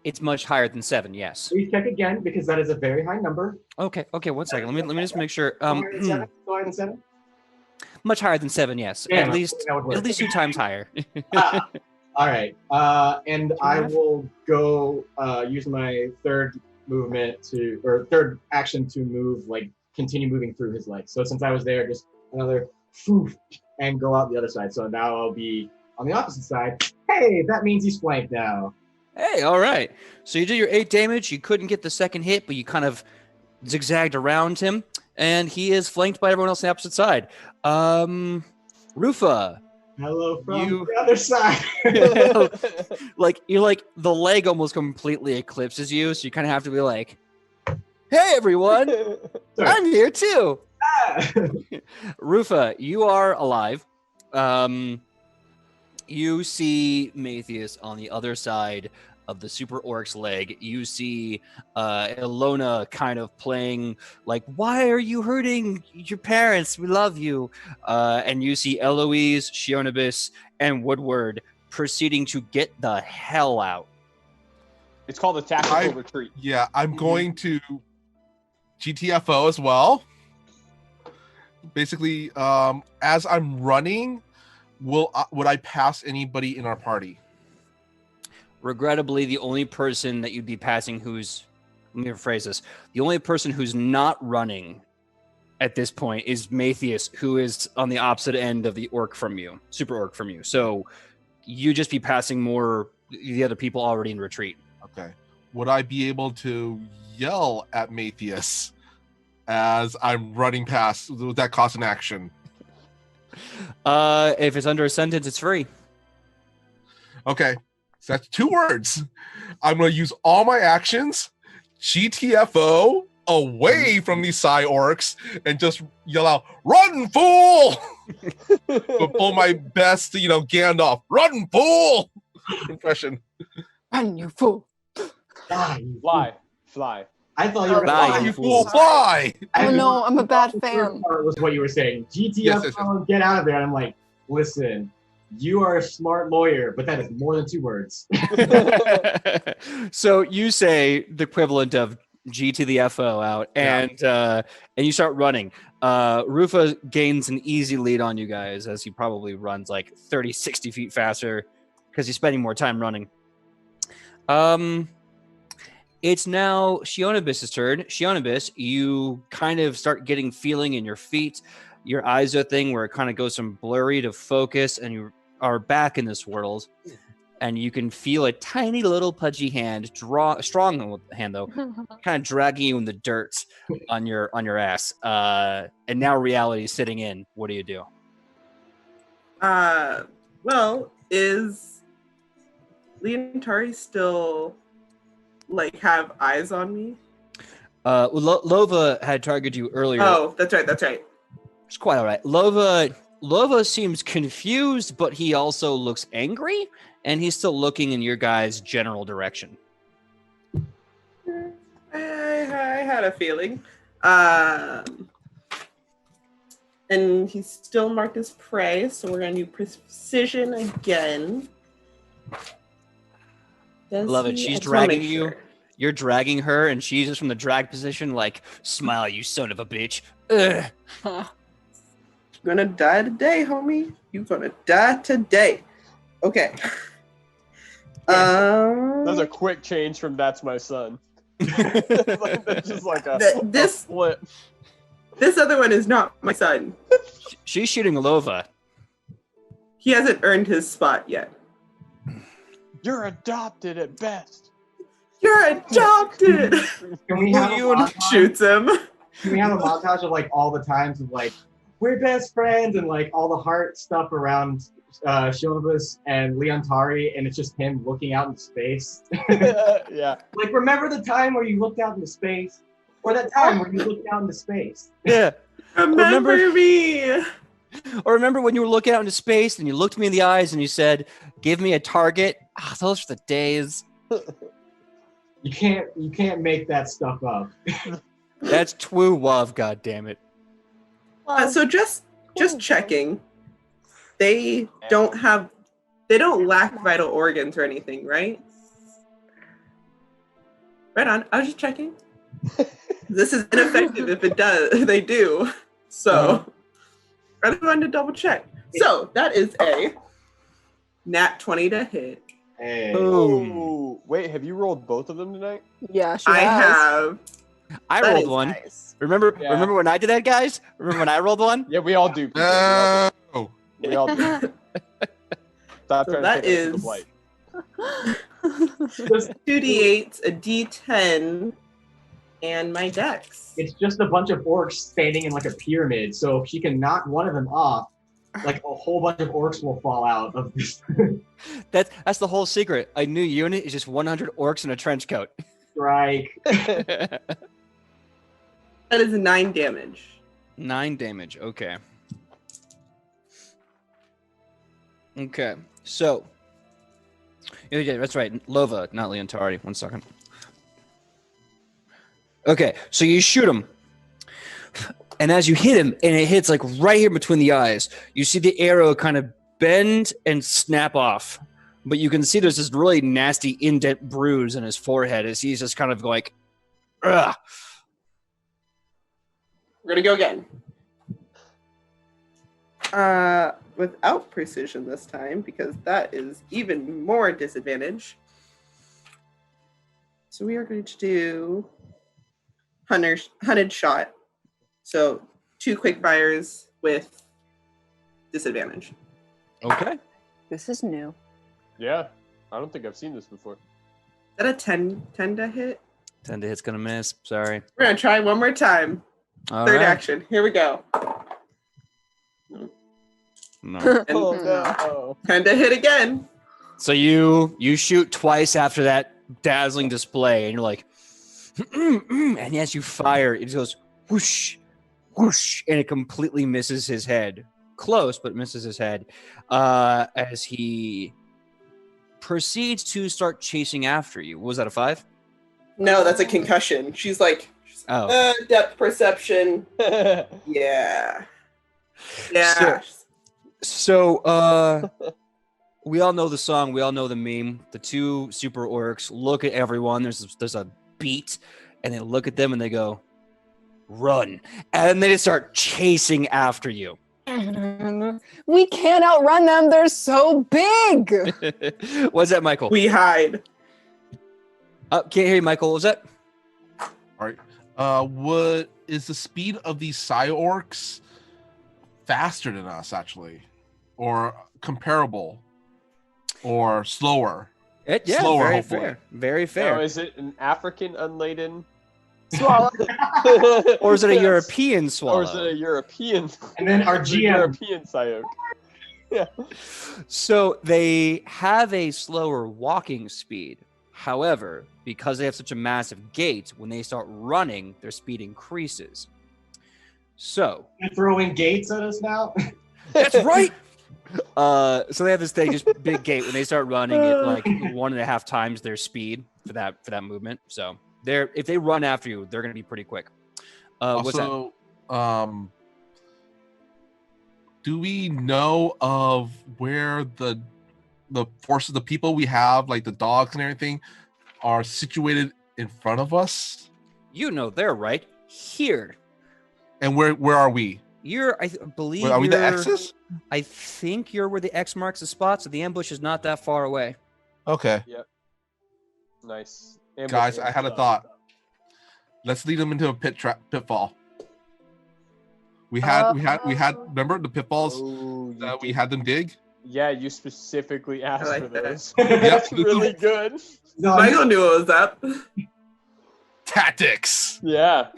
[SPEAKER 1] It's much higher than 7, yes.
[SPEAKER 2] Please check again, because that is a very high number.
[SPEAKER 1] Okay, 1 second. Let me just make sure.
[SPEAKER 2] Higher than 7? Higher than 7?
[SPEAKER 1] Much higher than 7, yes.
[SPEAKER 2] Yeah,
[SPEAKER 1] at least 2 times higher.
[SPEAKER 2] All right. And I will go use my third action to move, continue moving through his legs. So since I was there, just another foof and go out the other side. So now I'll be on the opposite side. Hey, that means he's flanked now.
[SPEAKER 1] Hey, all right. So you did your 8 damage. You couldn't get the second hit, but you kind of zigzagged around him, and he is flanked by everyone else on the opposite side. Rufa.
[SPEAKER 2] Hello from the other side.
[SPEAKER 1] The leg almost completely eclipses you, so you kind of have to be like, hey, everyone. I'm here too. Rufa, you are alive. You see Matthias on the other side of the super orc's leg. You see Ilona kind of playing like, why are you hurting your parents? We love you. And you see Eloise, Shionibus, and Woodward proceeding to get the hell out.
[SPEAKER 3] It's called a tactical retreat.
[SPEAKER 5] Yeah, I'm going to GTFO as well. Basically, as I'm running, would I pass anybody in our party?
[SPEAKER 1] Regrettably, the only person that you'd be passing let me rephrase this. The only person who's not running at this point is Matthias, who is on the opposite end of the super orc from you. So you just be passing more the other people already in retreat.
[SPEAKER 5] Okay. Would I be able to yell at Matthias as I'm running past? Would that cost an action?
[SPEAKER 1] If it's under a sentence, it's free.
[SPEAKER 5] Okay. So that's 2 words. I'm going to use all my actions, GTFO, away from these Psy orcs, and just yell out, run, fool! But pull my best, Gandalf, run, fool! Impression.
[SPEAKER 4] Run, you fool.
[SPEAKER 3] Fly.
[SPEAKER 2] I thought you were
[SPEAKER 5] fly, you fool, fly!
[SPEAKER 4] Oh no, I'm a bad fan.
[SPEAKER 2] Part was what you were saying. GTFO, get out of there. And I'm like, listen, you are a smart lawyer, but that is more than 2 words.
[SPEAKER 1] So you say the equivalent of G to the FO out, and you start running. Rufa gains an easy lead on you guys as he probably runs like 30, 60 feet faster because he's spending more time running. It's now Shionibus' turn. Shionibus, you kind of start getting feeling in your feet. your eyes do a thing where it kind of goes from blurry to focus, and you are back in this world. And you can feel a tiny little pudgy hand, strong hand though, kind of dragging you in the dirt on your ass. And now reality is sitting in. What do you do?
[SPEAKER 6] Well, is Leontari still like have eyes on me?
[SPEAKER 1] Lova had targeted you earlier.
[SPEAKER 6] Oh, that's right.
[SPEAKER 1] It's quite all right. Lova seems confused, but he also looks angry, and he's still looking in your guys' general direction.
[SPEAKER 6] I had a feeling. And he's still marked as prey, so we're gonna do precision again.
[SPEAKER 1] Love it. She's dragging you. You're dragging her, and she's just from the drag position, like, smile, you son of a bitch. Ugh.
[SPEAKER 6] You're gonna die today, homie. You're gonna die today. Okay.
[SPEAKER 3] That's a quick change from "That's my son." That's just like a flip.
[SPEAKER 6] This other one is not my son.
[SPEAKER 1] She's shooting Lova.
[SPEAKER 6] He hasn't earned his spot yet.
[SPEAKER 3] You're adopted at best.
[SPEAKER 6] You're adopted.
[SPEAKER 2] Can we have a montage?
[SPEAKER 6] Shoots him.
[SPEAKER 2] Can we have a montage of like all the times of like we're best friends and like all the heart stuff around Shionobus and Leontari, and it's just him looking out into space.
[SPEAKER 3] Yeah.
[SPEAKER 2] Like, remember the time where you looked out into space? Or that time where you looked out into space?
[SPEAKER 1] Yeah.
[SPEAKER 6] Remember me.
[SPEAKER 1] Or remember when you were looking out into space and you looked me in the eyes and you said, "Give me a target." Ah, those are the days.
[SPEAKER 2] You can't make that stuff up.
[SPEAKER 1] That's Twoo Wav, goddammit.
[SPEAKER 6] So just checking. They don't lack vital organs or anything, right? Right on. I was just checking. This is ineffective if it does. They do. So I just wanted to double check. So that is a nat 20 to hit.
[SPEAKER 2] Hey.
[SPEAKER 3] Oh, wait, have you rolled both of them tonight?
[SPEAKER 4] Yeah, she
[SPEAKER 6] I
[SPEAKER 4] has.
[SPEAKER 6] have.
[SPEAKER 1] I
[SPEAKER 6] That
[SPEAKER 1] rolled
[SPEAKER 6] is
[SPEAKER 1] one.
[SPEAKER 6] nice.
[SPEAKER 1] Remember
[SPEAKER 3] Yeah.
[SPEAKER 1] remember when I did that, guys? Remember when I rolled one?
[SPEAKER 3] Yeah, we all do.
[SPEAKER 5] No.
[SPEAKER 3] We all do. Stop
[SPEAKER 6] So
[SPEAKER 3] trying
[SPEAKER 6] that
[SPEAKER 3] to take us to the
[SPEAKER 6] is-
[SPEAKER 3] blight.
[SPEAKER 2] Just,
[SPEAKER 6] 2d8, a d10, and my dex.
[SPEAKER 2] it's just a bunch of orcs standing in like a pyramid. So if she can knock one of them off, like a whole bunch of orcs will fall out of this
[SPEAKER 1] That's the whole secret. A new unit is just 100 orcs in a trench coat.
[SPEAKER 2] strike.
[SPEAKER 6] That is 9 damage.
[SPEAKER 1] 9 damage. Okay. Okay. So. Yeah, that's right. Lova, not Leontari. 1 second. Okay. So you shoot him. And as you hit him, and it hits like right here between the eyes, you see the arrow kind of bend and snap off. But you can see there's this really nasty indent bruise in his forehead as he's just kind of like, ugh.
[SPEAKER 6] We're gonna go again. Without precision this time, because that is even more disadvantage. So we are going to do hunted shot. So 2 quick fires with disadvantage.
[SPEAKER 1] Okay.
[SPEAKER 4] This is new.
[SPEAKER 3] Yeah, I don't think I've seen this before.
[SPEAKER 6] Is that a 10 to hit?
[SPEAKER 1] 10 to hit's gonna miss. Sorry.
[SPEAKER 6] We're gonna try one more time.
[SPEAKER 1] All
[SPEAKER 6] Third
[SPEAKER 1] right.
[SPEAKER 6] action. Here we go.
[SPEAKER 1] No.
[SPEAKER 6] And
[SPEAKER 3] Oh, no.
[SPEAKER 6] 10 to hit again.
[SPEAKER 1] So you shoot twice after that dazzling display, and you're like, and as you fire, it goes whoosh, whoosh, and it completely misses his head. Close, but misses his head. As he proceeds to start chasing after you. Was that a 5?
[SPEAKER 6] No, that's a concussion. She's like,
[SPEAKER 1] Oh.
[SPEAKER 6] depth perception. Yeah. Yeah.
[SPEAKER 1] So we all know the song, we all know the meme. The 2 super orcs look at everyone. There's a beat, and they look at them and they go, "Run!" And they just start chasing after you.
[SPEAKER 4] We can't outrun them. They're so big.
[SPEAKER 1] What's that, Michael?
[SPEAKER 6] We hide.
[SPEAKER 1] Can't hear you, Michael. What was that?
[SPEAKER 5] All right. What is the speed of these Psy orcs faster than us, actually, or comparable, or slower. Slower,
[SPEAKER 1] very
[SPEAKER 5] hopefully.
[SPEAKER 1] fair. Very
[SPEAKER 3] Now,
[SPEAKER 1] fair.
[SPEAKER 3] is it an African unladen
[SPEAKER 4] Swallow.
[SPEAKER 1] Or is it a European swallow?
[SPEAKER 3] Or is it a European?
[SPEAKER 2] And then our
[SPEAKER 3] It's a
[SPEAKER 2] GM.
[SPEAKER 3] European Sayok. Yeah.
[SPEAKER 1] So they have a slower walking speed. However, because they have such a massive gait, when they start running, their speed increases. So
[SPEAKER 2] You're throwing gates at us now.
[SPEAKER 1] that's right. So they have this thing, just big gait. When they start running at like 1.5 times their speed for that movement. So if they run after you, they're going to be pretty quick. What's that?
[SPEAKER 5] Also, do we know of where the forces, the people we have, like the dogs and everything, are situated in front of us?
[SPEAKER 1] You know they're right here.
[SPEAKER 5] And where are we?
[SPEAKER 1] I believe.
[SPEAKER 5] Are we the
[SPEAKER 1] you're-
[SPEAKER 5] X's?
[SPEAKER 1] I think you're where the X marks the spot, so the ambush is not that far away.
[SPEAKER 5] Okay,
[SPEAKER 3] Nice.
[SPEAKER 5] guys, I had a thought. Let's lead them into a pitfall. We had. Remember the pitfalls
[SPEAKER 3] Oh,
[SPEAKER 5] that we had them dig?
[SPEAKER 3] yeah, you specifically asked
[SPEAKER 6] like
[SPEAKER 3] for
[SPEAKER 6] that.
[SPEAKER 3] those.
[SPEAKER 5] Yep.
[SPEAKER 3] That's really good.
[SPEAKER 2] No,
[SPEAKER 6] Michael knew what was up.
[SPEAKER 5] Tactics.
[SPEAKER 3] Yeah.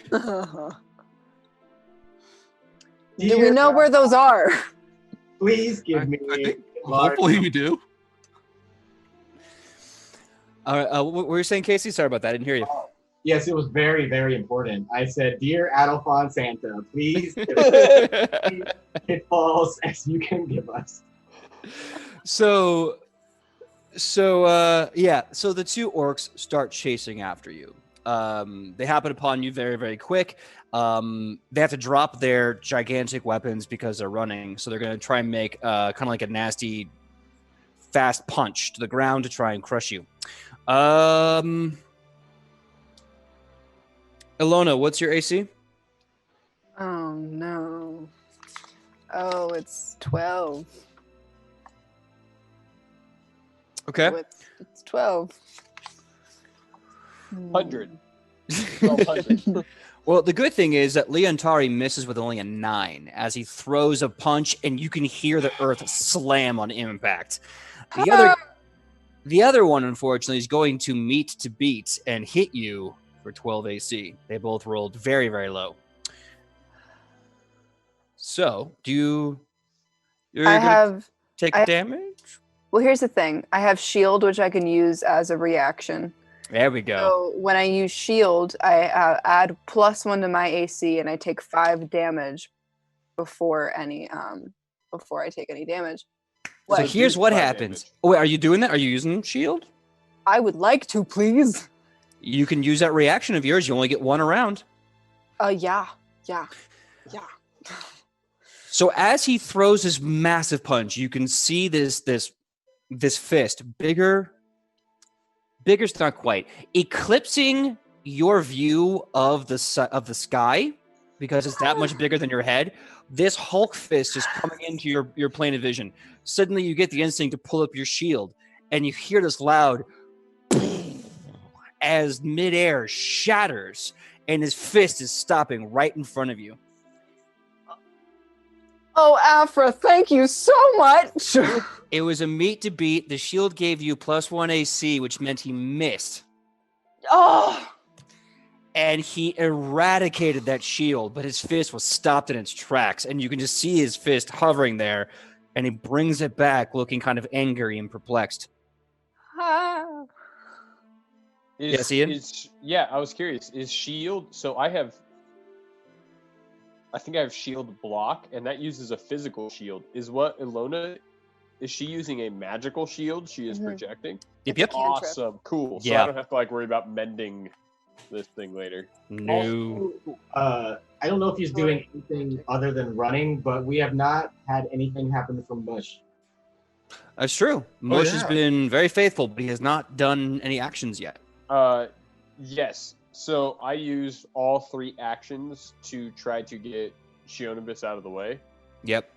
[SPEAKER 4] Do we know where those are?
[SPEAKER 2] Please give me.
[SPEAKER 5] I think
[SPEAKER 2] large-
[SPEAKER 5] hopefully we do.
[SPEAKER 1] What were you saying, Casey? Sorry about that. I didn't hear you.
[SPEAKER 2] Yes, it was very, very important. I said, "Dear Adolphon Santa, please give us pitfalls as you can give us."
[SPEAKER 1] So the two orcs start chasing after you. They happen upon you very, very quick. They have to drop their gigantic weapons because they're running. So they're going to try and make kind of like a nasty, fast punch to the ground to try and crush you. Ilona, what's your AC?
[SPEAKER 4] Oh no. Oh, it's 12.
[SPEAKER 1] Okay.
[SPEAKER 4] It's 12.
[SPEAKER 3] 100. 1200.
[SPEAKER 1] Well, the good thing is that Leontari misses with only a 9 as he throws a punch, and you can hear the earth slam on impact. The other one, unfortunately, is going to meet to beat and hit you for 12 AC. They both rolled very, very low. So, you're gonna take damage?
[SPEAKER 4] Well, here's the thing. I have shield, which I can use as a reaction.
[SPEAKER 1] There we go.
[SPEAKER 4] So when I use shield, I add +1 to my AC, and I take 5 damage before I take any damage.
[SPEAKER 1] So
[SPEAKER 4] What?
[SPEAKER 1] here's what
[SPEAKER 3] 5
[SPEAKER 1] happens.
[SPEAKER 3] damage.
[SPEAKER 1] Oh, wait, are you doing that? Are you using shield?
[SPEAKER 4] I would like to, please.
[SPEAKER 1] You can use that reaction of yours. You only get one around.
[SPEAKER 4] Yeah.
[SPEAKER 1] So as he throws his massive punch, you can see this fist, bigger's not quite, eclipsing your view of the sky because it's that much bigger than your head. This Hulk fist is coming into your plane of vision. Suddenly you get the instinct to pull up your shield, and you hear this loud as midair shatters, and his fist is stopping right in front of you.
[SPEAKER 4] Oh, Afra, thank you so much.
[SPEAKER 1] It was a meet to beat. The shield gave you +1 AC, which meant he missed.
[SPEAKER 4] Oh,
[SPEAKER 1] And he eradicated that shield, but his fist was stopped in its tracks. And you can just see his fist hovering there. And he brings it back looking kind of angry and perplexed.
[SPEAKER 4] ah.
[SPEAKER 1] Yes, Ian?
[SPEAKER 3] Yeah, I was curious. Is shield? So I think I have shield block, and that uses a physical shield. Is what Ilona? Is she using a magical shield? She is projecting.
[SPEAKER 1] Yep.
[SPEAKER 4] Cantrip.
[SPEAKER 3] Awesome, cool. So
[SPEAKER 1] Yeah.
[SPEAKER 3] I don't have to worry about mending this thing later.
[SPEAKER 1] No.
[SPEAKER 2] Also, I don't know if he's doing anything other than running, but we have not had anything happen from Bush.
[SPEAKER 1] That's true. Mush has
[SPEAKER 5] yeah.
[SPEAKER 1] been very faithful, but he has not done any actions yet.
[SPEAKER 3] Yes. So I used all 3 actions to try to get Shionibus out of the way.
[SPEAKER 1] Yep.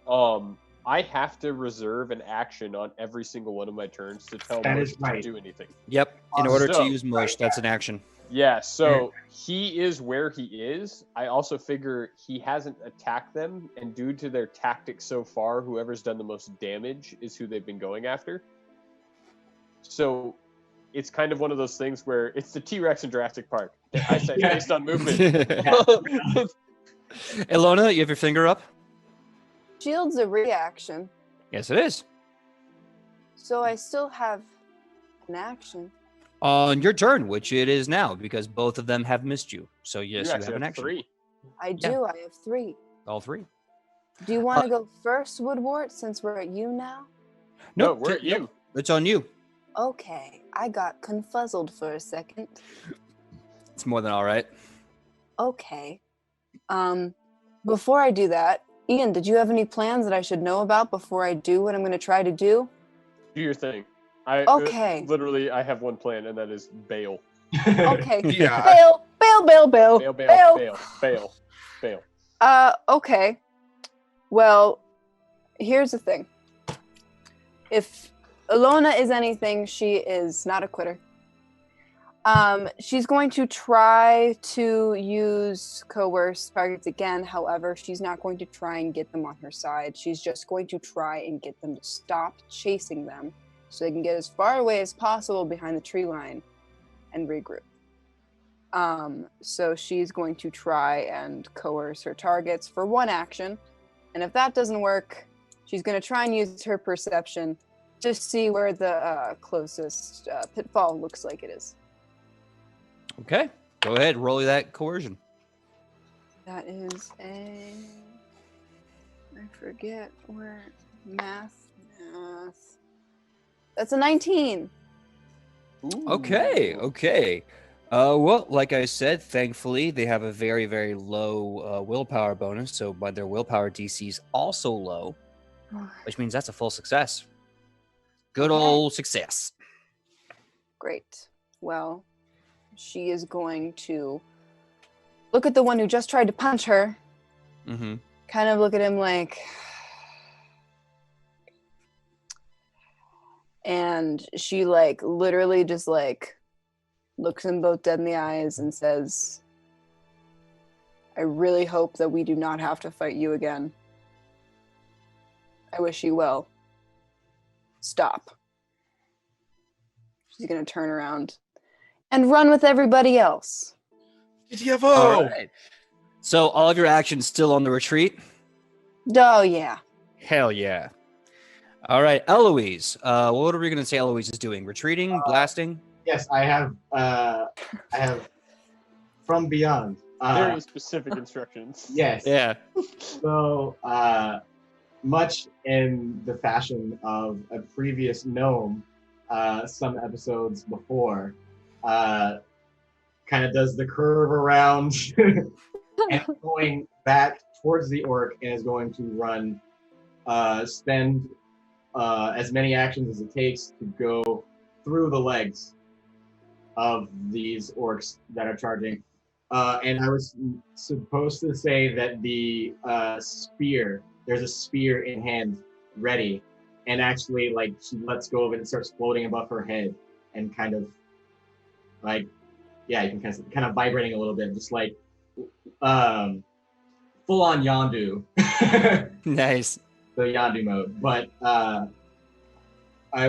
[SPEAKER 3] I have to reserve an action on every single one of my turns to tell
[SPEAKER 2] That
[SPEAKER 3] Mush
[SPEAKER 2] is right.
[SPEAKER 3] to do anything.
[SPEAKER 1] Yep. In order to
[SPEAKER 3] So-
[SPEAKER 1] use Mush, that's an action.
[SPEAKER 3] Yeah, so he is where he is. I also figure he hasn't attacked them, and due to their tactics so far, whoever's done the most damage is who they've been going after. So it's kind of one of those things where it's the T-Rex in Jurassic Park. Their eyesight's based on movement.
[SPEAKER 1] Ilona, you have your finger up?
[SPEAKER 4] Shield's a reaction,
[SPEAKER 1] Yes, it is.
[SPEAKER 4] so I still have an action.
[SPEAKER 1] On your turn, which it is now, because both of them have missed you. So yes, you have
[SPEAKER 3] actually
[SPEAKER 1] an action.
[SPEAKER 3] 3.
[SPEAKER 4] I do. I have 3.
[SPEAKER 1] All 3.
[SPEAKER 4] Do you want to go first, Woodward, since we're at you now?
[SPEAKER 3] No, we're at you.
[SPEAKER 1] It's on you.
[SPEAKER 4] Okay, I got confuzzled for a second.
[SPEAKER 1] It's more than all right.
[SPEAKER 4] Okay. Before I do that, Ian, did you have any plans that I should know about before I do what I'm going to try to do?
[SPEAKER 3] Do your thing.
[SPEAKER 4] Okay.
[SPEAKER 3] Literally, I have one plan, and that is bail.
[SPEAKER 4] Okay.
[SPEAKER 5] Yeah.
[SPEAKER 4] Bail, bail, bail, bail,
[SPEAKER 3] Bail, bail,
[SPEAKER 4] bail.
[SPEAKER 3] bail, bail, bail.
[SPEAKER 4] Okay. Well, here's the thing. If Ilona is anything, she is not a quitter. She's going to try to use coerce targets again. However, she's not going to try and get them on her side. She's just going to try and get them to stop chasing them so they can get as far away as possible behind the tree line and regroup. So she's going to try and coerce her targets for one action. And if that doesn't work, she's going to try and use her perception to see where the closest pitfall looks like it is.
[SPEAKER 1] Okay. Go ahead. Roll that coercion.
[SPEAKER 4] That is I forget where math. That's a 19.
[SPEAKER 3] Ooh.
[SPEAKER 1] Okay. Well, like I said, thankfully they have a very, very low willpower bonus, so by their willpower DC is also low, which means that's a full success. Good old success.
[SPEAKER 4] Great. Well, she is going to look at the one who just tried to punch her.
[SPEAKER 1] Mm-hmm.
[SPEAKER 4] Kind of look at him like, and she literally just looks him both dead in the eyes and says, I really hope that we do not have to fight you again. I wish you well. Stop. She's going to turn around and run with everybody else.
[SPEAKER 5] GTFO!
[SPEAKER 1] All right. So all of your actions still on the retreat?
[SPEAKER 4] Oh, yeah.
[SPEAKER 1] Hell yeah. All right, Eloise. What are we going to say Eloise is doing? Retreating? Blasting?
[SPEAKER 2] Yes, I have from beyond.
[SPEAKER 3] Very specific instructions.
[SPEAKER 2] Yes.
[SPEAKER 1] Yeah.
[SPEAKER 2] So, much in the fashion of a previous gnome, some episodes before, kind of does the curve around and going back towards the orc and is going to run, spend as many actions as it takes to go through the legs of these orcs that are charging. And I was supposed to say that the spear, there's a spear in hand ready, and actually she lets go of it and starts floating above her head and kind of you can kind of vibrating a little bit, just full on Yondu.
[SPEAKER 1] Nice.
[SPEAKER 2] The Yondu mode. But I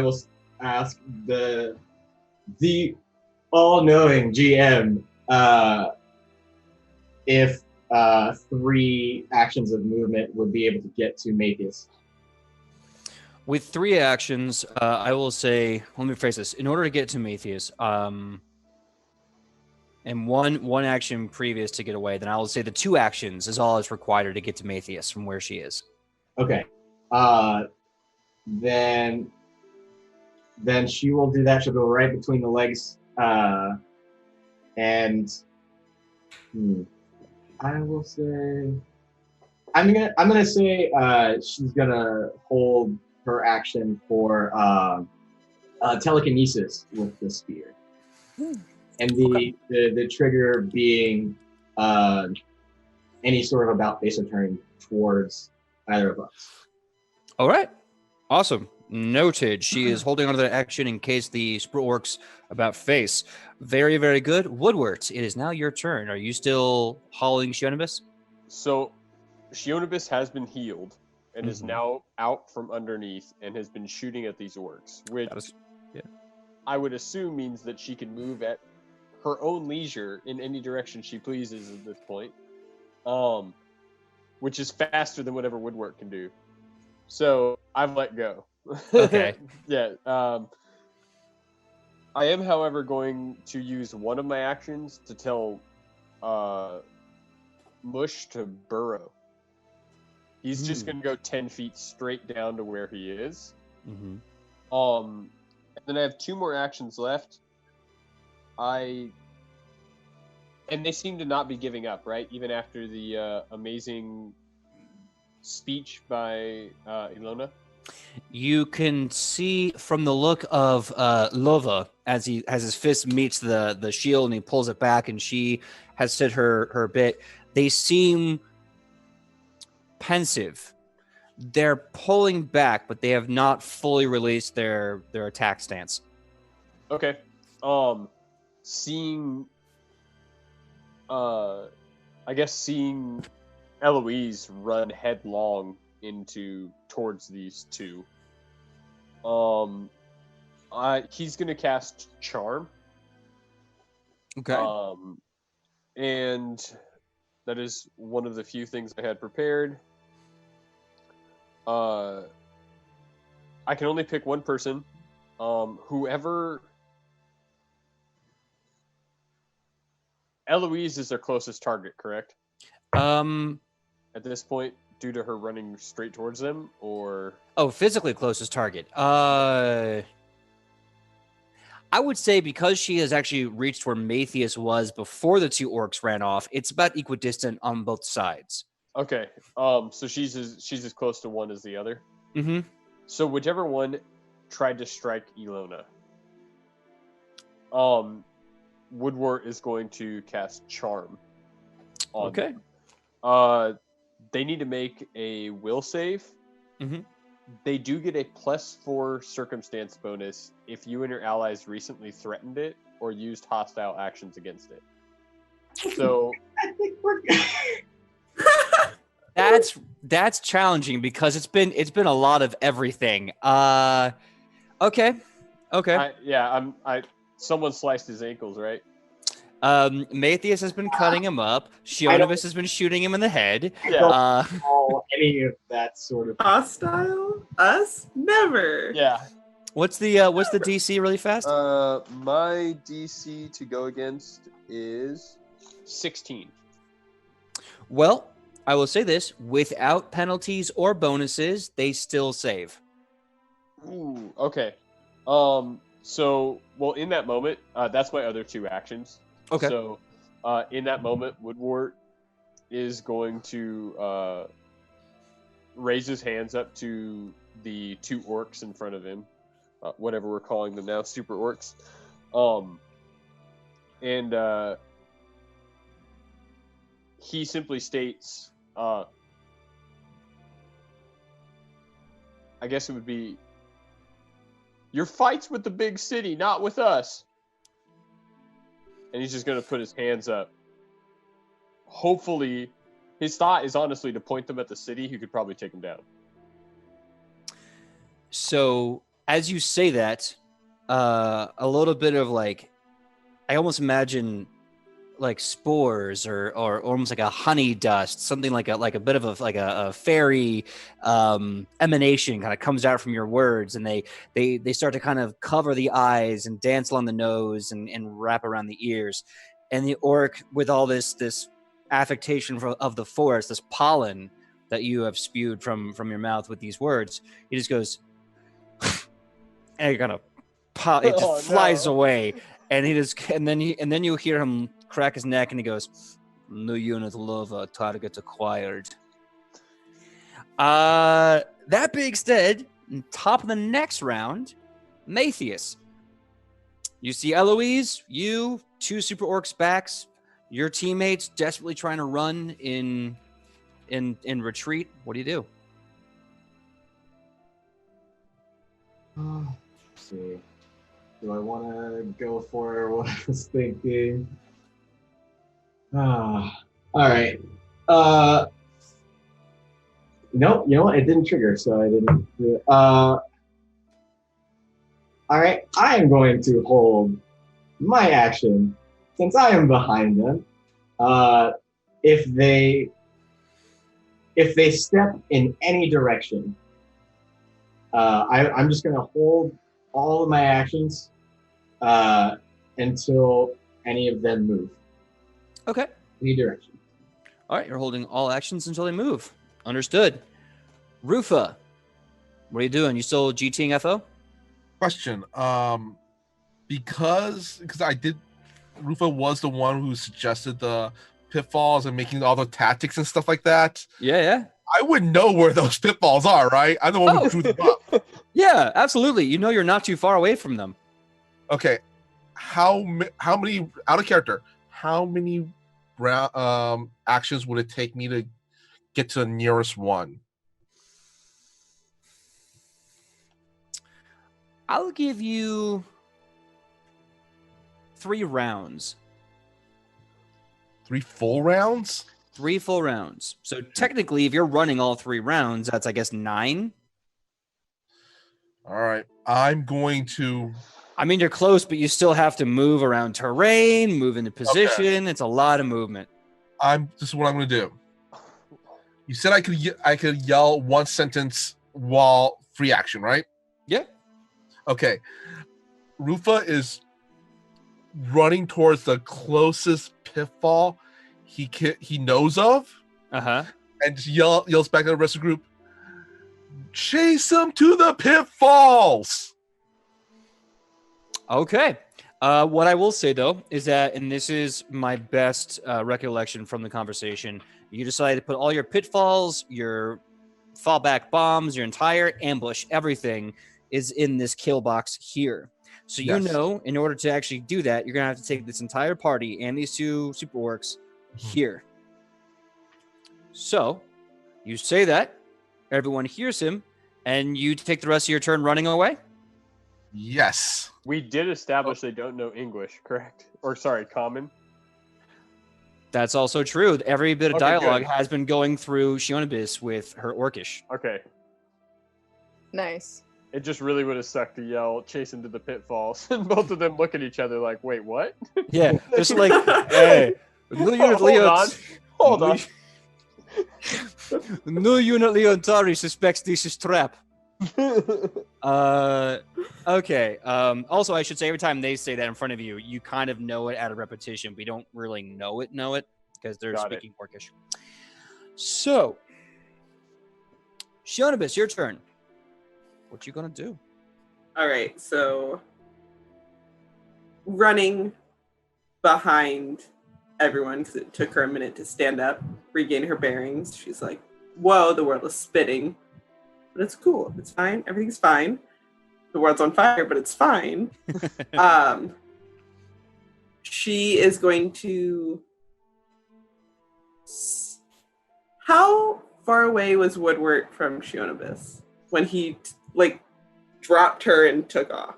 [SPEAKER 2] will ask the all-knowing GM if 3 actions of movement would be able to get to Mathis.
[SPEAKER 1] With 3 actions, I will say, let me phrase this. In order to get to Matthias, and one action previous to get away, then I will say the 2 actions is all that's required to get to Matthias from where she is.
[SPEAKER 2] Okay. Then she will do that. She'll go right between the legs, and I will say, I'm gonna say she's gonna hold her action for telekinesis with the spear, and the trigger being any sort of about face or turn towards either of us.
[SPEAKER 1] All right. Awesome. Noted. She is holding onto that action in case the sprue orcs about face. Very, very good. Woodward, it is now your turn. Are you still hauling Shionibus?
[SPEAKER 3] So, Shionibus has been healed and is
[SPEAKER 1] Mhm.
[SPEAKER 3] now out from underneath and has been shooting at these orcs, which
[SPEAKER 1] yeah.
[SPEAKER 3] I would assume means that she can move at her own leisure in any direction she pleases at this point, which is faster than whatever Woodwork can do. So I've let go.
[SPEAKER 1] Okay.
[SPEAKER 3] Yeah. I am, however, going to use one of my actions to tell Mush to burrow. He's just going to go 10 feet straight down to where he is.
[SPEAKER 1] Mm-hmm.
[SPEAKER 3] And then I have 2 more actions left. And they seem to not be giving up, right? Even after the amazing speech by Ilona.
[SPEAKER 1] You can see from the look of Lova as his fist meets the shield and he pulls it back and she has said her bit. They seem pensive. They're pulling back, but they have not fully released their attack stance.
[SPEAKER 3] Okay. Seeing Eloise run headlong towards these 2. He's gonna cast Charm.
[SPEAKER 1] Okay.
[SPEAKER 3] And that is one of the few things I had prepared. I can only pick one person. Whoever. Eloise is their closest target, correct? At this point, due to her running straight towards them, or
[SPEAKER 1] physically closest target. I would say because she has actually reached where Matthias was before the 2 orcs ran off, it's about equidistant on both sides.
[SPEAKER 3] okay. So she's as close to one as the other.
[SPEAKER 1] Mm-hmm.
[SPEAKER 3] So whichever one tried to strike Ilona, Woodward is going to cast Charm on them. They need to make a will save.
[SPEAKER 1] Mm-hmm.
[SPEAKER 3] They do get a +4 circumstance bonus if you and your allies recently threatened it or used hostile actions against it. So
[SPEAKER 2] I think we're good.
[SPEAKER 1] That's challenging because it's been a lot of everything. Okay.
[SPEAKER 3] Someone sliced his ankles, right?
[SPEAKER 1] Matthias has been cutting him up. Shionibus has been shooting him in the head.
[SPEAKER 3] Yeah.
[SPEAKER 2] Any of that sort of
[SPEAKER 6] Hostile? Us? Never.
[SPEAKER 3] Yeah.
[SPEAKER 1] What's the DC really fast?
[SPEAKER 3] My DC to go against is 16.
[SPEAKER 1] Well, I will say this: without penalties or bonuses, they still save.
[SPEAKER 3] Ooh, okay. So, in that moment, that's my other 2 actions.
[SPEAKER 1] Okay.
[SPEAKER 3] So, in that moment, Woodward is going to raise his hands up to the 2 orcs in front of him, whatever we're calling them now, super orcs. And he simply states, I guess it would be, your fight's with the big city, not with us. And he's just going to put his hands up. Hopefully, his thought is honestly to point them at the city who could probably take him down.
[SPEAKER 1] So, as you say that, a little bit of I almost imagine spores or almost like a honey dust, something like a bit of a fairy emanation kind of comes out from your words, and they start to kind of cover the eyes and dance along the nose and wrap around the ears, and the orc, with all this affectation of the forest, this pollen that you have spewed from your mouth with these words, he just goes and it kind of flies away. And then you hear him crack his neck, and he goes, "New unit Lova target acquired." That being said, top of the next round, Matthias. You see Eloise, you 2 super orcs backs, your teammates desperately trying to run in retreat. What do you do?
[SPEAKER 2] Let's see. Do I want to go for what I was thinking? All right. Nope. You know what? It didn't trigger, so I didn't do it. All right. I am going to hold my action since I am behind them. If they step in any direction, I'm just going to hold all of my actions until any of them move.
[SPEAKER 1] Okay.
[SPEAKER 2] Any direction.
[SPEAKER 1] All right, you're holding all actions until they move. Understood. Rufa, what are you doing? You still GTing FO?
[SPEAKER 5] Question. Because Rufa was the one who suggested the pitfalls and making all the tactics and stuff like that.
[SPEAKER 1] Yeah.
[SPEAKER 5] I would know where those pitfalls are, right? I'm the one who drew them up.
[SPEAKER 1] Yeah, absolutely. You know you're not too far away from them.
[SPEAKER 5] Okay. How many, out of character, how many actions would it take me to get to the nearest one?
[SPEAKER 1] I'll give you 3 rounds.
[SPEAKER 5] 3 full rounds?
[SPEAKER 1] 3 full rounds. So technically, if you're running all 3 rounds, that's, I guess, 9.
[SPEAKER 5] All right. I'm going to...
[SPEAKER 1] I mean, you're close, but you still have to move around terrain, move into position. Okay. It's a lot of movement.
[SPEAKER 5] This is what I'm going to do. You said I could yell one sentence while free action, right?
[SPEAKER 1] Yeah.
[SPEAKER 5] Okay. Rufa is running towards the closest pitfall he knows of.
[SPEAKER 1] Uh-huh.
[SPEAKER 5] And just yells back at the rest of the group, chase him to the pitfalls!
[SPEAKER 1] Okay. What I will say, though, is that, and this is my best recollection from the conversation, you decided to put all your pitfalls, your fallback bombs, your entire ambush, everything is in this kill box here. So you know, in order to actually do that, you're going to have to take this entire party and these 2 super orcs here. So you say that, everyone hears him, and you take the rest of your turn running away?
[SPEAKER 5] Yes.
[SPEAKER 3] We did establish they don't know English, correct? Or sorry, common.
[SPEAKER 1] That's also true. Every bit of dialogue has been going through Shionibis with her Orcish.
[SPEAKER 3] Okay.
[SPEAKER 4] Nice.
[SPEAKER 3] It just really would have sucked to yell, chase into the pitfalls, and both of them look at each other like, wait, what?
[SPEAKER 1] Yeah, just like, hey, new unit
[SPEAKER 3] Hold on.
[SPEAKER 1] New unit Leontari suspects this is trap. Okay. Also, I should say, every time they say that in front of you, you kind of know it out of repetition. We don't really know it because they're speaking Orcish. So, Shionibis, your turn. What you gonna do?
[SPEAKER 6] All right, so running behind everyone because it took her a minute to stand up, regain her bearings. She's like, "Whoa, the world is spitting, but it's cool. It's fine. Everything's fine. The world's on fire, but it's fine." She is going to. How far away was Woodward from Shionibis when he dropped her and took off?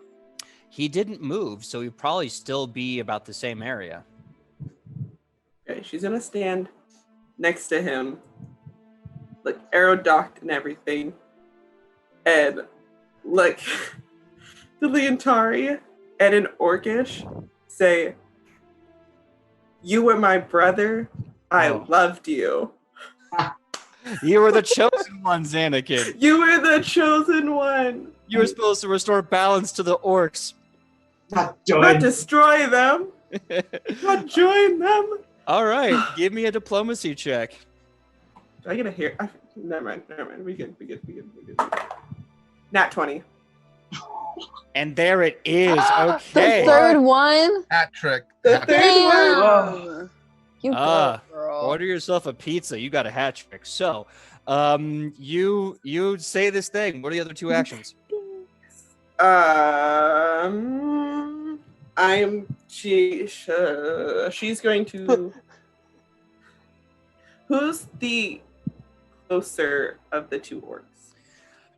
[SPEAKER 1] He didn't move, so he'd probably still be about the same area.
[SPEAKER 6] Okay, she's gonna stand next to him, arrow docked and everything, and the Leontari and an Orcish say, "You were my brother. I loved you.
[SPEAKER 1] You were the chosen one, Anakin.
[SPEAKER 6] You were the chosen one.
[SPEAKER 1] You were supposed to restore balance to the orcs.
[SPEAKER 2] Not
[SPEAKER 6] destroy them. Not join them."
[SPEAKER 1] All right, give me a diplomacy check.
[SPEAKER 6] Do I get a hair? Never mind. We good. Nat 20.
[SPEAKER 1] And there it is. Okay.
[SPEAKER 4] The third one?
[SPEAKER 5] Hat trick.
[SPEAKER 6] The third one.
[SPEAKER 4] You go, girl.
[SPEAKER 1] Order yourself a pizza. You got a hat trick. So, you say this thing. What are the other 2 actions?
[SPEAKER 6] She's going to. Who's the closer of the 2 orcs?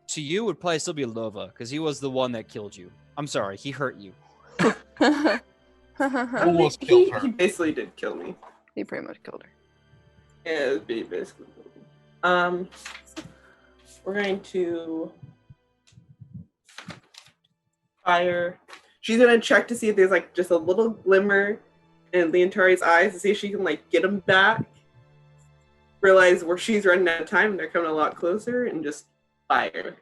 [SPEAKER 1] to you would probably still be Lova, because he was the one that killed you. I'm sorry, he hurt you.
[SPEAKER 5] Almost killed her.
[SPEAKER 6] He basically did kill me.
[SPEAKER 4] He pretty much killed her.
[SPEAKER 6] Yeah, he basically killed me. We're going to fire. She's gonna check to see if there's like just a little glimmer in Leontari's eyes to see if she can like get him back. Realize where she's running out of time and they're coming a lot closer, and just fire.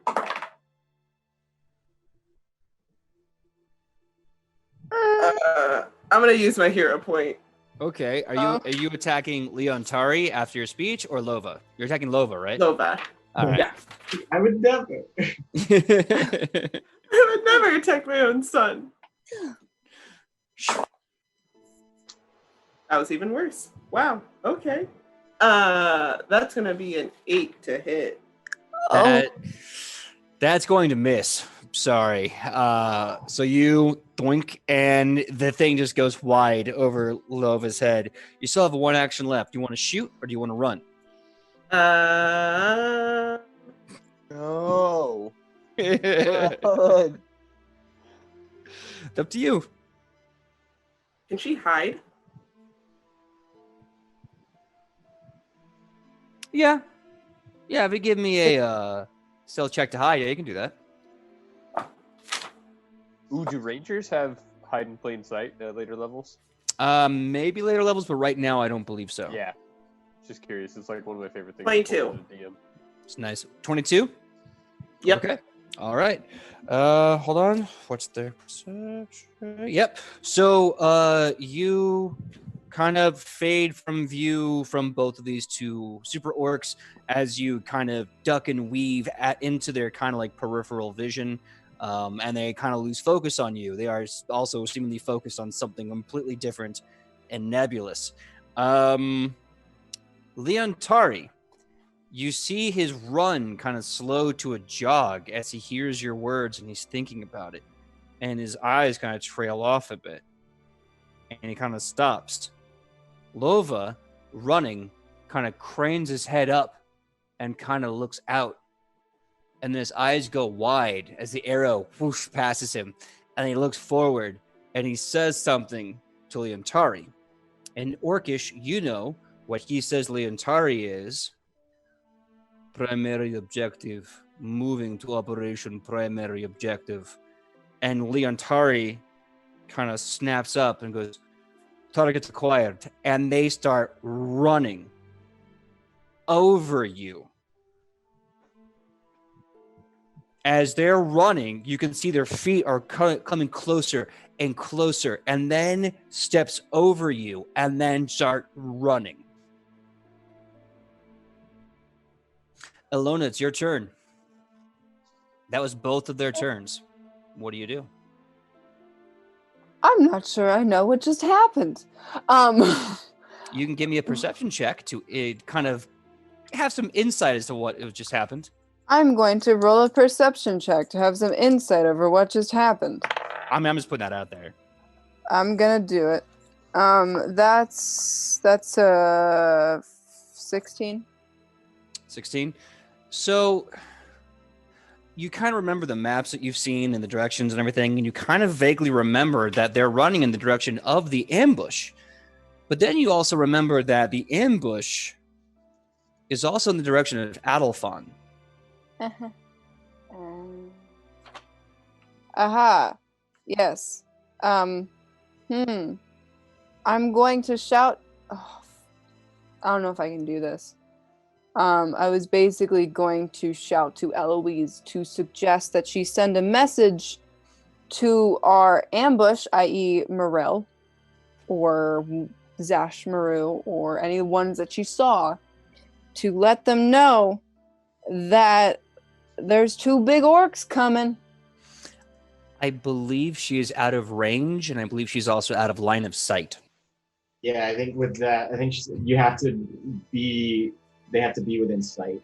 [SPEAKER 6] I'm gonna use my hero point.
[SPEAKER 1] Okay, are you attacking Leontari after your speech or Lova? You're attacking Lova, right?
[SPEAKER 6] Nova.
[SPEAKER 1] All right.
[SPEAKER 6] Yeah.
[SPEAKER 2] I would never.
[SPEAKER 6] I would never attack my own son. That was even worse. Wow. Okay. That's gonna be an 8 to hit.
[SPEAKER 1] That's going to miss. Sorry. So you doink, and the thing just goes wide over Lova's head. You still have one action left. Do you want to shoot or do you want to run?
[SPEAKER 3] No.
[SPEAKER 1] It's up to you.
[SPEAKER 6] Can she hide?
[SPEAKER 1] Yeah. Yeah, if you give me a stealth check to hide, yeah, you can do that.
[SPEAKER 3] Ooh, do Rangers have hide in plain sight at later levels?
[SPEAKER 1] Maybe later levels, but right now I don't believe so.
[SPEAKER 3] Yeah. Just curious. It's like one of my favorite things.
[SPEAKER 6] 22.
[SPEAKER 1] It's nice. 22?
[SPEAKER 6] Yep.
[SPEAKER 1] Okay. All right. Hold on. What's their perception? Yep. So you kind of fade from view from both of these two super orcs as you kind of duck and weave into their kind of like peripheral vision. And they kind of lose focus on you. They are also seemingly focused on something completely different and nebulous. Leontari, you see his run kind of slow to a jog as he hears your words and he's thinking about it. And his eyes kind of trail off a bit. And he kind of stops. Lova, running, kind of cranes his head up and kind of looks out. And then his eyes go wide as the arrow whoosh passes him. And he looks forward and he says something to Leontari. In Orcish, you know what he says Leontari is. Primary objective. Moving to operation primary objective. And Leontari kind of snaps up and goes, target acquired. And they start running over you. As they're running, you can see their feet are coming closer and closer, and then steps over you, and then start running. Ilona, it's your turn. That was both of their turns. What do you do?
[SPEAKER 4] I'm not sure I know what just happened.
[SPEAKER 1] You can give me a perception check to kind of have some insight as to what just happened.
[SPEAKER 4] I'm going to roll a perception check to have some insight over what just happened.
[SPEAKER 1] I'm just putting that out there.
[SPEAKER 4] I'm gonna do it. That's 16.
[SPEAKER 1] 16. So you kind of remember the maps that you've seen and the directions and everything, and you kind of vaguely remember that they're running in the direction of the ambush. But then you also remember that the ambush is also in the direction of Adelphon.
[SPEAKER 4] Aha. Yes. I'm going to shout. Oh, I don't know if I can do this. I was basically going to shout to Eloise to suggest that she send a message to our ambush, i.e. Morel, or Zashmaru, or any ones that she saw, to let them know that there's 2 big orcs coming.
[SPEAKER 1] I believe she is out of range, and I believe she's also out of line of sight.
[SPEAKER 2] Yeah, I think with that, I think you have to be. They have to be within sight.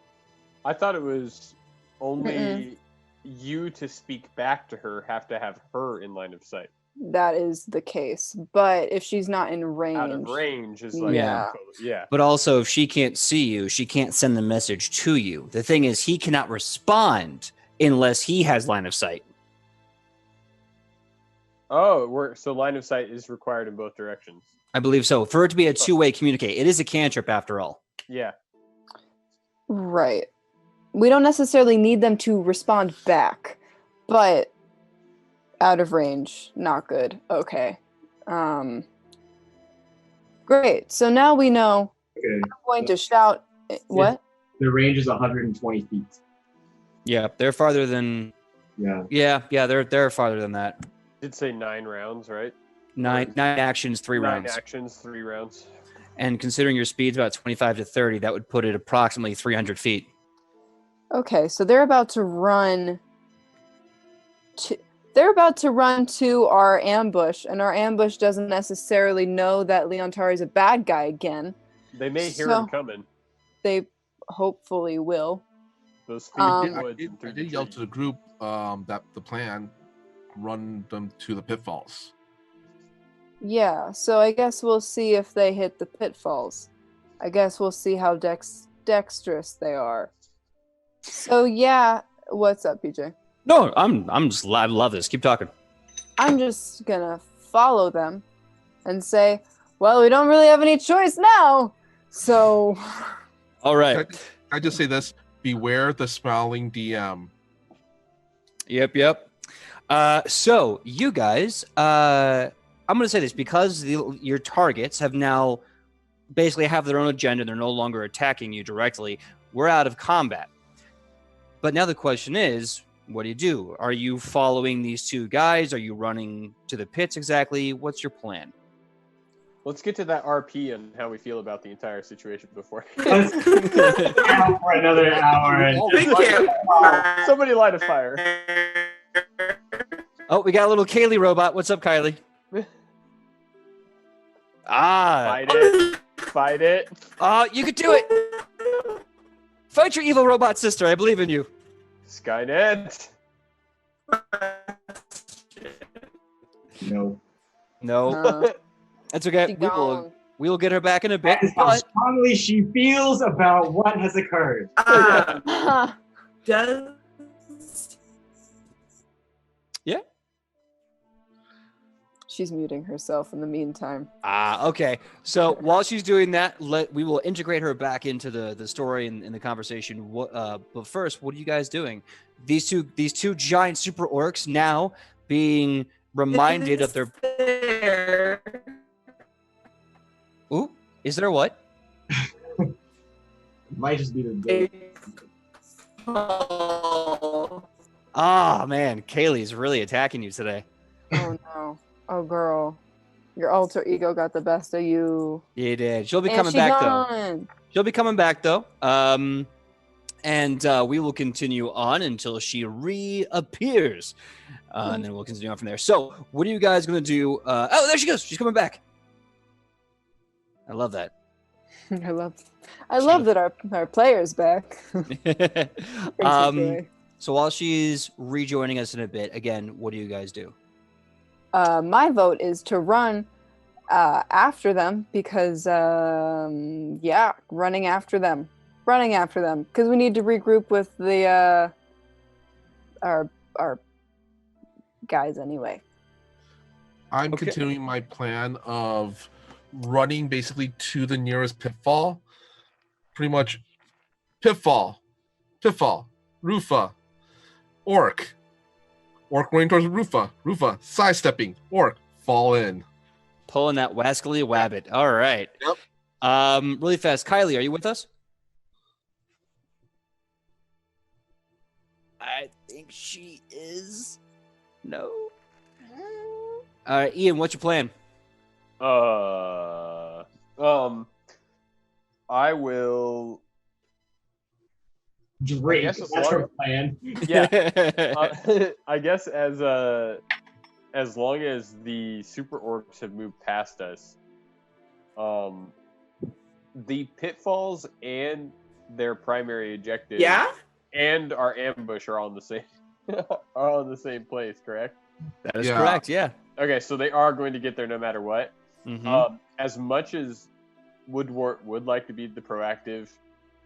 [SPEAKER 3] I thought it was only you to speak back to her have to have her in line of sight.
[SPEAKER 4] That is the case, but if she's not in range,
[SPEAKER 3] Out of range is like
[SPEAKER 4] Yeah.
[SPEAKER 1] But also, if she can't see you, she can't send the message to you. The thing is, he cannot respond unless he has line of sight.
[SPEAKER 3] Oh, so line of sight is required in both directions.
[SPEAKER 1] I believe so. For it to be a two-way communicate, it is a cantrip after all.
[SPEAKER 3] Yeah.
[SPEAKER 4] Right. We don't necessarily need them to respond back, but out of range, not good. Okay. Great. So now we know.
[SPEAKER 2] Okay.
[SPEAKER 4] I'm going to shout. What?
[SPEAKER 2] The range is 120 feet.
[SPEAKER 1] Yeah, they're farther than.
[SPEAKER 2] Yeah.
[SPEAKER 1] Yeah, they're farther than that.
[SPEAKER 3] Did say 9 rounds, right?
[SPEAKER 1] Nine actions, 3 rounds.
[SPEAKER 3] 9 actions, 3 rounds.
[SPEAKER 1] And considering your speed's about 25 to 30, that would put it approximately 300 feet.
[SPEAKER 4] Okay, so they're about to run. They're about to run to our ambush, and our ambush doesn't necessarily know that Leontari is a bad guy again.
[SPEAKER 3] They may hear him coming.
[SPEAKER 4] They hopefully will.
[SPEAKER 3] Those
[SPEAKER 5] I
[SPEAKER 3] woods
[SPEAKER 5] did,
[SPEAKER 3] and through
[SPEAKER 5] I did
[SPEAKER 3] the
[SPEAKER 5] yell
[SPEAKER 3] trees.
[SPEAKER 5] to the group that the plan run them to the pitfalls.
[SPEAKER 4] Yeah, so I guess we'll see if they hit the pitfalls. I guess we'll see how dexterous they are. So yeah, what's up, PJ?
[SPEAKER 1] No, I love this. Keep talking.
[SPEAKER 4] I'm just gonna follow them and say, well, we don't really have any choice now. So
[SPEAKER 1] All right.
[SPEAKER 5] Can I just say this? Beware the smiling DM.
[SPEAKER 1] Yep. So you guys, I'm going to say this because your targets have now basically have their own agenda. They're no longer attacking you directly. We're out of combat. But now the question is, what do? Are you following these two guys? Are you running to the pits exactly? What's your plan?
[SPEAKER 3] Let's get to that RP and how we feel about the entire situation before.
[SPEAKER 2] Let's out for another hour. And
[SPEAKER 3] Somebody light a fire.
[SPEAKER 1] Oh, we got a little Kaylee robot. What's up, Kylie?
[SPEAKER 3] Fight it.
[SPEAKER 1] You could do it. Fight your evil robot sister. I believe in you.
[SPEAKER 3] Skynet.
[SPEAKER 2] No.
[SPEAKER 1] No. That's okay. We will get her back in a bit.
[SPEAKER 2] That is how
[SPEAKER 1] But
[SPEAKER 2] strongly she feels about what has occurred.
[SPEAKER 6] Does
[SPEAKER 4] she's muting herself in the meantime.
[SPEAKER 1] okay. So while she's doing that, we will integrate her back into the story and the conversation. But first, what are you guys doing? These two giant super orcs now being reminded of their.
[SPEAKER 6] there.
[SPEAKER 1] Ooh, is there what?
[SPEAKER 2] Might just be the day.
[SPEAKER 6] Oh.
[SPEAKER 1] Man, Kaylee's really attacking you today.
[SPEAKER 4] Oh no. Oh girl. Your alter ego got the best of you.
[SPEAKER 1] You did. She'll be
[SPEAKER 4] And
[SPEAKER 1] coming
[SPEAKER 4] she
[SPEAKER 1] back though.
[SPEAKER 4] gone.
[SPEAKER 1] She'll be coming back though. And we will continue on until she reappears. And then we'll continue on from there. So, what are you guys going to do? Oh, there she goes. She's coming back. I love that.
[SPEAKER 4] I love that our player's back.
[SPEAKER 1] So while she's rejoining us in a bit, again, what do you guys do?
[SPEAKER 4] My vote is to run after them because, running after them because we need to regroup with the our guys anyway.
[SPEAKER 5] I'm
[SPEAKER 1] Okay.
[SPEAKER 5] continuing my plan of running basically to the nearest pitfall. Pretty much pitfall, Rufa, orc running towards Rufa, sidestepping, orc, fall in.
[SPEAKER 1] Pulling that wascally wabbit. All right.
[SPEAKER 5] Yep.
[SPEAKER 1] Really fast. Kylie, are you with us? I think she is. No. All right, Ian, what's your plan?
[SPEAKER 3] I will.
[SPEAKER 2] Drake.
[SPEAKER 3] guess
[SPEAKER 2] That's
[SPEAKER 3] as
[SPEAKER 2] her
[SPEAKER 3] long-
[SPEAKER 2] plan.
[SPEAKER 3] Yeah. I guess as long as the super orcs have moved past us, the pitfalls and their primary objective, and our ambush are on the same place, correct?
[SPEAKER 1] That is
[SPEAKER 5] Yeah.
[SPEAKER 1] correct, yeah.
[SPEAKER 3] Okay, so they are going to get there no matter what.
[SPEAKER 1] Mhm.
[SPEAKER 3] As much as Woodwort would like to be the proactive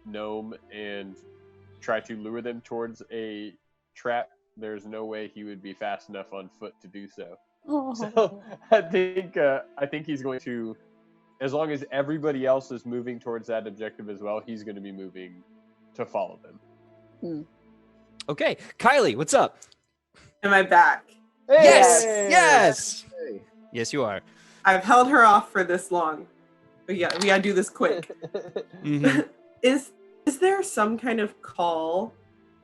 [SPEAKER 3] gnome and try to lure them towards a trapped, there's no way he would be fast enough on foot to do so.
[SPEAKER 4] Oh.
[SPEAKER 3] So I think he's going to, as long as everybody else is moving towards that objective as well, he's going to be moving to follow them.
[SPEAKER 1] Okay, Kylie, what's up?
[SPEAKER 6] Am I back?
[SPEAKER 1] Yes,
[SPEAKER 3] Hey!
[SPEAKER 1] yes,
[SPEAKER 2] Hey.
[SPEAKER 1] yes, you are.
[SPEAKER 6] I've held her off for this long. But yeah, we gotta do this quick.
[SPEAKER 1] Mhm.
[SPEAKER 6] Is there some kind of call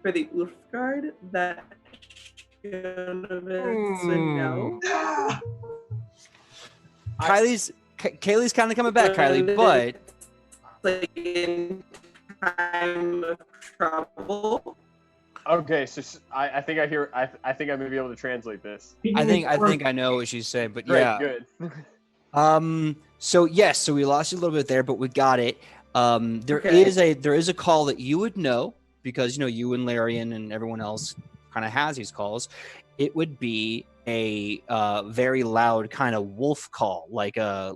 [SPEAKER 6] for the Ulfgard that Jonovitz would know?
[SPEAKER 1] Kaylee's kind of coming back, Kylie, but
[SPEAKER 6] Like in time of trouble.
[SPEAKER 3] Okay, so I think I hear. I think I may be able to translate this.
[SPEAKER 1] I think I know what she's saying. But
[SPEAKER 3] Great,
[SPEAKER 1] yeah,
[SPEAKER 3] good.
[SPEAKER 1] So yes, so we lost you a little bit there, but we got it. There
[SPEAKER 6] Okay.
[SPEAKER 1] is a call that you would know because you and Larian and everyone else kind of has these calls. It would be a very loud kind of wolf call, like a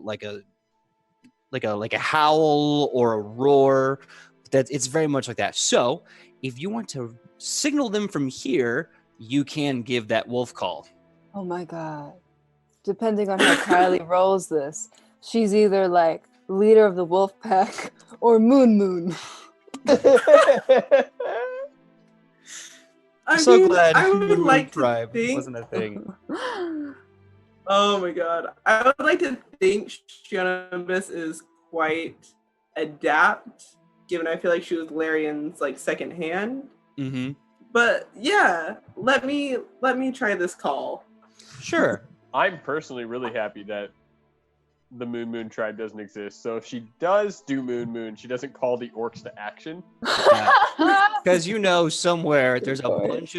[SPEAKER 1] howl or a roar. That it's very much like that. So if you want to signal them from here, you can give that wolf call.
[SPEAKER 4] Oh my god. Depending on how Kylie rolls this, she's either like leader of the wolf pack or Moon.
[SPEAKER 6] I
[SPEAKER 1] So
[SPEAKER 6] mean,
[SPEAKER 1] glad
[SPEAKER 6] I would
[SPEAKER 1] Moon
[SPEAKER 6] like
[SPEAKER 1] Tribe
[SPEAKER 6] to think.
[SPEAKER 1] wasn't a thing.
[SPEAKER 6] Oh my god. I would like to think Shionobis is quite adept, given I feel like she was Larian's like second hand.
[SPEAKER 1] Mm-hmm.
[SPEAKER 6] But yeah, let me try this call.
[SPEAKER 1] Sure.
[SPEAKER 3] I'm personally really happy that the Moon Tribe doesn't exist. So if she does do Moon, she doesn't call the orcs to action.
[SPEAKER 1] Because somewhere there's a
[SPEAKER 4] Sorry.
[SPEAKER 1] bunch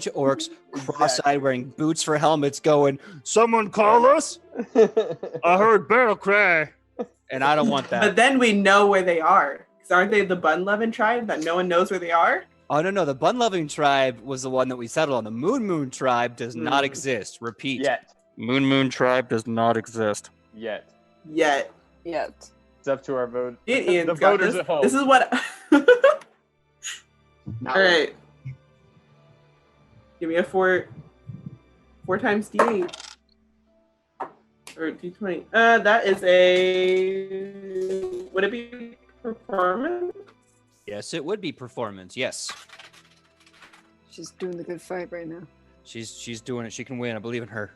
[SPEAKER 1] of orcs cross-eyed wearing boots for helmets going, "Someone call us! I heard battle cry." And I don't want
[SPEAKER 6] But
[SPEAKER 1] that.
[SPEAKER 6] then we know where they are. Because aren't they the Bunlovin tribe that no one knows where they are?
[SPEAKER 1] Oh no, the Bun-Loving tribe was the one that we settled on. The Moon tribe does not
[SPEAKER 6] Hmm.
[SPEAKER 1] exist. Repeat.
[SPEAKER 3] Yet.
[SPEAKER 1] Moon tribe does not exist.
[SPEAKER 3] Yet.
[SPEAKER 6] Yet.
[SPEAKER 4] Yet.
[SPEAKER 3] It's up to our vote.
[SPEAKER 6] Ian's
[SPEAKER 3] The
[SPEAKER 6] got
[SPEAKER 3] voters
[SPEAKER 6] this.
[SPEAKER 3] at home.
[SPEAKER 6] This is what.
[SPEAKER 2] Not
[SPEAKER 6] All right. Give me a 4 times D8. Or D20. That is a. Would it be performance?
[SPEAKER 1] Yes, it would be performance. Yes,
[SPEAKER 4] She's doing the good fight right now.
[SPEAKER 1] she's doing it. She can win. I believe in her.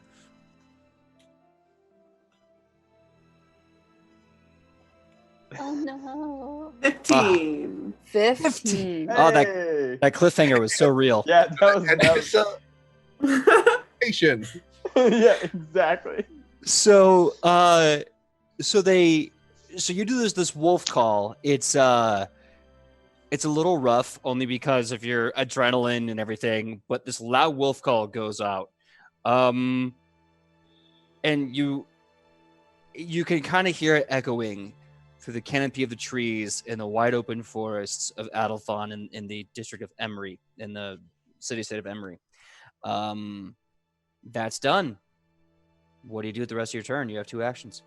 [SPEAKER 4] Oh no.
[SPEAKER 6] 15.
[SPEAKER 4] 15.
[SPEAKER 1] Oh,
[SPEAKER 3] Hey!
[SPEAKER 1] that cliffhanger was so real.
[SPEAKER 3] Yeah, that was
[SPEAKER 5] Patient.
[SPEAKER 3] yeah, exactly.
[SPEAKER 1] So you do this wolf call. It's a little rough only because of your adrenaline and everything, but this loud wolf call goes out. And you can kind of hear it echoing through the canopy of the trees in the wide open forests of Adelthon in the district of Emery, in the city-state of Emery. That's done. What do you do with the rest of your turn? You have 2 actions.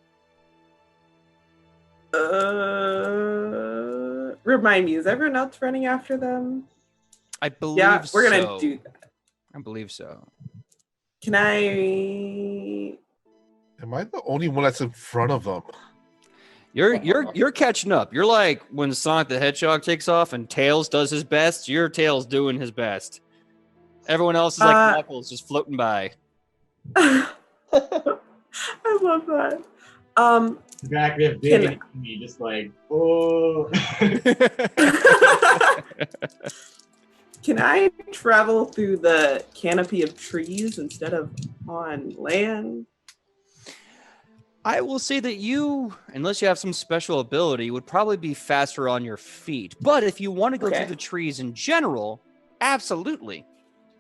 [SPEAKER 6] Remind me, is everyone else running after them?
[SPEAKER 1] I believe
[SPEAKER 6] Yeah, we're gonna
[SPEAKER 1] so.
[SPEAKER 6] do that.
[SPEAKER 1] I believe so.
[SPEAKER 6] Can I?
[SPEAKER 5] Am I the only one that's in front of them?
[SPEAKER 1] You're catching up. You're like when Sonic the Hedgehog takes off and Tails does his best. Your Tails doing his best. Everyone else is like Knuckles just floating by.
[SPEAKER 6] I love that.
[SPEAKER 2] Exactly, a big enemy, just like, oh.
[SPEAKER 6] Can I travel through the canopy of trees instead of on land?
[SPEAKER 1] I will say that you, unless you have some special ability, would probably be faster on your feet. But if you want to go
[SPEAKER 6] Okay.
[SPEAKER 1] through the trees in general, absolutely.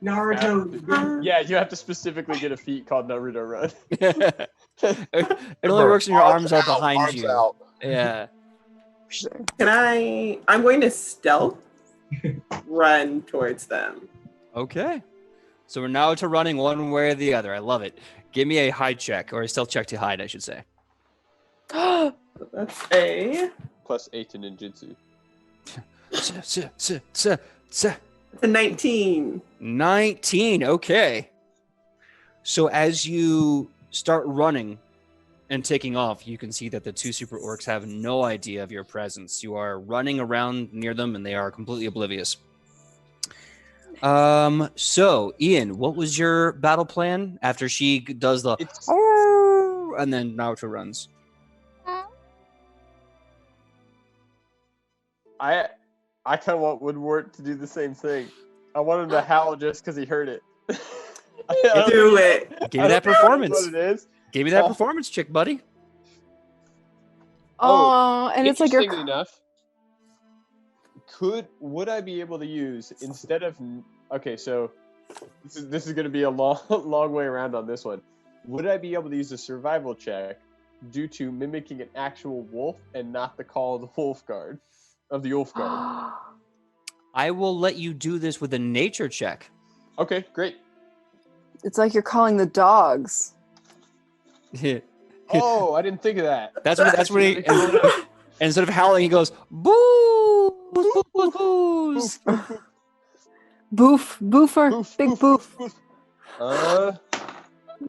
[SPEAKER 2] Naruto.
[SPEAKER 3] Yeah, you have to specifically get a feat called Naruto Run.
[SPEAKER 1] It only works when your arms are behind
[SPEAKER 5] arms
[SPEAKER 1] you.
[SPEAKER 5] out.
[SPEAKER 1] Yeah.
[SPEAKER 6] Can I? I'm going to stealth run towards them.
[SPEAKER 1] Okay. So we're now to running one way or the other. I love it. Give me a hide check, or a stealth check to hide, I should say.
[SPEAKER 6] So that's a.
[SPEAKER 3] Plus 8 to ninjutsu.
[SPEAKER 6] It's a 19.
[SPEAKER 1] 19. Okay. So as you start running and taking off, you can see that the two super orcs have no idea of your presence. You are running around near them, and they are completely oblivious. So Ian, what was your battle plan after she does the
[SPEAKER 3] It's
[SPEAKER 1] and then Naruto runs?
[SPEAKER 3] I kind of want Woodward to do the same thing. I want him to howl just because he heard it.
[SPEAKER 6] Do it.
[SPEAKER 1] Give me that performance.
[SPEAKER 3] What it is?
[SPEAKER 1] Give me that performance, chick buddy.
[SPEAKER 4] Oh, and it's like you're.
[SPEAKER 3] Interestingly enough, would I be able to use instead of so this is going to be a long way around on this one. Would I be able to use a survival check due to mimicking an actual wolf and not the call of the wolf guard of the wolf guard?
[SPEAKER 1] I will let you do this with a nature check.
[SPEAKER 3] Okay, great.
[SPEAKER 4] It's like you're calling the dogs.
[SPEAKER 3] Oh, I didn't think of that.
[SPEAKER 1] That's when he instead of howling, he goes boo, boo, boo, boos.
[SPEAKER 4] Boof, boofer,
[SPEAKER 3] Boof,
[SPEAKER 4] big
[SPEAKER 3] boof,
[SPEAKER 4] boof.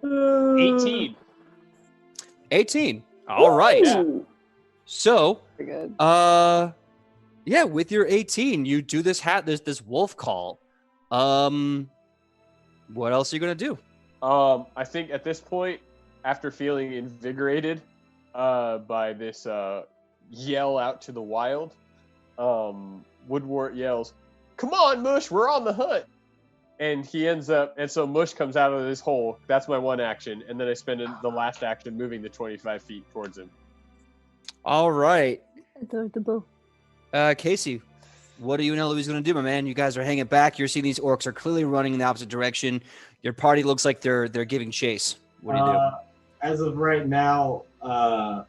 [SPEAKER 3] 18.
[SPEAKER 1] 18. All right.
[SPEAKER 3] Yeah.
[SPEAKER 1] So,
[SPEAKER 4] Very good.
[SPEAKER 1] yeah, with your 18, you do this wolf call. What else are you gonna do?
[SPEAKER 3] I think at this point, after feeling invigorated by this yell out to the wild, Woodward yells, "Come on, Mush, we're on the hunt!" And he ends up, and so Mush comes out of this hole. That's my one action, and then I spend the last action moving the 25 feet towards him.
[SPEAKER 1] All right,
[SPEAKER 4] Adorable.
[SPEAKER 1] Casey, what are you and Eloise gonna do, my man? You guys are hanging back. You're seeing these orcs are clearly running in the opposite direction. Your party looks like they're giving chase. What do you do?
[SPEAKER 2] As of right now, I'm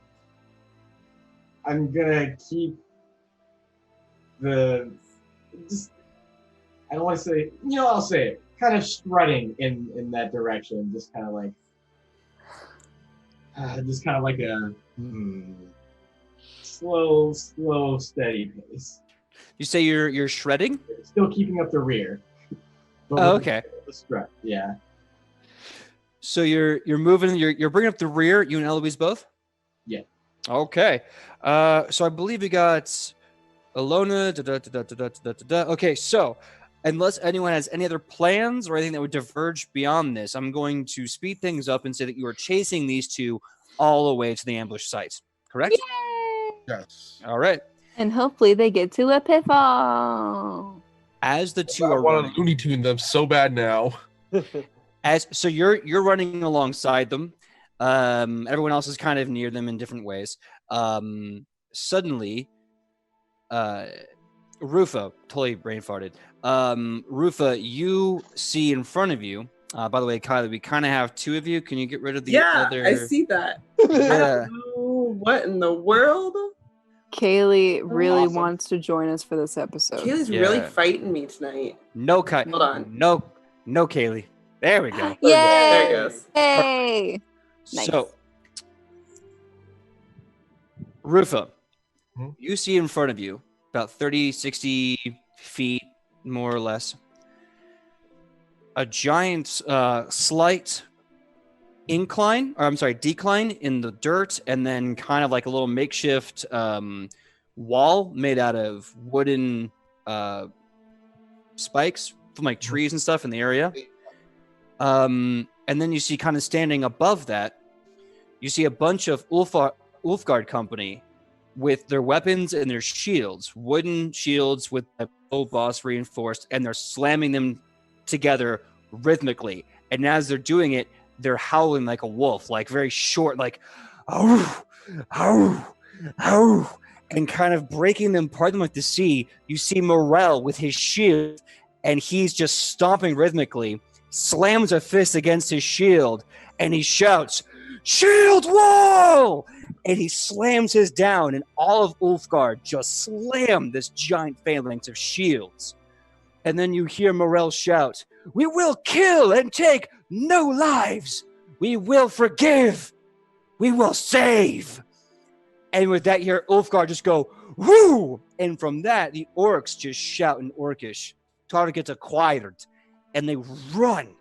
[SPEAKER 2] gonna keep I don't want to say, I'll say it, kind of strutting in that direction, just kind of like a slow, steady pace.
[SPEAKER 1] You say you're shredding?
[SPEAKER 2] Still keeping up the rear. But
[SPEAKER 1] Oh,
[SPEAKER 2] with
[SPEAKER 1] okay.
[SPEAKER 2] the strut, yeah.
[SPEAKER 1] So you're moving. You're bringing up the rear. You and Eloise both.
[SPEAKER 2] Yeah.
[SPEAKER 1] Okay. So I believe we got Alona. Okay. So unless anyone has any other plans or anything that would diverge beyond this, I'm going to speed things up and say that you are chasing these two all the way to the ambush site. Correct?
[SPEAKER 4] Yay!
[SPEAKER 5] Yes.
[SPEAKER 1] All right.
[SPEAKER 4] And hopefully they get to a pitfall.
[SPEAKER 1] As the two
[SPEAKER 5] I
[SPEAKER 1] are
[SPEAKER 5] want
[SPEAKER 1] running,
[SPEAKER 5] to Looney Tune them so bad now.
[SPEAKER 1] so you're running alongside them. Everyone else is kind of near them in different ways. Suddenly, Rufa, totally brain farted. Rufa, you see in front of you. By the way, Kylie, we kind of have two of you. Can you get rid of the other?
[SPEAKER 6] I see that.
[SPEAKER 1] Yeah.
[SPEAKER 6] Oh, what in the world?
[SPEAKER 4] Kaylee really
[SPEAKER 3] Awesome.
[SPEAKER 4] wants to join us for this episode.
[SPEAKER 6] Kaylee's
[SPEAKER 1] Yeah.
[SPEAKER 6] really fighting me tonight.
[SPEAKER 1] No, Kylie.
[SPEAKER 6] Hold on.
[SPEAKER 1] No, Kaylee. There we go.
[SPEAKER 4] Yay!
[SPEAKER 6] There it goes.
[SPEAKER 4] Hey! Nice.
[SPEAKER 1] So, Rufa,
[SPEAKER 5] Mhm.
[SPEAKER 1] you see in front of you, about 30, 60 feet, more or less, a giant, slight decline in the dirt, and then kind of like a little makeshift wall made out of wooden spikes from like trees and stuff in the area. And then you see kind of standing above that, you see a bunch of Ulfgard company with their weapons and their shields, wooden shields with a low boss reinforced, and they're slamming them together rhythmically. And as they're doing it, they're howling like a wolf, like very short, like, oh, oh, oh, and kind of breaking them apart like the sea. You see Morel with his shield, and he's just stomping rhythmically, slams a fist against his shield, and he shouts, "Shield wall!" And he slams his down, and all of Ulfgard just slam this giant phalanx of shields. And then you hear Morel shout, "We will kill and take no lives. We will forgive. We will save." And with that, you hear Ulfgard just go, "Woo!" And from that, the orcs just shout in Orcish, target acquired, and they run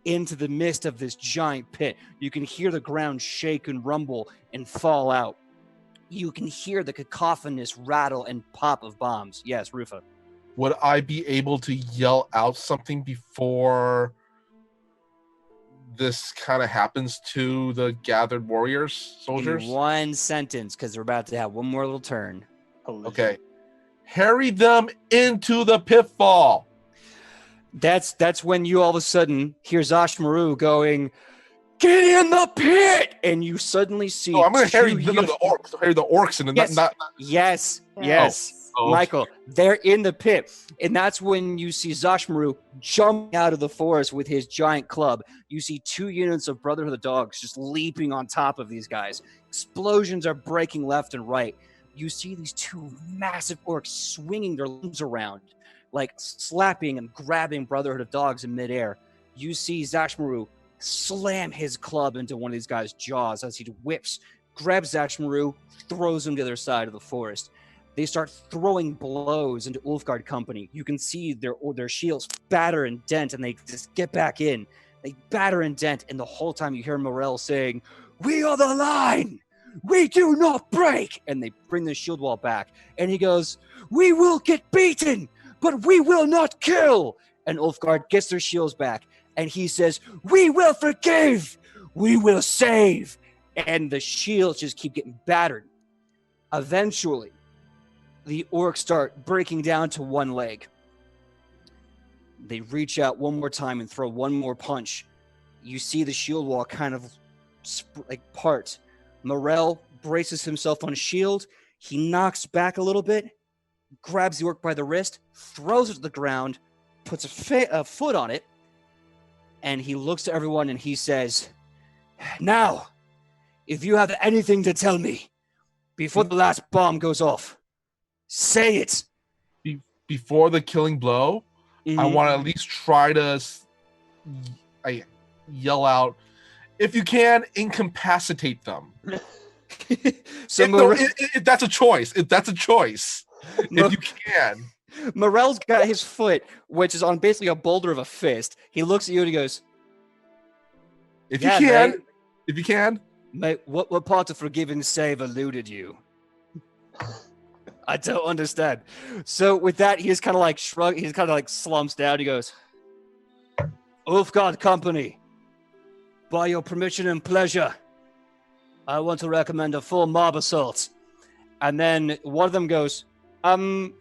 [SPEAKER 1] into the midst of this giant pit. You can hear the ground shake and rumble and fall out. You can hear the cacophonous rattle and pop of bombs. Yes, Rufa.
[SPEAKER 5] Would I be able to yell out something before this kind of happens to the gathered warriors, soldiers?
[SPEAKER 1] Give me one sentence, because we're about to have one more little turn.
[SPEAKER 5] Okay. Harry them into the pitfall.
[SPEAKER 1] That's when you all of a sudden hear Zashmaru going, "Get in the pit!" And you suddenly see.
[SPEAKER 5] Oh, I'm going to Harry the orcs. Harry the orcs, and
[SPEAKER 1] yes.
[SPEAKER 5] not.
[SPEAKER 1] Yes. Yes.
[SPEAKER 5] Oh,
[SPEAKER 1] Michael, they're in the pit. And that's when you see Zashmaru jumping out of the forest with his giant club. You see 2 units of Brotherhood of Dogs just leaping on top of these guys. Explosions are breaking left and right. You see these 2 massive orcs swinging their limbs around, like slapping and grabbing Brotherhood of Dogs in midair. You see Zashmaru slam his club into one of these guys' jaws as he whips, grabs Zashmaru, throws him to the other side of the forest. They start throwing blows into Ulfgard Company. You can see their shields batter and dent, and they just get back in. They batter and dent, and the whole time you hear Morel saying, "We are the line! We do not break!" And they bring the shield wall back. And he goes, "We will get beaten, but we will not kill!" And Ulfgard gets their shields back. And he says, "We will forgive! We will save!" And the shields just keep getting battered. Eventually, the orcs start breaking down to one leg. They reach out one more time and throw one more punch. You see the shield wall kind of part. Morel braces himself on a shield. He knocks back a little bit, grabs the orc by the wrist, throws it to the ground, puts a foot on it, and he looks to everyone and he says, "Now, if you have anything to tell me before the last bomb goes off, say it."
[SPEAKER 5] Before the killing blow, I want to at least try to yell out, "If you can, incapacitate them."
[SPEAKER 1] So
[SPEAKER 5] if that's a choice. If that's a choice. If you can.
[SPEAKER 1] Morel's got his foot, which is on basically a boulder of a fist. He looks at you and he goes,
[SPEAKER 5] If you can.
[SPEAKER 1] Mate.
[SPEAKER 5] If you can.
[SPEAKER 1] "Mate, what part of forgive and save eluded you?" I don't understand. So with that, he just kind of like shrugs. He's kind of like slumps down. He goes, "Ulfgard Company, by your permission and pleasure, I want to recommend a full mob assault." And then one of them goes, "I'm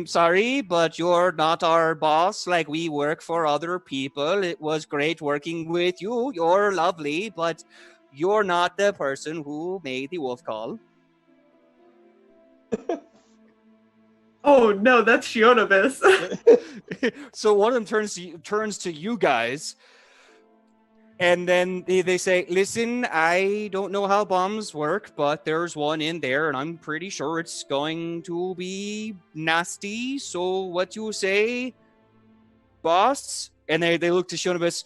[SPEAKER 1] sorry, but you're not our boss. Like, we work for other people. It was great working with you. You're lovely, but you're not the person who made the wolf call."
[SPEAKER 6] Oh no, that's Shionobis.
[SPEAKER 1] So one of them turns to you guys, and then they say, "Listen, I don't know how bombs work, but there's one in there, and I'm pretty sure it's going to be nasty. So what you say, boss?" And they look to Shionobis.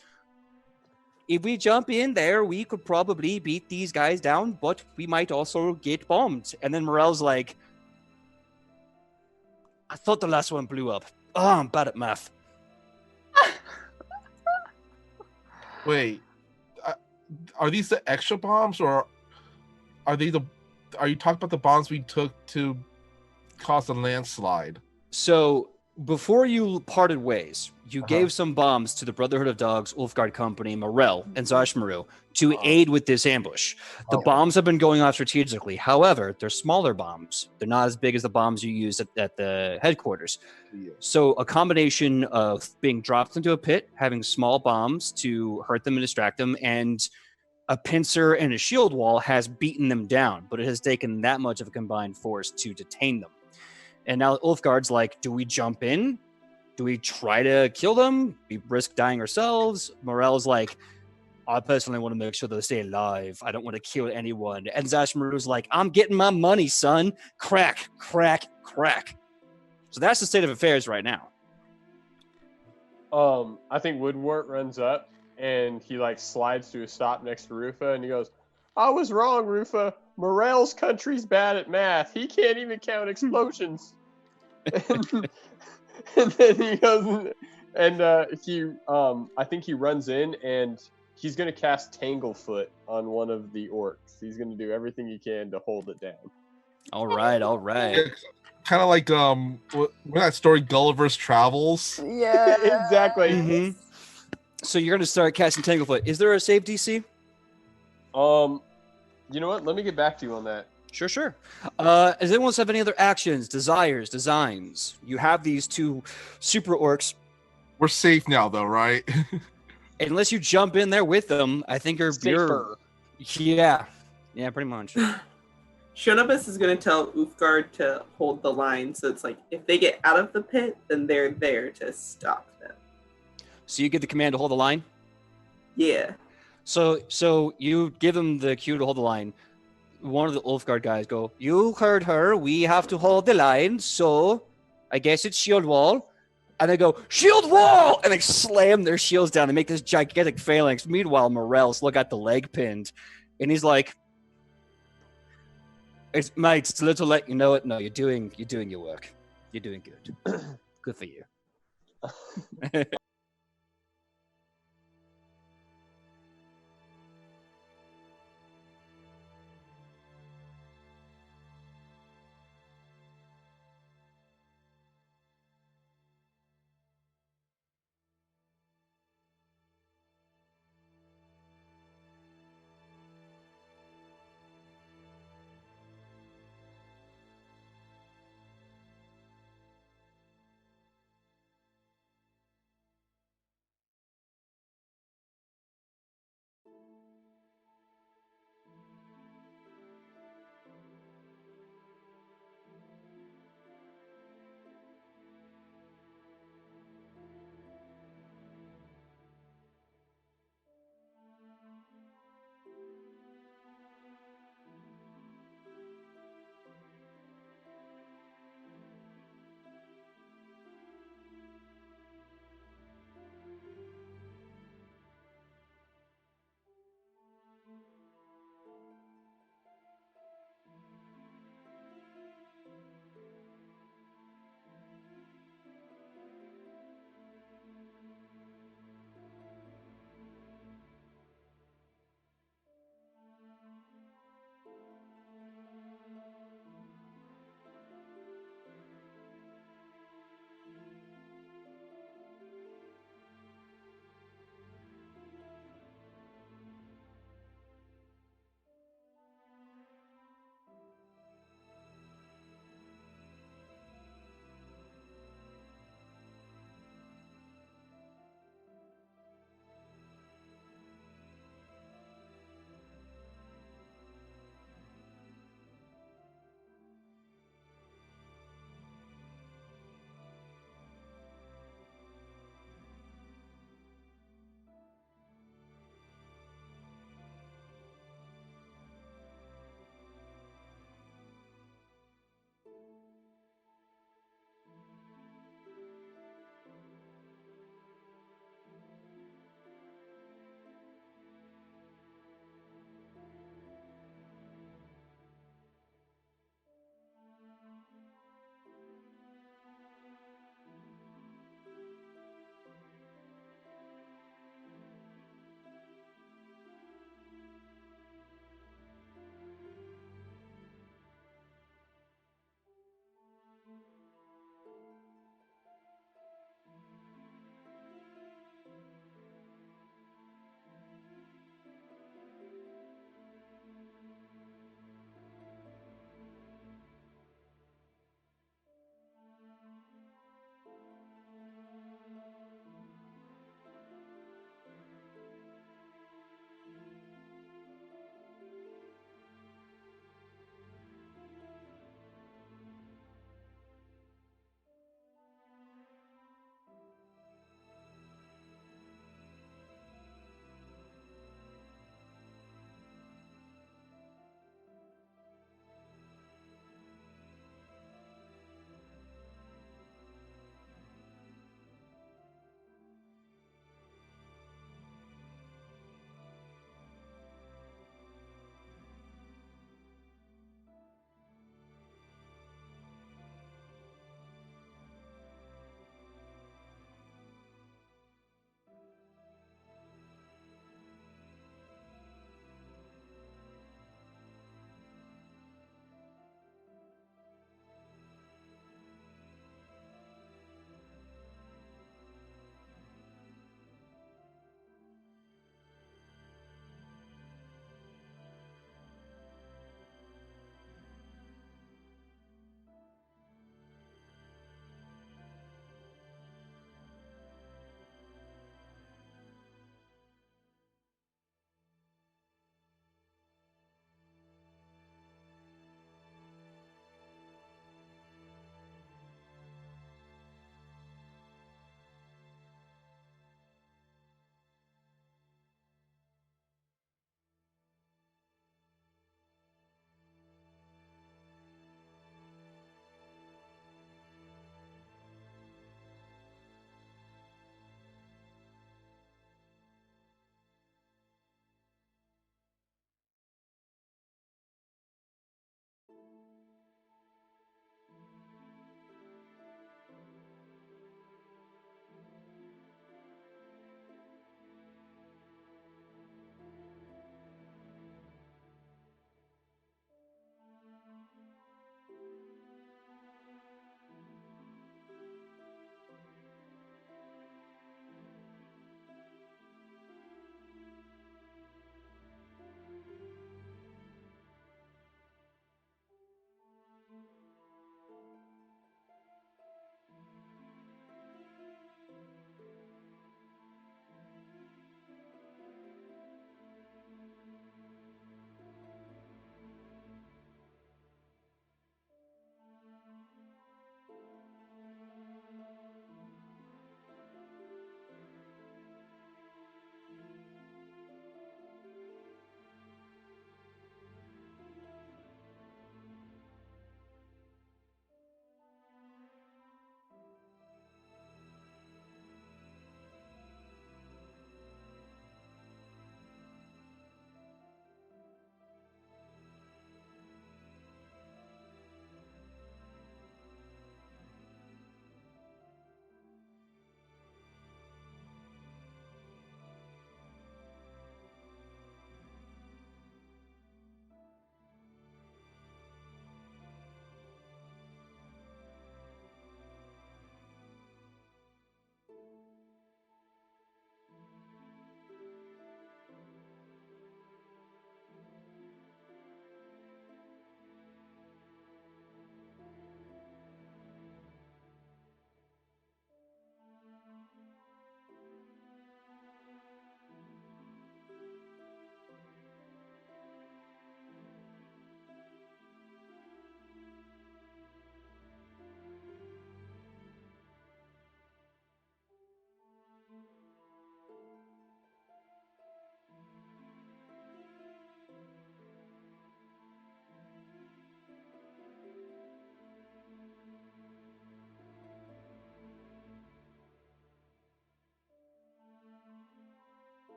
[SPEAKER 1] "If we jump in there, we could probably beat these guys down, but we might also get bombed." And then Morel's like, "I thought the last one blew up. Oh, I'm bad at math."
[SPEAKER 5] Wait. Are these the extra bombs, or are you talking about the bombs we took to cause a landslide?
[SPEAKER 1] So before you parted ways, you gave some bombs to the Brotherhood of Dogs, Ulfgard Company, Morel, and Zashmaru to aid with this ambush. The bombs have been going off strategically. However, they're smaller bombs. They're not as big as the bombs you used at the headquarters.
[SPEAKER 5] Yeah.
[SPEAKER 1] So a combination of being dropped into a pit, having small bombs to hurt them and distract them, and a pincer and a shield wall has beaten them down, but it has taken that much of a combined force to detain them. And now Ulfgard's like, do we jump in? Do we try to kill them? We risk dying ourselves? Morel's like, I personally want to make sure that they stay alive. I don't want to kill anyone. And Zashmaru's like, I'm getting my money, son. Crack, crack, crack. So that's the state of affairs right now.
[SPEAKER 3] I think Woodwort runs up and he like slides to a stop next to Rufa and he goes, I was wrong, Rufa. Morel's country's bad at math. He can't even count explosions. And then he goes and I think he runs in and he's gonna cast Tanglefoot on one of the orcs. He's gonna do everything he can to hold it down.
[SPEAKER 1] All right.
[SPEAKER 5] Kind of like what that story Gulliver's Travels.
[SPEAKER 4] Yeah.
[SPEAKER 3] Exactly.
[SPEAKER 1] Mhm. So you're going to start casting Tanglefoot. Is there a save DC?
[SPEAKER 3] You know what? Let me get back to you on that.
[SPEAKER 1] Sure. Does anyone else have any other actions, desires, designs? You have these two super orcs.
[SPEAKER 5] We're safe now, though, right?
[SPEAKER 1] Unless you jump in there with them, I think you're
[SPEAKER 3] Safer.
[SPEAKER 1] Yeah, pretty much.
[SPEAKER 6] Shonobus is going to tell Ulfgard to hold the line, so it's like if they get out of the pit, then they're there to stop them.
[SPEAKER 1] So you give the command to hold the line?
[SPEAKER 6] Yeah.
[SPEAKER 1] So you give them the cue to hold the line. One of the Ulfgard guys go, "You heard her. We have to hold the line. So I guess it's shield wall." And they go, "Shield wall!" And they slam their shields down. They make this gigantic phalanx. Meanwhile, Morel's look at the leg pinned. And he's like, "It's a little let you know it. No, you're doing your work. You're doing good. Good for you."